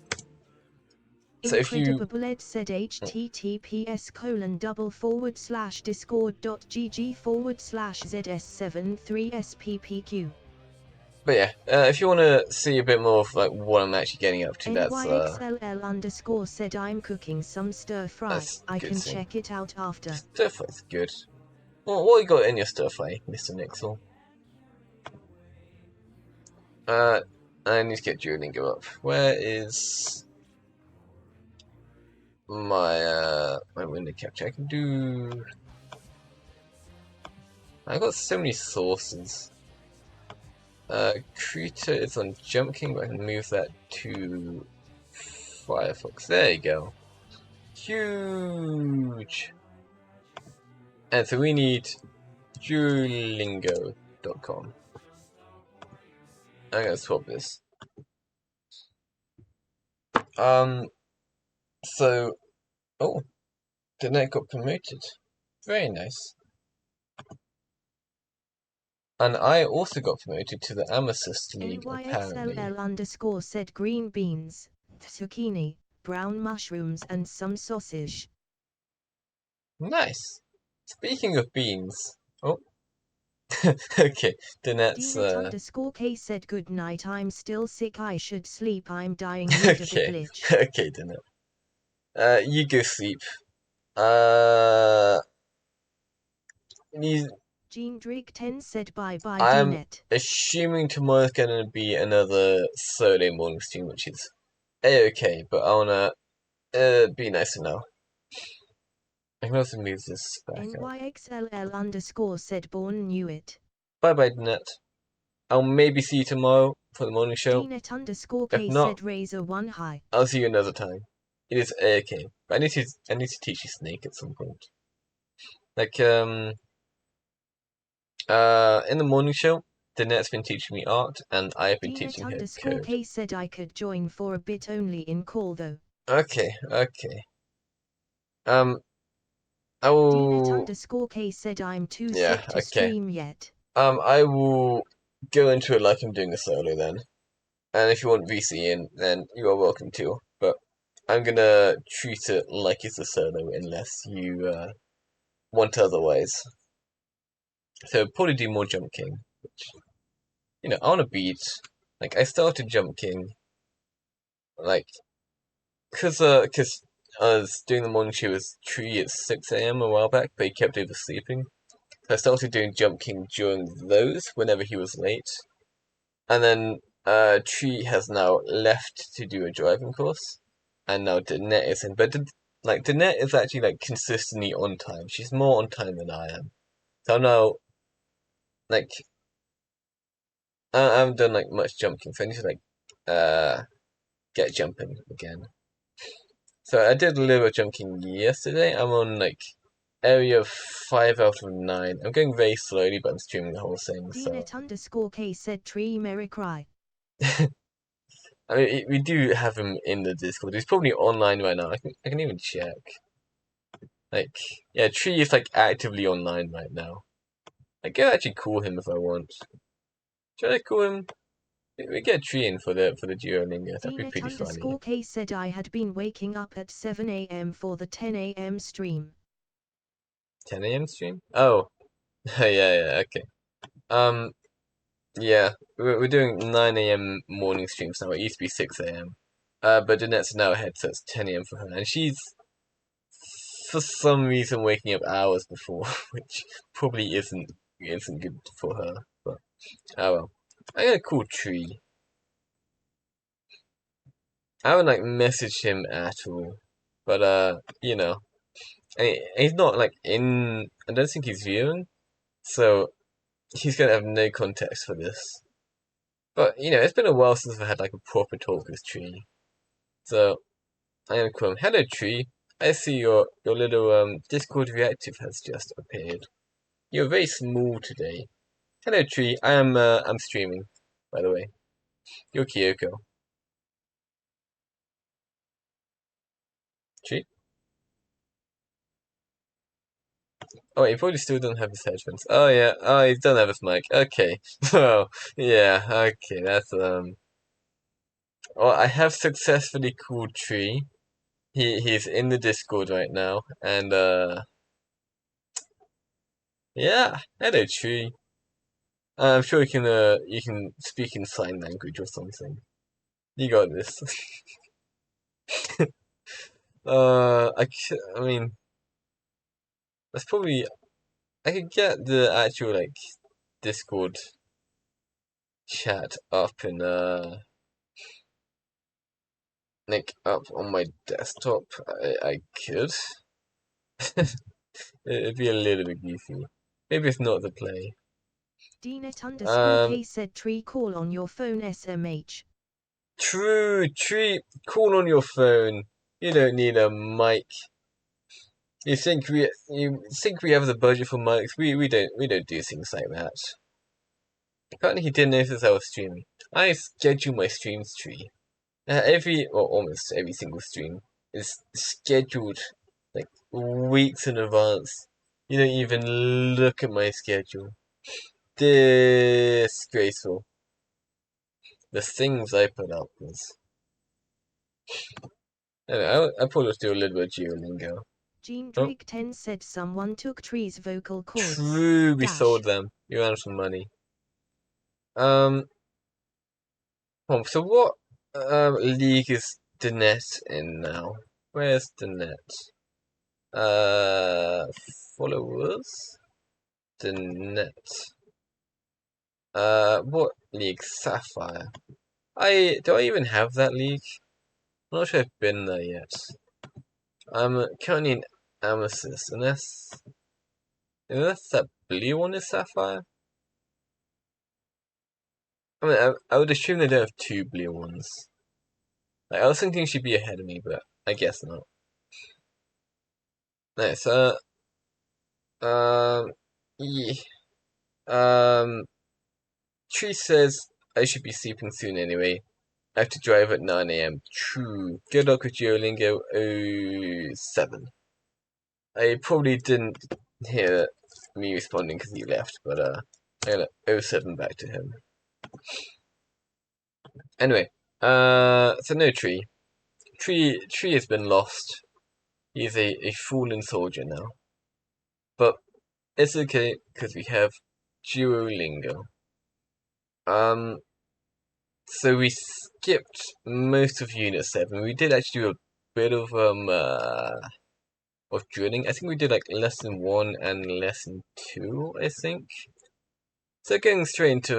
So if you said https://discord.gg/ZS73SPPQ. But yeah, if you want to see a bit more of like what I'm actually getting up to, that's NYXLL_ said I'm cooking some stir fry. I can check it out after. Stir fry's good. Well, what you got in your stir fry, Mr. Nixel? I need to get Duolingo up. Where is my my window capture? I can do I've got so many sources. Krita is on Jump King, but I can move that to Firefox. There you go. Huge! And so we need Duolingo.com. I'm gonna swap this. So, oh, Danette got promoted. Very nice. And I also got promoted to the Amethyst League, apparently. NYXLL_ said green beans, zucchini, brown mushrooms and some sausage. Nice. Speaking of beans. Oh. Okay, Danette's Dnet_K said good night, I'm still sick, I should sleep, I'm dying, need of a glitch. Okay, Danette. You go sleep. Jean Drake 10 said bye bye I'm Dnet. assuming tomorrow's gonna be another solo morning stream, which is a-okay, but I wanna be nice to know. I can also move this back up. NYXLL_ said Born knew it. Bye bye, Danette. I'll maybe see you tomorrow for the morning show. Dnet_K said Razor 1 high. I'll see you another time. It is a-okay. But I need to teach you Snake at some point. Like, in the morning show, Danette's been teaching me art, and I've been teaching her code. K said I could join for a bit only in call though. Okay. I will... Dnet_K said I'm too sick to stream yet. I will go into it like I'm doing a solo then. And if you want VC in, then you are welcome to. But I'm gonna treat it like it's a solo unless you want otherwise. So probably do more Jump King, which, you know, I want to beat. Like, I started Jump King, like, cause I was doing the morning show with Tree at 6 AM a while back, but he kept oversleeping. So I started doing Jump King during those, whenever he was late. And then Tree has now left to do a driving course, and now Danette is in. But Danette is actually like consistently on time. She's more on time than I am. So now, like, I haven't done like much jumping, so I need to like get jumping again. So I did a little bit of jumping yesterday. I'm on like area 5 out of 9. I'm going very slowly, but I'm streaming the whole thing. So. Dnet_K said Tree Merry Cry. I mean, we do have him in the Discord. He's probably online right now. I can even check. Like, yeah, Tree is like actively online right now. I can actually call him if I want. Should I call him? We get Tree in for the Duolingo. That'd be pretty funny. Dnet_K said I had been waking up at 7 AM for the 10 AM stream. 10 AM stream? Oh, yeah, okay. Yeah, we're doing 9 AM morning streams now. It used to be 6 AM. But Danette's now ahead, so it's 10 AM for her, and she's for some reason waking up hours before, which probably isn't good for her. But oh well. I'm gonna call Tree. I haven't like messaged him at all, but you know, he's not like in. I don't think he's viewing, so he's gonna have no context for this. But you know, it's been a while since I've had like a proper talk with Tree, so I'm gonna call him. Hello, Tree. I see your little Discord reactive has just appeared. You're very small today. Hello, Tree. I'm streaming, by the way. You're Kyoko. Tree? Oh, he probably still doesn't have his headphones. Oh yeah. Oh, he doesn't have his mic. Okay. Oh yeah. Okay. That's Well, I have successfully called Tree. He's in the Discord right now, and yeah. Hello, Tree. I'm sure you can speak in sign language or something. You got this. I mean, that's probably I could get the actual like Discord chat up in like up on my desktop. I could. It'd be a little bit goofy. Maybe it's not the play. Dnet_K said tree call on your phone SMH. True, tree, call on your phone. You don't need a mic. You think we have the budget for mics? We don't do things like that. Apparently he didn't notice I was streaming. I schedule my streams, Tree. Almost every single stream is scheduled like weeks in advance. You don't even look at my schedule. Disgraceful. The things I put up with. Anyway, I probably do a little bit of Duolingo. Gene Drake 10 said someone took Tree's vocal cords. True, we sold them. We ran some money. So what league is Dnet in now? Where's Dnet? Followers? Dnet. What league? Sapphire. Do I even have that league? I'm not sure I've been there yet. I'm currently in Amethyst, unless that blue one is Sapphire? I mean, I would assume they don't have two blue ones. Like, I was thinking she'd be ahead of me, but I guess not. Nice, yeah. Tree says I should be sleeping soon anyway. I have to drive at 9 AM. True. Good luck with Duolingo 07. I probably didn't hear me responding because he left, but I'm gonna 07 back to him. Anyway, so no Tree. Tree has been lost. He's a fallen soldier now. But it's okay because we have Duolingo. So we skipped most of Unit 7. We did actually do a bit of drilling. I think we did like Lesson 1 and Lesson 2, I think. So going straight into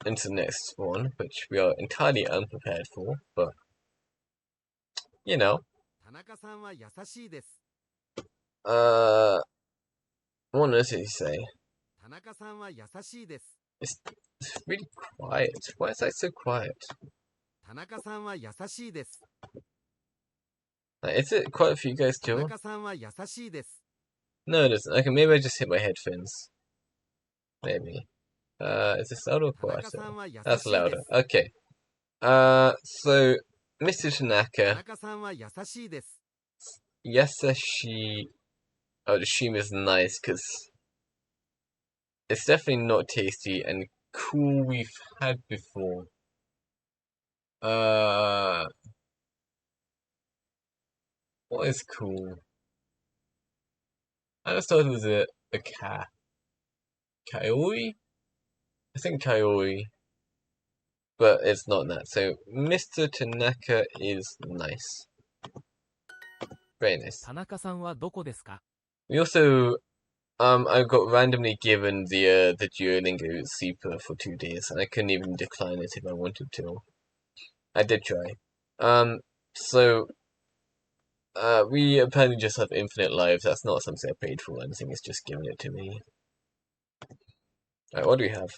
the next one, which we are entirely unprepared for, but you know. What else did he say? It's really quiet. Why is that so quiet? Is it quiet for you guys too? No, it isn't. Okay, maybe I just hit my headphones. Maybe. Is this louder or quieter? That's louder. Okay. So Mr. Tanaka. Yasashi. I would assume is nice because it's definitely not tasty and cool we've had before. What is cool? I just thought it was a cat. Kaioi? I think Kaioi. But it's not that. So Mr. Tanaka is nice. Very nice. We also I got randomly given the Duolingo Super for 2 days, and I couldn't even decline it if I wanted to. I did try. So we apparently just have infinite lives. That's not something I paid for or anything, it's just giving it to me. Alright, what do we have?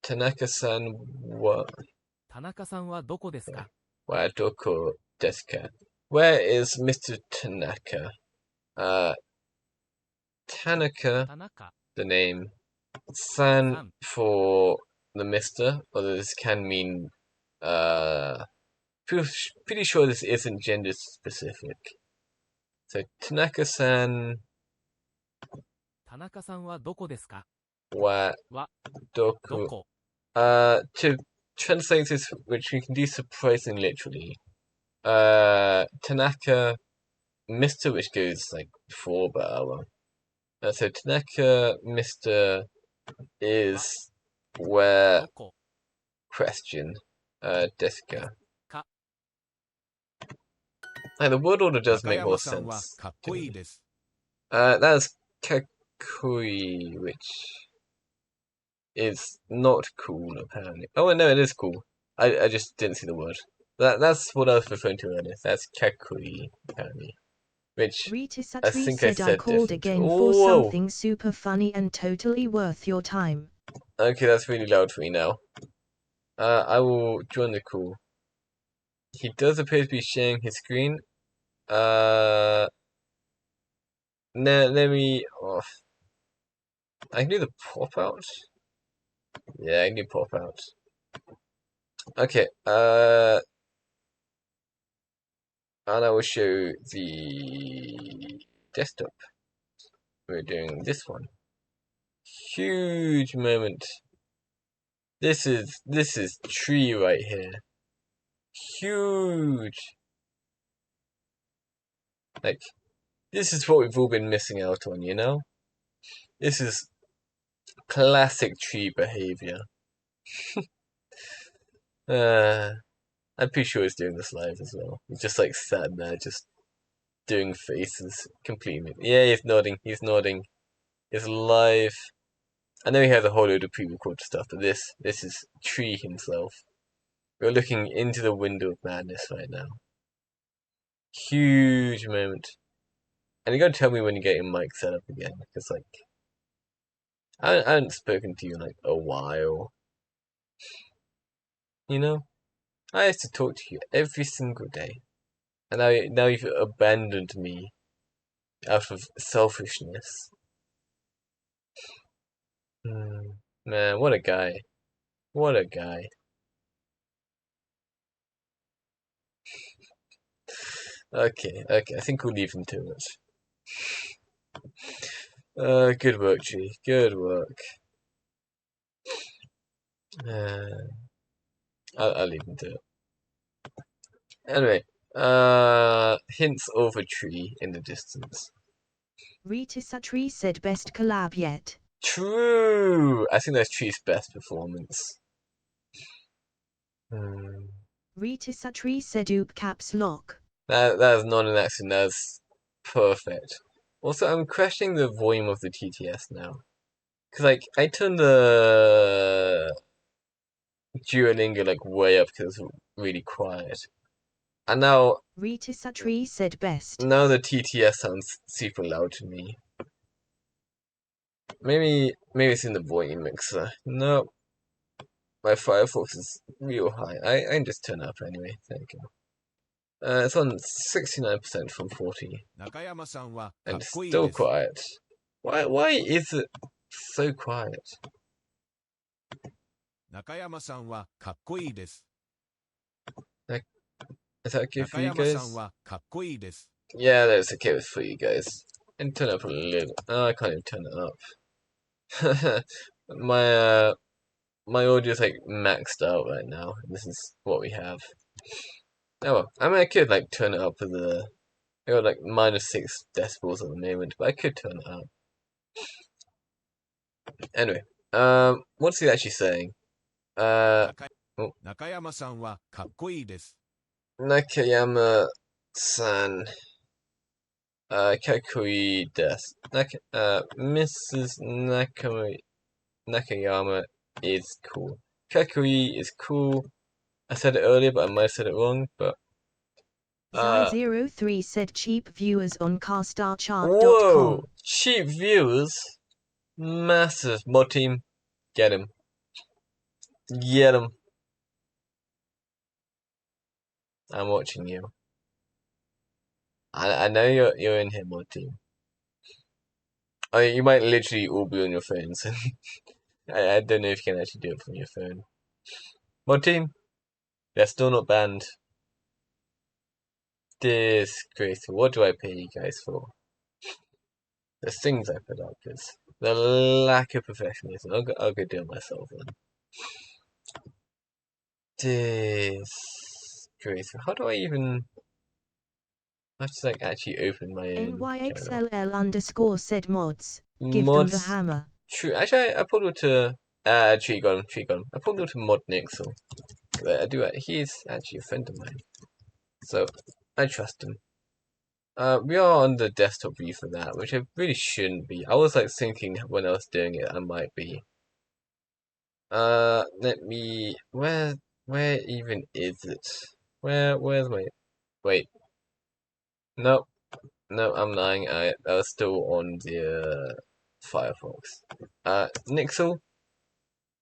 Tanaka-san wa... Wa doko desu ka? Where is Mr. Tanaka? Tanaka, the name. San for the Mr. Although this can mean pretty sure this isn't gender specific. So Tanaka-san wa doku. To translate this, which we can do surprisingly literally. Tanaka, Mr. which goes like before, but so Tanaka, Mr. is where question deska. Like, the word order does make more sense. That's kakui, which is not cool apparently. Oh no, it is cool. I just didn't see the word. That's what I was referring to earlier. That's kakui apparently. which Rita I Satri think I said I said called different. again for Oh, whoa. something super funny and totally worth your time. Okay, that's really loud for me now. I will join the call. He does appear to be sharing his screen. No, let me off. I can do the pop out. Yeah, I can do pop out. Okay, and I will show the desktop. We're doing this one. Huge moment. This is tree right here. Huge. Like, this is what we've all been missing out on, you know? This is classic tree behavior. I'm pretty sure he's doing this live as well. He's just like sat there, just doing faces completely. Yeah, he's nodding. He's nodding. He's live. I know he has a whole load of pre-recorded stuff, but this is Tree himself. We're looking into the window of madness right now. Huge moment. And you gotta tell me when you get your mic set up again, because like I haven't spoken to you in like a while. You know, I used to talk to you every single day, and now you've abandoned me out of selfishness. Man, what a guy! What a guy! Okay, I think we'll leave him to it. Good work, Tree. Good work. I'll leave him to it. Anyway, hints of a tree in the distance. Rita Satri said best collab yet. True! I think that's Tree's best performance. Rita Satri said oop caps lock. That is not an accident, that's perfect. Also, I'm questioning the volume of the TTS now. Because, like, I turned the Duolingo, like, way up because it's really quiet. And now... Rita Satri said best. Now the TTS sounds super loud to me. Maybe it's in the volume mixer. No. My Firefox is real high. I can just turn it up anyway, thank you. It's on 69% from 40. And still quiet. Why is it so quiet? Is that okay for you guys? Yeah, that's okay for you guys. And turn it up a little. Oh, I can't even turn it up. My audio is like maxed out right now. This is what we have. Oh well, I mean I could like turn it up to the... I got like -6 decibels at the moment, but I could turn it up. Anyway, what's he actually saying? Nakayama-san, kakui desu. Mrs. Nakayama is cool. Kakui is cool. I said it earlier, but I might have said it wrong, but... Zai03 said cheap viewers on carstarchart.com. Whoa! Cheap viewers? Massive. Mod team, get him. Get him. I'm watching you. I know you're in here, mod team. I mean, you might literally all be on your phones. I don't know if you can actually do it from your phone. Mod team, they're still not banned. Disgraceful. What do I pay you guys for? The things I put up is the lack of professionalism. I'll go do it myself then. Disgraceful. How do I even... I have to like actually open my own channel. NYXLL_ said mods. Give Mods. them the hammer. True. Actually, I pulled it to... Tree got him. I pulled it to Mod Nixel. He's actually a friend of mine. So, I trust him. We are on the desktop view for that, which I really shouldn't be. I was like thinking when I was doing it, I might be. Let me... Where even is it? Where's my... Wait. Nope. No, I'm lying. I was still on the Firefox. Nixel,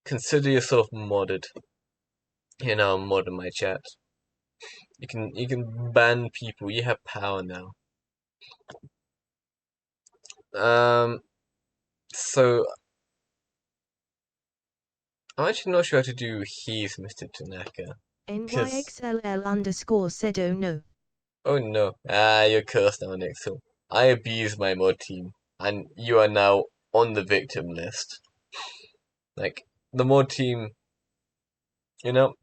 consider yourself modded. Here now, I'm modding my chat. You can ban people. You have power now. So I'm actually not sure how to do he's Mr. Tanaka. NYXLL_ said oh no. Oh no. You're cursed now, Nixel. I abused my mod team, and you are now on the victim list. Like, the mod team, you know,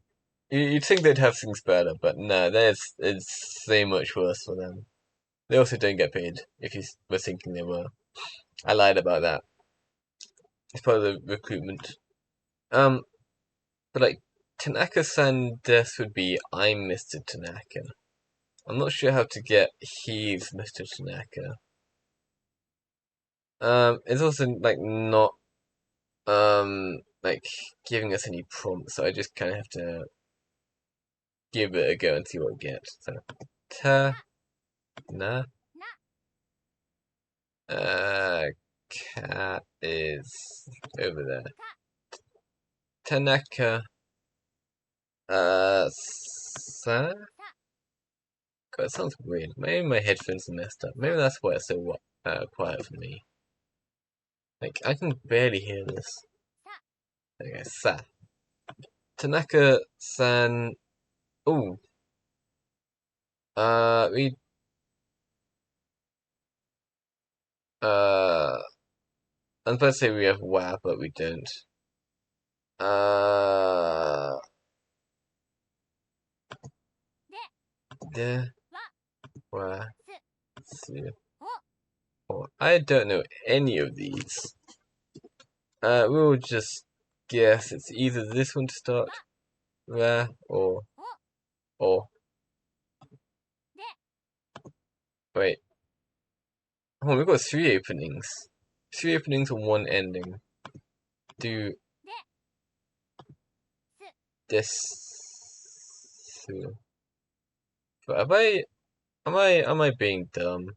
you'd think they'd have things better, but no, it's so much worse for them. They also don't get paid, if you were thinking they were. I lied about that. It's part of the recruitment. But like, Tanaka-san death would be I'm Mr. Tanaka. I'm not sure how to get he's Mr. Tanaka. It's also like not like giving us any prompts, so I just kind of have to give it a go and see what we get. So, cat is over there. Tanaka, sir? God, it sounds weird. Maybe my headphones are messed up. Maybe that's why it's so quiet for me. Like, I can barely hear this. Okay, sa. Tanaka-san. Ooh. We. I'm supposed to say we have WA, but we don't. De. Wa. Su. I don't know any of these. We'll just guess it's either this one to start, there, or. Wait. Oh, we've got 3 openings. 3 openings and 1 ending. Do this. But am I being dumb?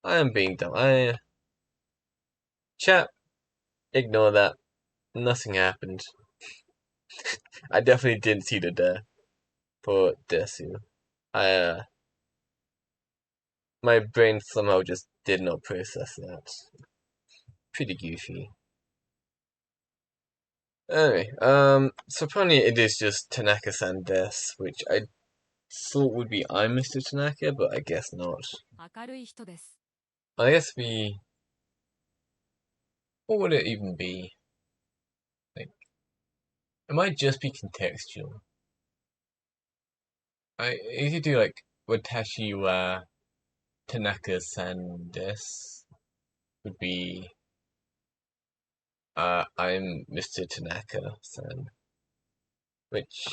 I am being dumb. Chat, ignore that. Nothing happened. I definitely didn't see the death for Desu. My brain somehow just did not process that. Pretty goofy. Anyway, so apparently it is just Tanaka-san death, which I thought would be I'm Mr. Tanaka, but I guess not. I guess what would it even be? Like, it might just be contextual. If you do like Watashi wa Tanaka-san desu would be I'm Mr. Tanaka-san. Which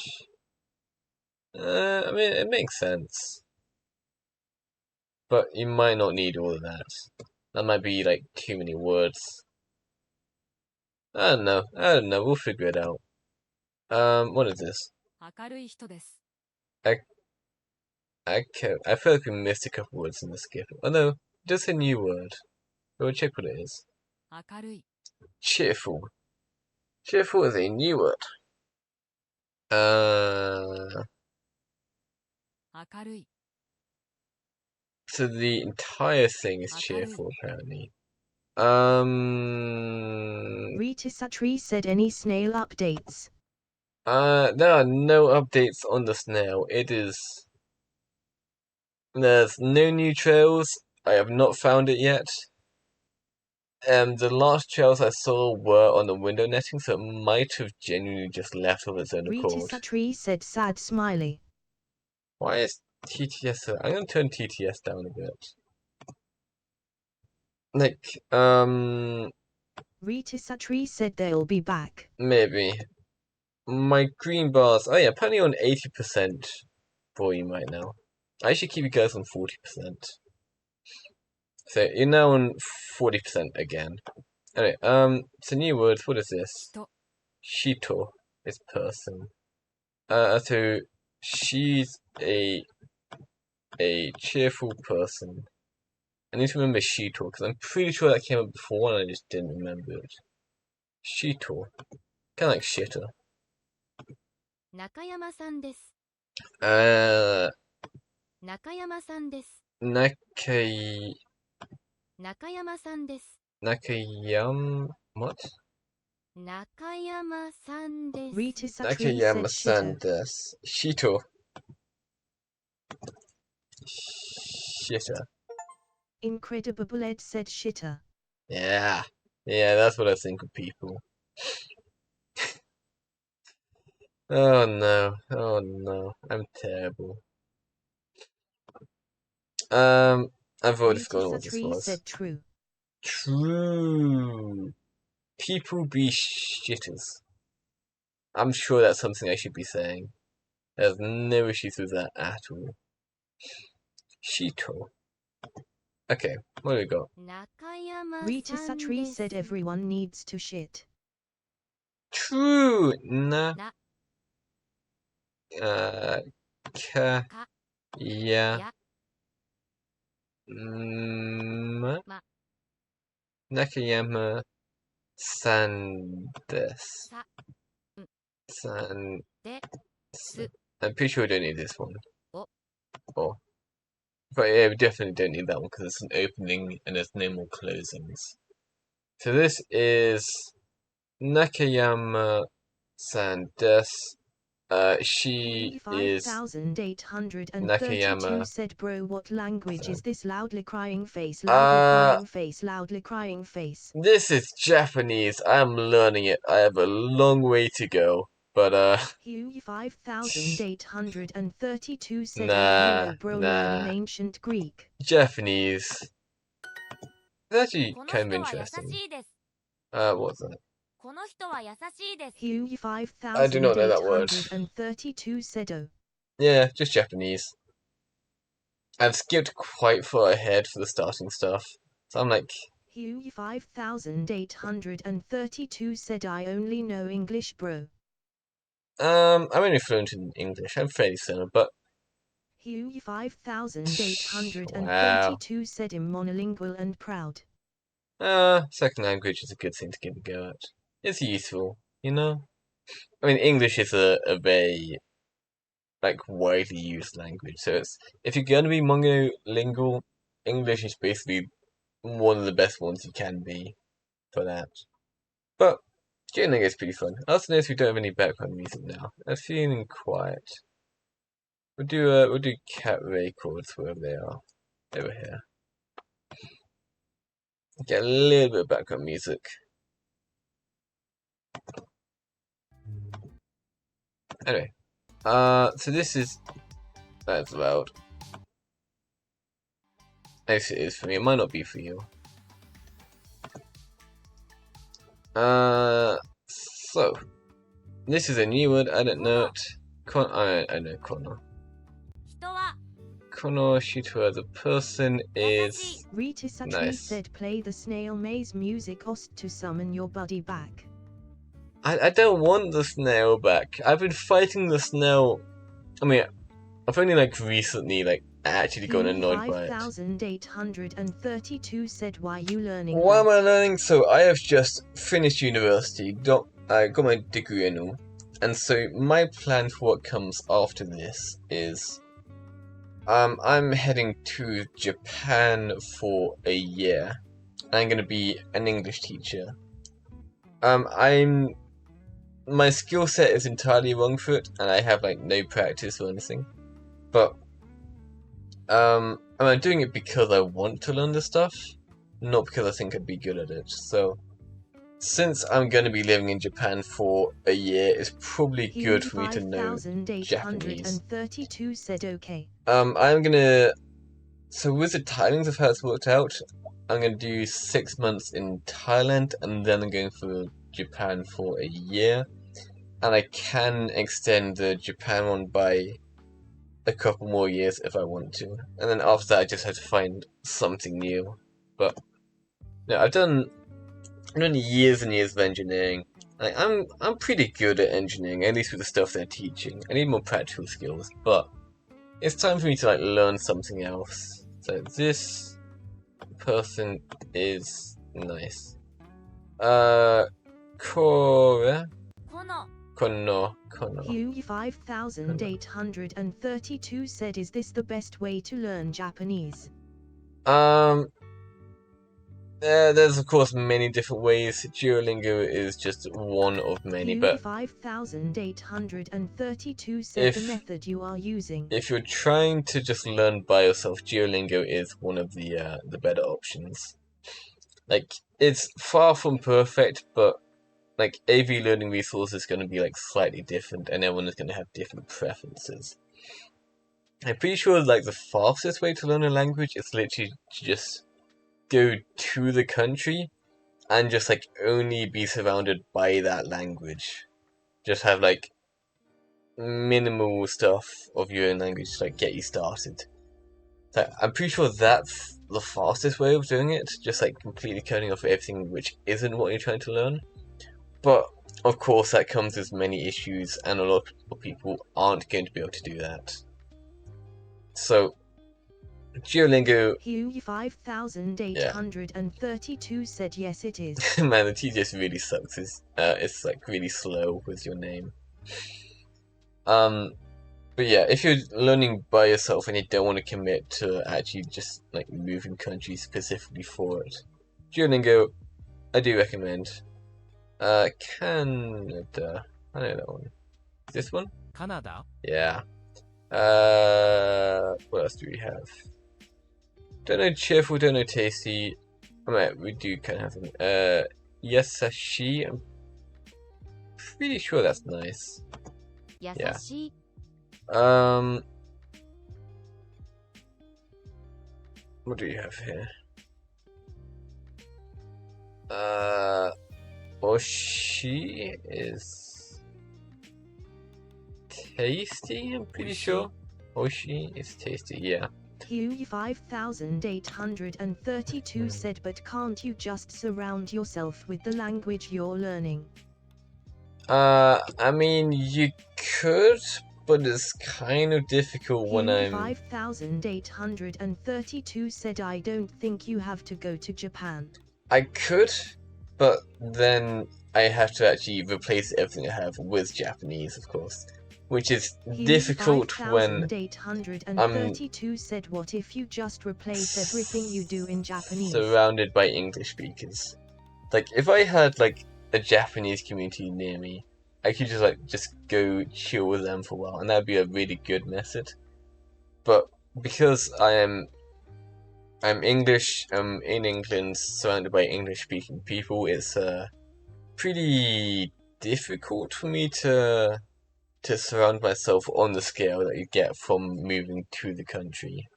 I mean it makes sense. But you might not need all of that. That might be like too many words. I don't know. We'll figure it out. What is this? I feel like we missed a couple words in the skip. Oh no, just a new word. We'll check what it is. Cheerful. Cheerful is a new word. So the entire thing is cheerful, apparently. Rita Satri said any snail updates. There are no updates on the snail. There's no new trails. I have not found it yet. The last trails I saw were on the window netting, so it might have genuinely just left of its own accord. Rita Satri said sad smiley. Why is TTS so... I'm gonna turn TTS down a bit. Like, Rita Satri said they'll be back. Maybe. My green bars... Oh yeah, apparently on 80% volume right now. I should keep you guys on 40%. So, you're now on 40% again. Anyway, so new words, what is this? Shito is person. So, she's a a cheerful person. I need to remember Shito, because I'm pretty sure that came up before and I just didn't remember it. Shito. Kinda like shitter. 中山さんです。 Uh, 中山さんです。 Nakai... 中山さんです。 What? 中山さんです。 Rita Satri said Nakayama-san Shito. desu. Shito. Shitter. Incredible Ed said Shitter. Yeah. Yeah, that's what I think of people. Oh no. Oh no. I'm terrible. I've already Rita forgotten what this Satri was. said True. True. People be shitters. I'm sure that's something I should be saying. There's no issues with that at all. Shito. Okay, what do we got? 中山 Rita さん Satri です。 said everyone needs to shit. True. Na. Na. Ka. Ka. Ya. Ya. Ma. Ma. Nakayama. San desu. Sa. San. De. Su. I'm pretty sure we don't need this one. O. Oh. But yeah, we definitely don't need that one because it's an opening and there's no more closings. So this is Nakayama-san desu. She is 5832 Nakayama. said bro what language is this loudly crying face loudly crying face. This is Japanese. I am learning it. I have a long way to go. But Hugh 5832 said Nah, oh bro nah. learning ancient Greek. Japanese. It's actually この kind of 人は優 interesting. しいです。 What was that? この人は優しいです。 Hugh I do not know that word. 5832 said oh. Yeah, just Japanese. I've skipped quite far ahead for the starting stuff. So I'm like... Hugh 5832 said I only know English bro. I'm only fluent in English. I'm fairly similar, but... Hugh 5832 Wow. said I'm monolingual and proud. Second language is a good thing to give a go at. It's useful, you know? I mean, English is a very, like, widely used language, so it's... If you're gonna be monolingual, English is basically one of the best ones you can be for that. But Duolingo is pretty fun. I also notice we don't have any background music now. I'm feeling quiet. We'll do cat records wherever they are. Over here. Get a little bit of background music. Anyway. So this is... That's loud. I guess it is for me. It might not be for you. So this is a new word. I don't know it. I know Kono. 人は Kono Shito, the person is Rita Satri nice. said play the snail maze music host to summon your buddy back. I don't want the snail back. I've been fighting the snail. I mean, I've only like recently like actually gotten annoyed by it. 5832 said why you learning? Why am I learning? So I have just finished university. I got my degree and all. And so my plan for what comes after this is I'm heading to Japan for a year. I'm gonna be an English teacher. My skill set is entirely wrong for it, and I have like no practice or anything. But I'm doing it because I want to learn the stuff, not because I think I'd be good at it. So since I'm going to be living in Japan for a year, it's probably good for me to know Japanese. 5832 said okay. I'm gonna... So with the timings of how it's worked out, I'm gonna do 6 months in Thailand, and then I'm going for Japan for a year. And I can extend the Japan one by a couple more years if I want to. And then after that I just have to find something new. But no, I've done years and years of engineering. Like, I'm pretty good at engineering, at least with the stuff they're teaching. I need more practical skills, but it's time for me to like learn something else. So this person is nice. Kono. Kono. Hugh 5832 said, is this the best way to learn Japanese? There's of course many different ways. Duolingo is just one of many, Hugh but 5832 said the method you are using. if you're trying to just learn by yourself, Duolingo is one of the better options. Like, it's far from perfect, but like every learning resource is going to be like slightly different, and everyone is going to have different preferences. I'm pretty sure like the fastest way to learn a language is literally to just go to the country and just like only be surrounded by that language. Just have like minimal stuff of your own language to like get you started. So I'm pretty sure that's the fastest way of doing it, just like completely cutting off everything which isn't what you're trying to learn. But of course that comes with many issues, and a lot of people aren't going to be able to do that. So Duolingo. Hugh 5832 said yes it is. Man, the T just really sucks. It's like really slow with your name. But yeah, if you're learning by yourself and you don't want to commit to actually just like moving countries specifically for it, Duolingo, I do recommend. Canada. I know that one. This one? Canada? Yeah. What else do we have? Don't know cheerful, don't know tasty. I mean, we do kind of have them. Yasashi. I'm pretty sure that's nice. 優しい What do you have here? Oshi is tasty, I'm pretty sure. Oshi is tasty, yeah. Hugh 5832 said, but can't you just surround yourself with the language you're learning? I mean, you could, but it's kind of difficult when Hugh I'm... 5832 said, I don't think you have to go to Japan. I could, but then I have to actually replace everything I have with Japanese, of course. Which is difficult when 5832 said, what if you just replace everything you do in Japanese? surrounded by English speakers. Like, if I had like a Japanese community near me, I could just go chill with them for a while, and that'd be a really good method. But because I'm English, I'm in England, surrounded by English-speaking people, it's pretty difficult for me to surround myself on the scale that you get from moving to the country.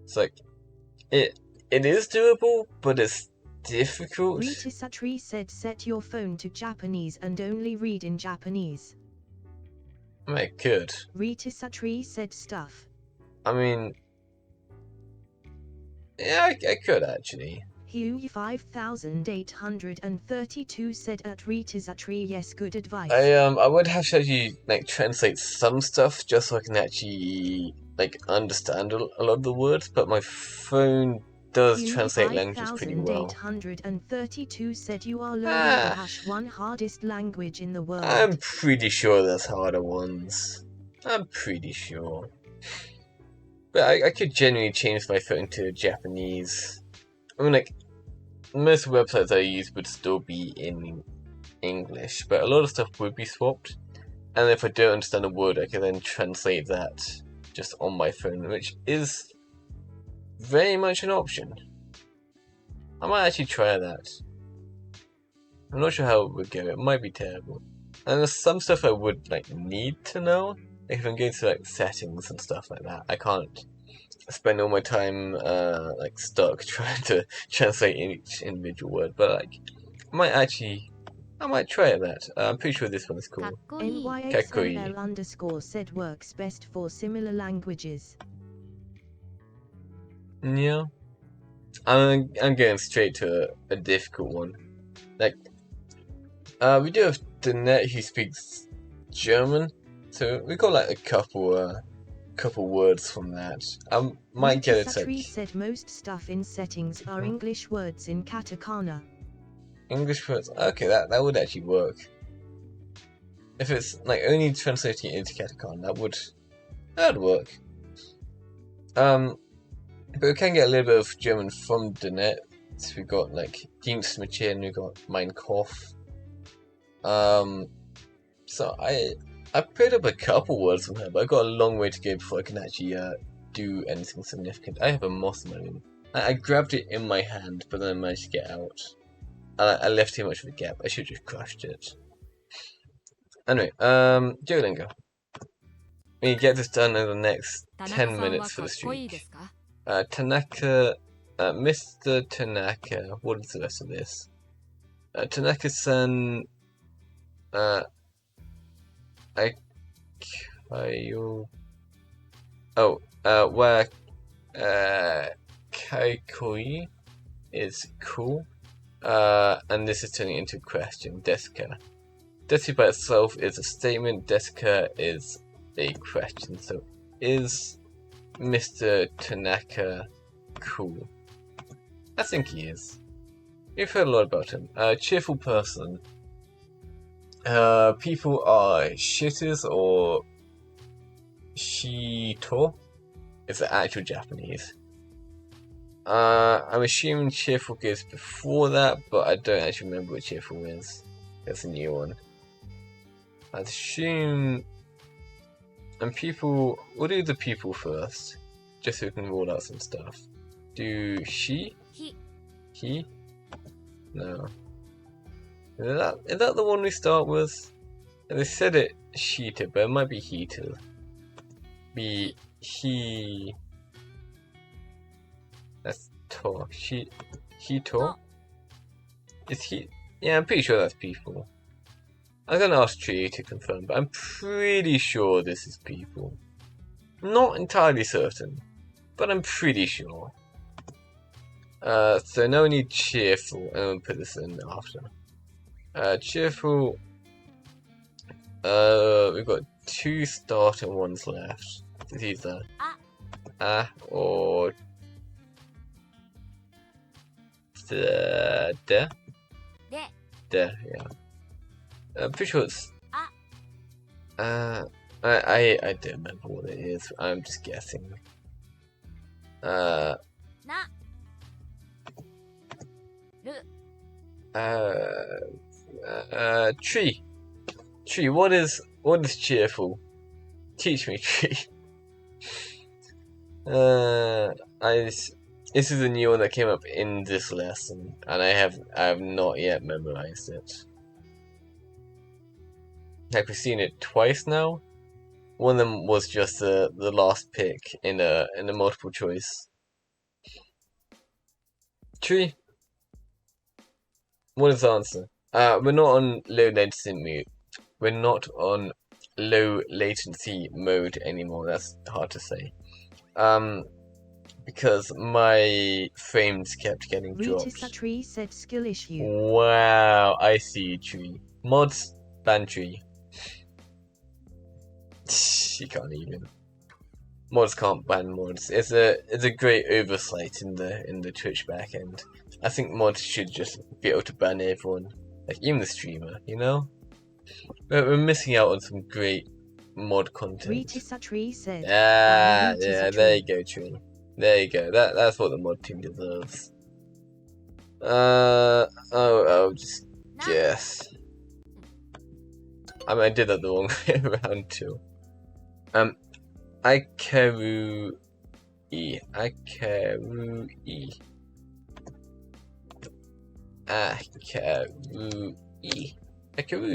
It's like it is doable, but it's difficult. Rita Satri said, set your phone to Japanese and only read in Japanese. I could. Rita Satri said stuff. I mean, yeah, I could actually. Hugh 5832 said at Rita Satri, yes, good advice. I would have to actually like translate some stuff just so I can actually like understand a lot of the words, but my phone does translate languages pretty well. 5832 said you are learning the #1 hardest language in the world. I'm pretty sure there's harder ones. I'm pretty sure. But I could genuinely change my phone to Japanese. I mean, like, most websites I use would still be in English, but a lot of stuff would be swapped. And if I don't understand a word, I can then translate that just on my phone, which is very much an option. I might actually try that. I'm not sure how it would go. It might be terrible. And there's some stuff I would like need to know. Like if I'm going to like settings and stuff like that, I can't spend all my time like stuck trying to translate each individual word. But like, I might try that. I'm pretty sure this one is cool. かっこいい NYXML_ said works best for similar languages. Yeah, I'm going straight to a difficult one. Like, we do have Danette who speaks German, so we got like a couple couple words from that. I might get it Ritasatri like said most stuff in settings are English words in katakana. English words. Okay, that would actually work. If it's like only translating it into katakana, that'd work. But we can get a little bit of German from the net. So we got like Dienstmädchen, we got Mein Kampf. So I picked up a couple words from her, but I got a long way to go before I can actually do anything significant. I have a moss melon. I grabbed it in my hand, but then I managed to get out. And I left too much of a gap. I should have just crushed it. Anyway, Duolingo. We get this done in the next 10 minutes for the streak. Tanaka, Mr. Tanaka, what is the rest of this? Tanaka-san, where, Kaikoi is cool, and this is turning into a question, Desuka. Desu by itself is a statement, Desuka is a question, so is Mr. Tanaka cool? I think he is. We've heard a lot about him. Cheerful person. People are shitters or shito. It's the actual Japanese. I'm assuming cheerful goes before that, but I don't actually remember what cheerful is. That's a new one. I'd assume. And people. We'll do the people first, just so we can roll out some stuff. Do she? He? No. Is that the one we start with? They said it sheeted, but it might be heated. Be he. That's to. He to? Is he? Yeah, I'm pretty sure that's people. I'm gonna ask Tree to confirm, but I'm pretty sure this is people. Not entirely certain, but I'm pretty sure. So now we need cheerful, and we'll put this in after. Cheerful. We've got 2 starting ones left. It's either or de, yeah. I'm pretty sure it's I don't remember what it is. I'm just guessing. Tree. Tree, what is cheerful? Teach me, Tree. This is a new one that came up in this lesson, and I have not yet memorized it. Like, we've seen it twice now. One of them was just the last pick in a multiple choice. Tree. What is the answer? We're not on low latency mode. We're not on low latency mode anymore. That's hard to say. Because my frames kept getting dropped. Ritasatri said skill issue. Wow, I see you, Tree. Mods ban Tree. You can't even. Mods can't ban mods. It's a great oversight in the Twitch backend. I think mods should just be able to ban everyone, like even the streamer. You know, we're missing out on some great mod content. Ritasatri said. Yeah, there you go, Tree. There you go. That's what the mod team deserves. I'll just guess. I mean, I did that the wrong way around too. Ikarui.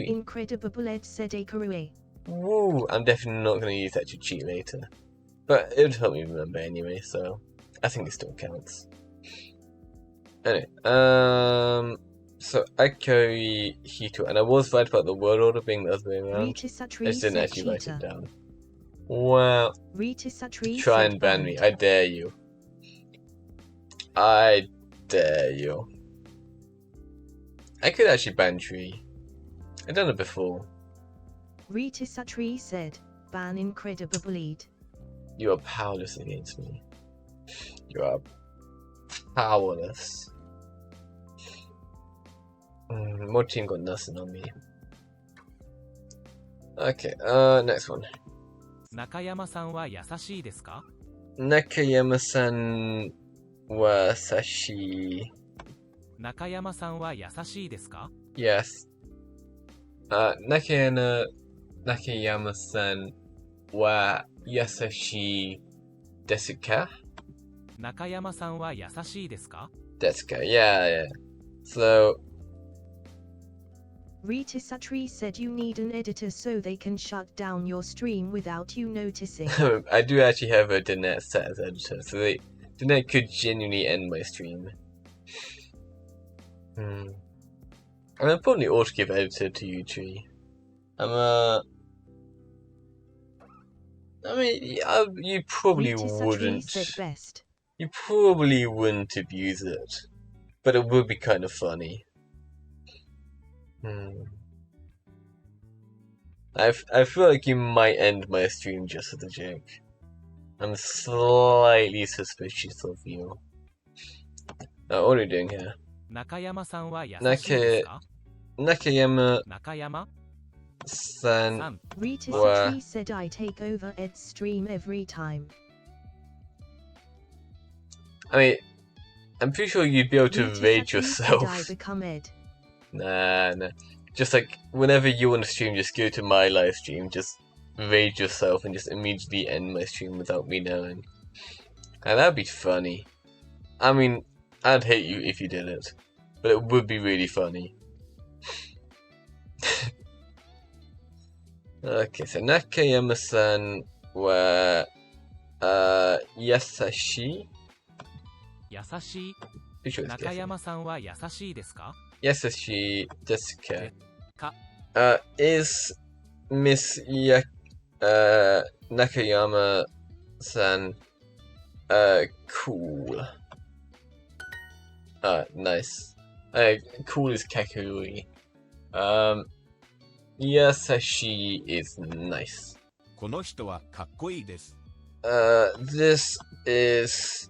Incredible Ed said Ikarui. Woo! I'm definitely not going to use that to cheat later. But it would help me remember anyway, so I think it still counts. Anyway, so Ikarui Hito, and I was right about the word order being the other way around. I just didn't actually write it down. Wow. Try and ban me. I dare you. I dare you. I could actually ban Tree. I've done it before. Ritasatri said, ban Incredible Lead. You are powerless against me. You are powerless. More team got nothing on me. Okay, next one. 中山さんは優しいですか？ Nakayama-san wa sashi. 中山さんは優しいですか？ Yes. Nakayama-san wa yasashi desu ka? 中山さんは優しいですか？ Desu ka, yeah. So, Rita Satri said you need an editor so they can shut down your stream without you noticing. I do actually have a Danet set as editor, so Danet could genuinely end my stream. And I probably ought to give editor to you, Tree. I mean, you probably Rita Satri wouldn't. said best. You probably wouldn't abuse it, but it would be kind of funny. I feel like you might end my stream just as a joke. I'm slightly suspicious of you. What are you doing here? 中山さんは優しいですか？ Nakayama-san 中山 Rita Wow. Satri said I take over Ed's stream every time. I mean, I'm pretty sure you'd be able to Rita raid Satri said yourself. I become Ed. Nah. Just like, whenever you want to stream, just go to my live stream, just raid yourself and just immediately end my stream without me knowing. And that'd be funny. I mean, I'd hate you if you did it, but it would be really funny. Okay, so Nakayama-san wa yasashi? 優しい Pretty sure it's 中 guessing. 山さんは優しいですか？ Yasashi desu ka? Ka. Is Miss Nakayama-san cool? Nice. Cool is Kakuri. Yasashi is nice. この人はかっこいいです。 This is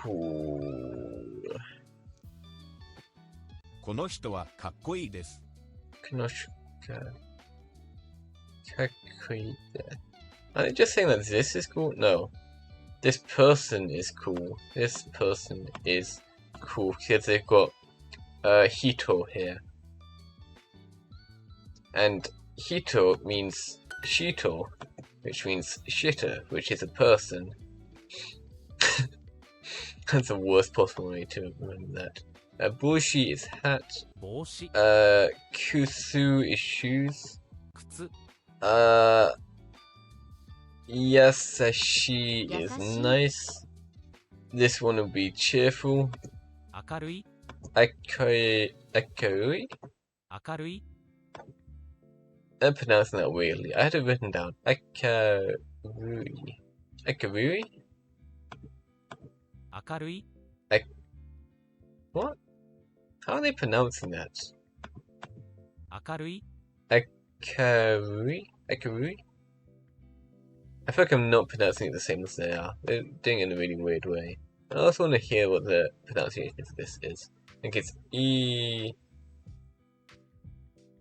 cool. この人はかっこいいです。 Kanoshika. Kakui. Are they just saying that this is cool? No. This person is cool. This person is cool because they've got Hito here. And Hito means Shito, which means shitter, which is a person. That's the worst possible way to remember that. Bushi is hat. 帽子 Kusu is shoes. 靴 Yasashi is Yasashi. nice. This one will be cheerful. 明るい Akarui? 明るい I'm pronouncing that weirdly. I had it written down. Akarui? 明るい What? How are they pronouncing that? 明るい Akarui? I feel like I'm not pronouncing it the same as they are. They're doing it in a really weird way. I also want to hear what the pronunciation of this is. I think it's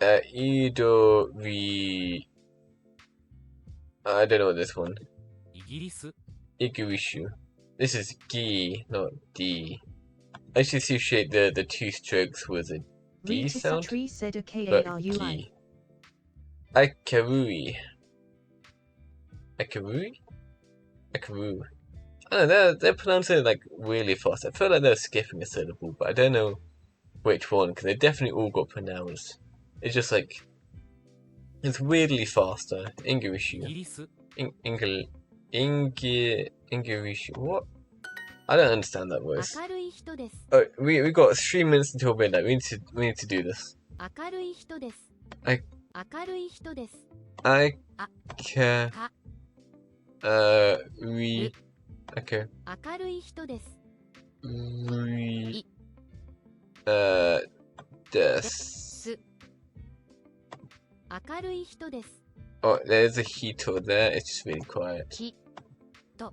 Idori. I don't know what this one. イギリス Iguishu. This is Gi, not D. I actually associate the two strokes with a D Rita sound, Satri said a but Karui. Gi. Akarui. Akaru? I don't know, they're pronouncing it like really fast. I feel like they're skipping a syllable, but I don't know which one, because they definitely all got pronounced. It's just like, it's weirdly faster. イ Inguishu. ギリス Inguishu. What? I don't understand that voice. 明るい人です。 Oh, we got 3 minutes until midnight. We need to do this. 明るい人です。明るい人です。 I あ can か we okay 明るい人です。 we す des 明るい人です。Oh, there's a Hito there. It's just really quiet. きと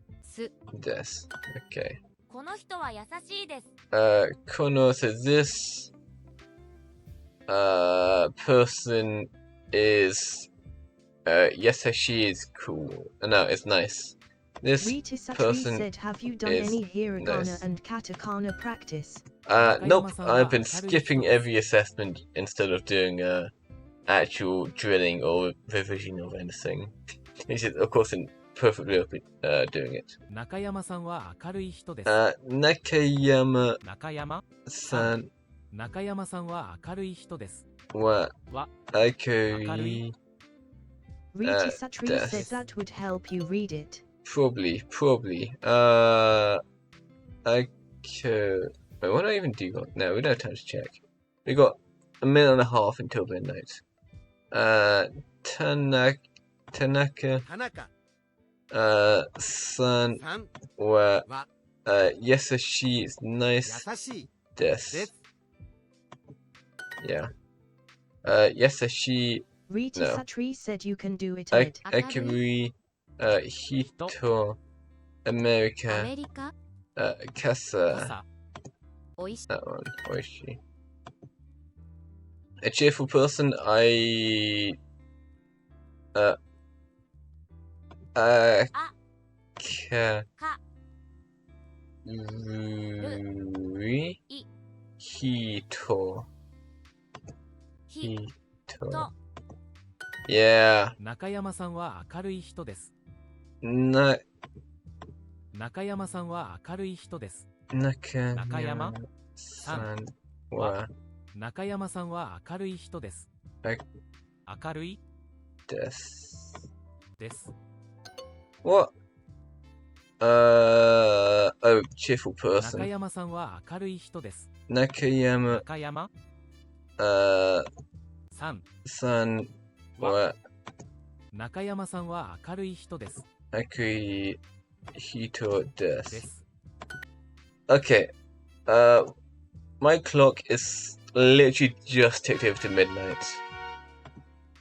です。 Des. Okay. この人は優しいです。 Kono says this person is yes, she is cool. No, it's nice. This Rita Satri person said, have you done is any hiragana nice. and katakana practice? Nope. I've been skipping every assessment instead of doing actual drilling or revision of anything. Which is, of course, in perfectly open doing it. 中山さんは明るい人です。 Nakayama-san 中山 wa 中山さんは明るい人です。 akuri. Rita Satri des. said that would help you read it. Probably. Wait, what do I even do? No, we don't have time to check. We got a minute and a half until midnight. Tanaka, 田中 san さん wa は yes, she is 優 nice しい des. です Yeah. Yes, she Rita No. Satri said you can do it, Ed. akuri hito ア America メリカ kasa. 傘 おいしい。 That one. Oishi. A cheerful person. Ka. か Rui. い Hito. ひ Hito. と Yeah. 中山さんは明るい人です。 Na. 中山さんは明るい人です。 Nakayama san wa 中山さんは明るい人です。はい明るい des. です。 What? Oh, cheerful 中 person. 山さんは明るい人です。 Nakayama 中山 uh さん san wa 中山さんは明るい人です。 akui hito で des. す。 Okay. My clock is literally just ticked over to midnight.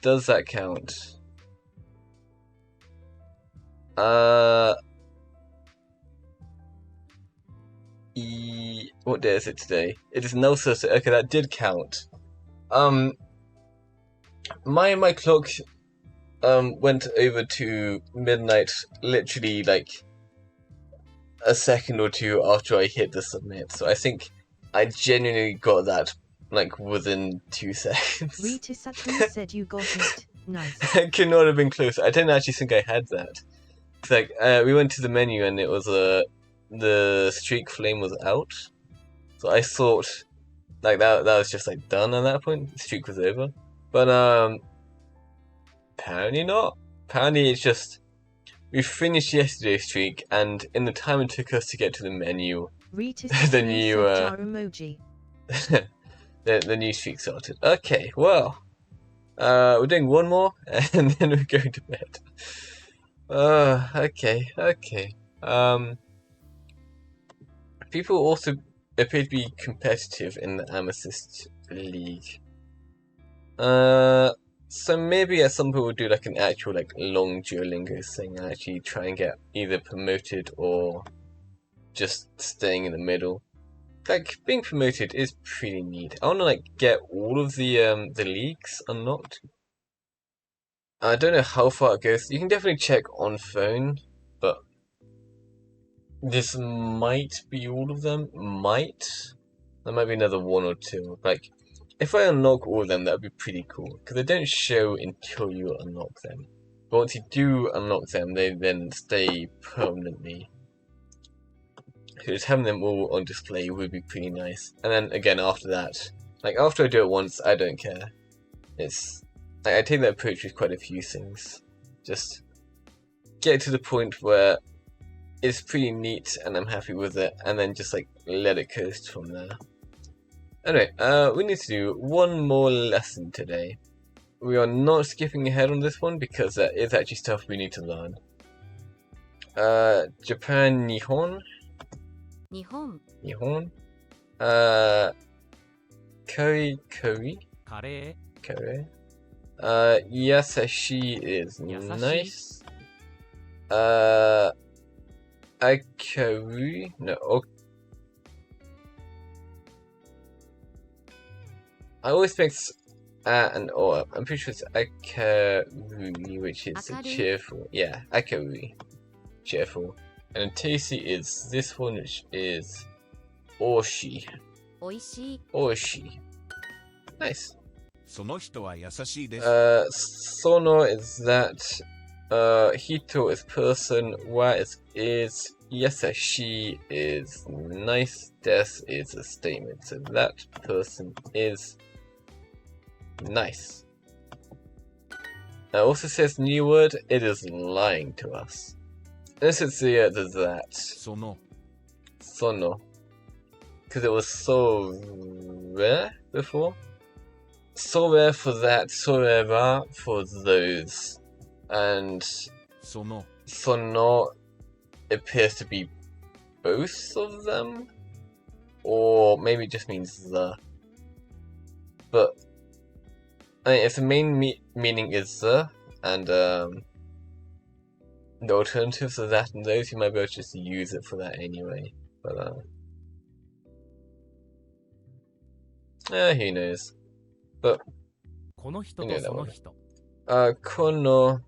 Does that count? What day is it today? It is no Thursday. Okay, that did count. My clock went over to midnight literally like a second or two after I hit the submit. So I think I genuinely got that like within 2 seconds. Rita Satri said you got it. Nice. It could not have been close. I didn't actually think I had that. It's like we went to the menu and it was the streak flame was out. So I thought like that was just like done at that point. The streak was over. But apparently not. Apparently it's just we finished yesterday's streak and in the time it took us to get to the menu, Rita The Satri new, said jar emoji. the new streak started. Okay, well, we're doing one more and then we're going to bed. Okay. People also appear to be competitive in the Amethyst League. So maybe at some point we'll do like an actual like long Duolingo thing and actually try and get either promoted or just staying in the middle. Like being promoted is pretty neat. I wanna like get all of the leagues unlocked. I don't know how far it goes. You can definitely check on phone, but this might be all of them. There might be another one or two. Like, if I unlock all of them, that would be pretty cool. Because they don't show until you unlock them. But once you do unlock them, they then stay permanently. So just having them all on display would be pretty nice. And then again after that, like after I do it once, I don't care. It's like, I take that approach with quite a few things. Just get to the point where it's pretty neat and I'm happy with it, and then just like let it coast from there. Anyway, we need to do one more lesson today. We are not skipping ahead on this one because there is actually stuff we need to learn. Japan Nihon. 日本 Nihon. Koi. カレ Kore. Yasashi is Yasashi. nice. Akaru? No, I always mix and O up. I'm pretty sure it's Akarui, which is Akaru? cheerful. Yeah, Akarui. Cheerful. And Tasty is this one, which is Oshi. おいしい Oshi. Nice. その人は優しいです。 Sono is that. Hito is person. Wa is Yasashi is nice. Des is a statement. So that person is nice. Also says new word. It is lying to us. This is the that. その Sono. Because it was so rare before. So rare for that, so rare for those. And その Sono appears to be both of them? Or maybe it just means the. But I mean, if the main meaning is the, and the alternatives of that and those, you might be able to just use it for that anyway. But who knows. But この人とその人。 kono,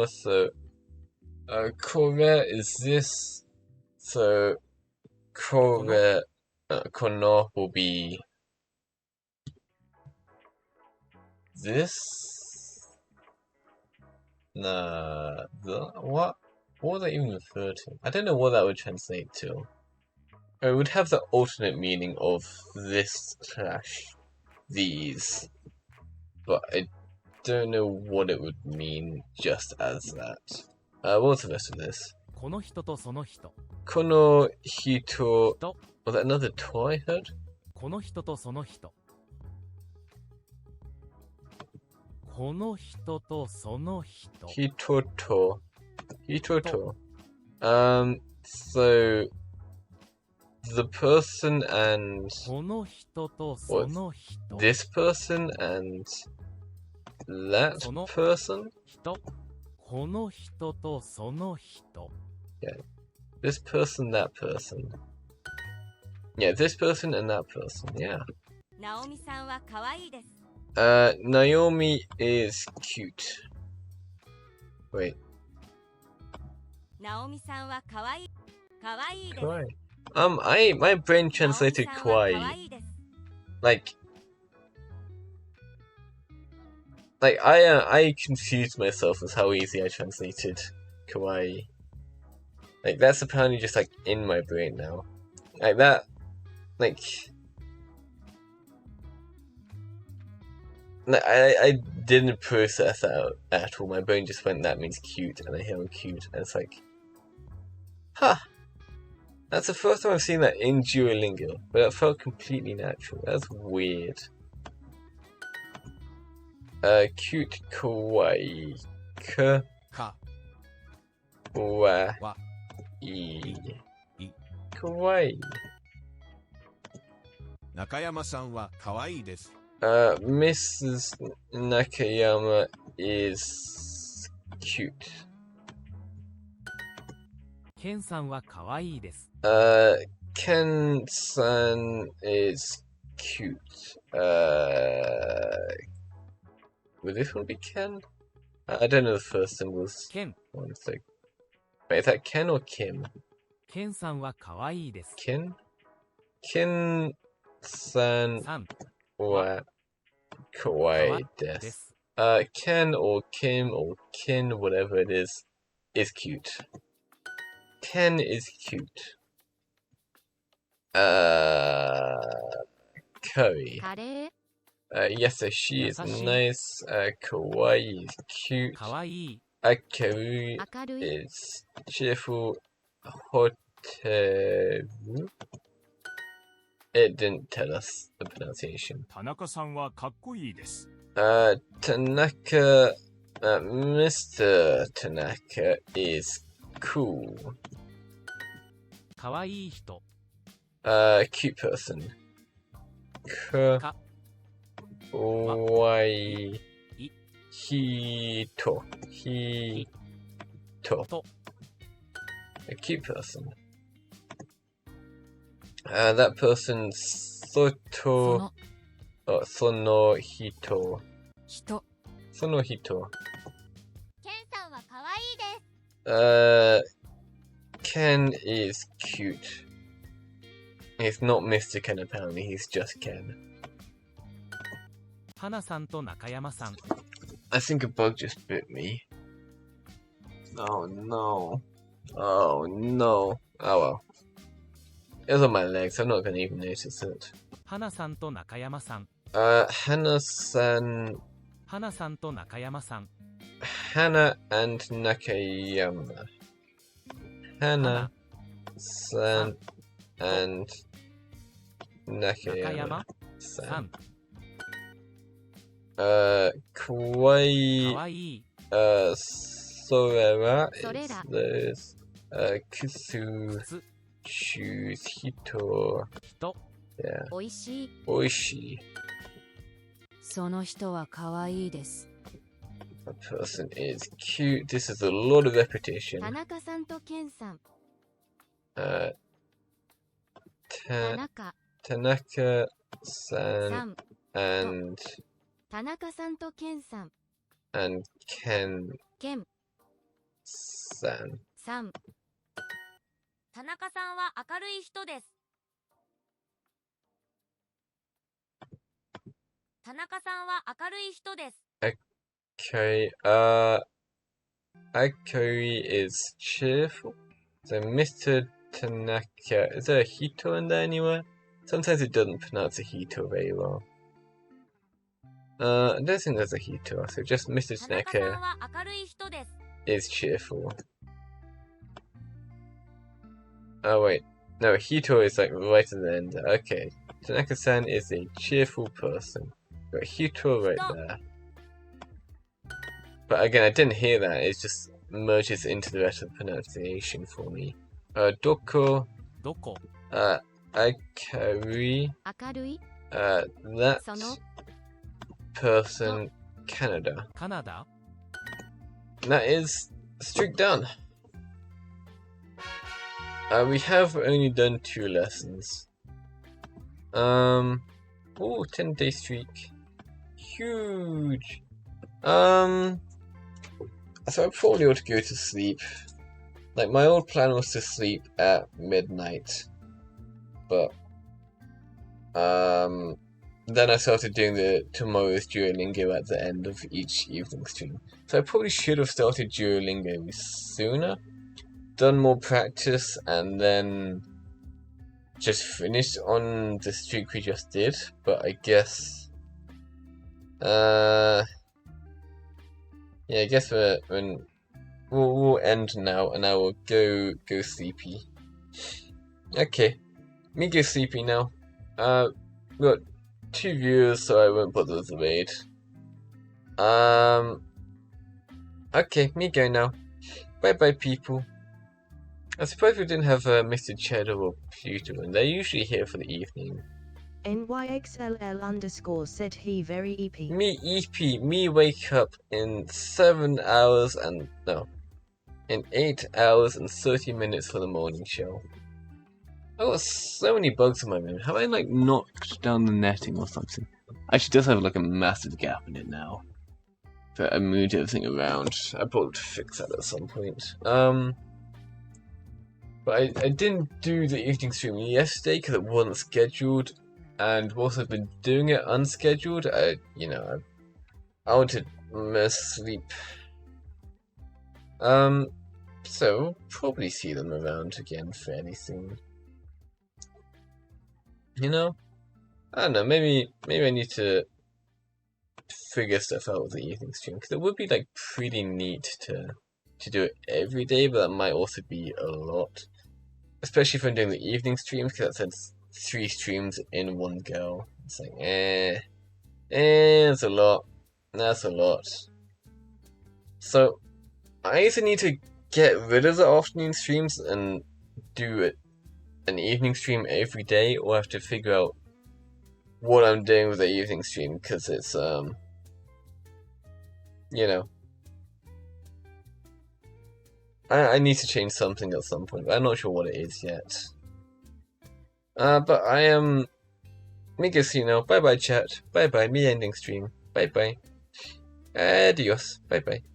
so, kore is this, so, kore, kono will be this? Nah, what would that even refer to? I don't know what that would translate to. It would have the alternate meaning of this / these, but I don't know what it would mean just as that. What was the rest of this? この人とその人。 Kono hito. 人。 Was that another to I heard? この人とその人。この人とその人。 Hitoto. Hitoto. So the person and この人とその人。 this person and that その person? 人。この人とその人。 This person, that person. Yeah, this person and that person, yeah. ナオミさんは可愛いです Naomi is cute. Wait, ナオミさんは可愛い可愛いです kawaii. My brain translated ナオミさんは可 kawaii. 愛いです Like I confused myself with how easy I translated kawaii. Like that's apparently just like in my brain now. Like that, like I didn't process that at all. My brain just went, that means cute, and I hear cute, and it's like, huh. That's the first time I've seen that in Duolingo, but it felt completely natural. That's weird. Cute kawaii. か Kawaii. わ Kawaii. 中山さんは可愛いです。 Mrs. Nakayama is cute. ケンさんは可愛いです。 Ken-san is cute. Would this one be Ken? I don't know the first symbols. ケン。 One sec. Wait, is that Ken or Kim? ケンさんは可愛いです。 Ken? Ken-san さん or kawaii で desu. す。 Ken or Kim or Kin, whatever it is cute. Ken is cute. Curry. カレー Yasashi is Yasashi. nice. Kawaii is cute. 可愛い。 Akaru 明るい is cheerful. Hoteru? It didn't tell us the pronunciation. 田中さんはかっこいいです Tanaka, Mr. Tanaka is cool. 可愛い人。 Cute person. Ka. Kawaii. Hito. To. A cute person. That person Soto その Sonohito. 人 Sonohito. ケンさんは可愛いです Ken is cute. He's not Mr. Ken apparently, he's just Ken. 花さんと中山さん。 I think a bug just bit me. Oh no. Oh no. Oh well. It was on my legs, I'm not gonna even notice it. 花さんと中山さん。 Hana-san... 花さんと中山さん。 Hana and Nakayama. Hana-san and 中山 Nakayama-san. さん。 Kawaii... かわいい。 Sorera is Sorera. those. Kusu 靴。 choose Hito. 人。 Yeah. おいしい Oishi. その人は可愛いです A person is cute. This is a lot of repetition. 田中さんとケンさん Uh, 田中 Tanaka-san さん and 田中さんとケンさん and Ken-san. ケンさん田中さんは明るい人です田中さんは明るい人です Okay. Akoi is cheerful. So Mr. Tanaka, is there a Hito in there anywhere? Sometimes it doesn't pronounce a Hito very well. I don't think there's a Hito, so just Mr. 田中さん Tanaka は明るい人です is cheerful. Oh wait, no, Hito is like right at the end. Okay, Tanaka-san is a cheerful person. Got Hito right Stop. there. But again, I didn't hear that. It just merges into the rest of the pronunciation for me. Doko, どこ Akari, 明るい that その person, Canada. カナダ And that is streak done. We have only done 2 lessons. Oh, 10-day streak. Huge. So I probably ought to go to sleep. Like, my old plan was to sleep at midnight. But, then I started doing the tomorrow's Duolingo at the end of each evening stream. So I probably should have started Duolingo sooner, done more practice, and then just finished on the streak we just did. But I guess, yeah, I guess we'll end now, and I will go sleepy. Okay, me go sleepy now. We got 2 viewers, so I won't bother with the raid. Okay, me go now. Bye bye, people. I suppose we didn't have Mr. Cheddar or Pluto, and they're usually here for the evening. NYXLL_ said he very EP. Me EP, me wake up in 7 hours and no, in 8 hours and 30 minutes for the morning show. I got so many bugs in my room. Have I like knocked down the netting or something? Actually, it does have like a massive gap in it now. But I moved everything around. I probably fix that at some point. But I didn't do the evening stream yesterday because it wasn't scheduled. And whilst I've been doing it unscheduled, I wanted more sleep. So we'll probably see them around again fairly soon. You know? I don't know, maybe I need to figure stuff out with the evening stream, because it would be like pretty neat to do it every day, but that might also be a lot. Especially if I'm doing the evening streams, because that's 3 streams in one go. It's like, it's a lot. That's a lot. So, I either need to get rid of the afternoon streams and do an evening stream every day, or I have to figure out what I'm doing with the evening stream, because it's, you know. I need to change something at some point, but I'm not sure what it is yet. But I am Migacino. Bye bye chat. Bye bye me ending stream. Bye bye. Adios. Bye bye.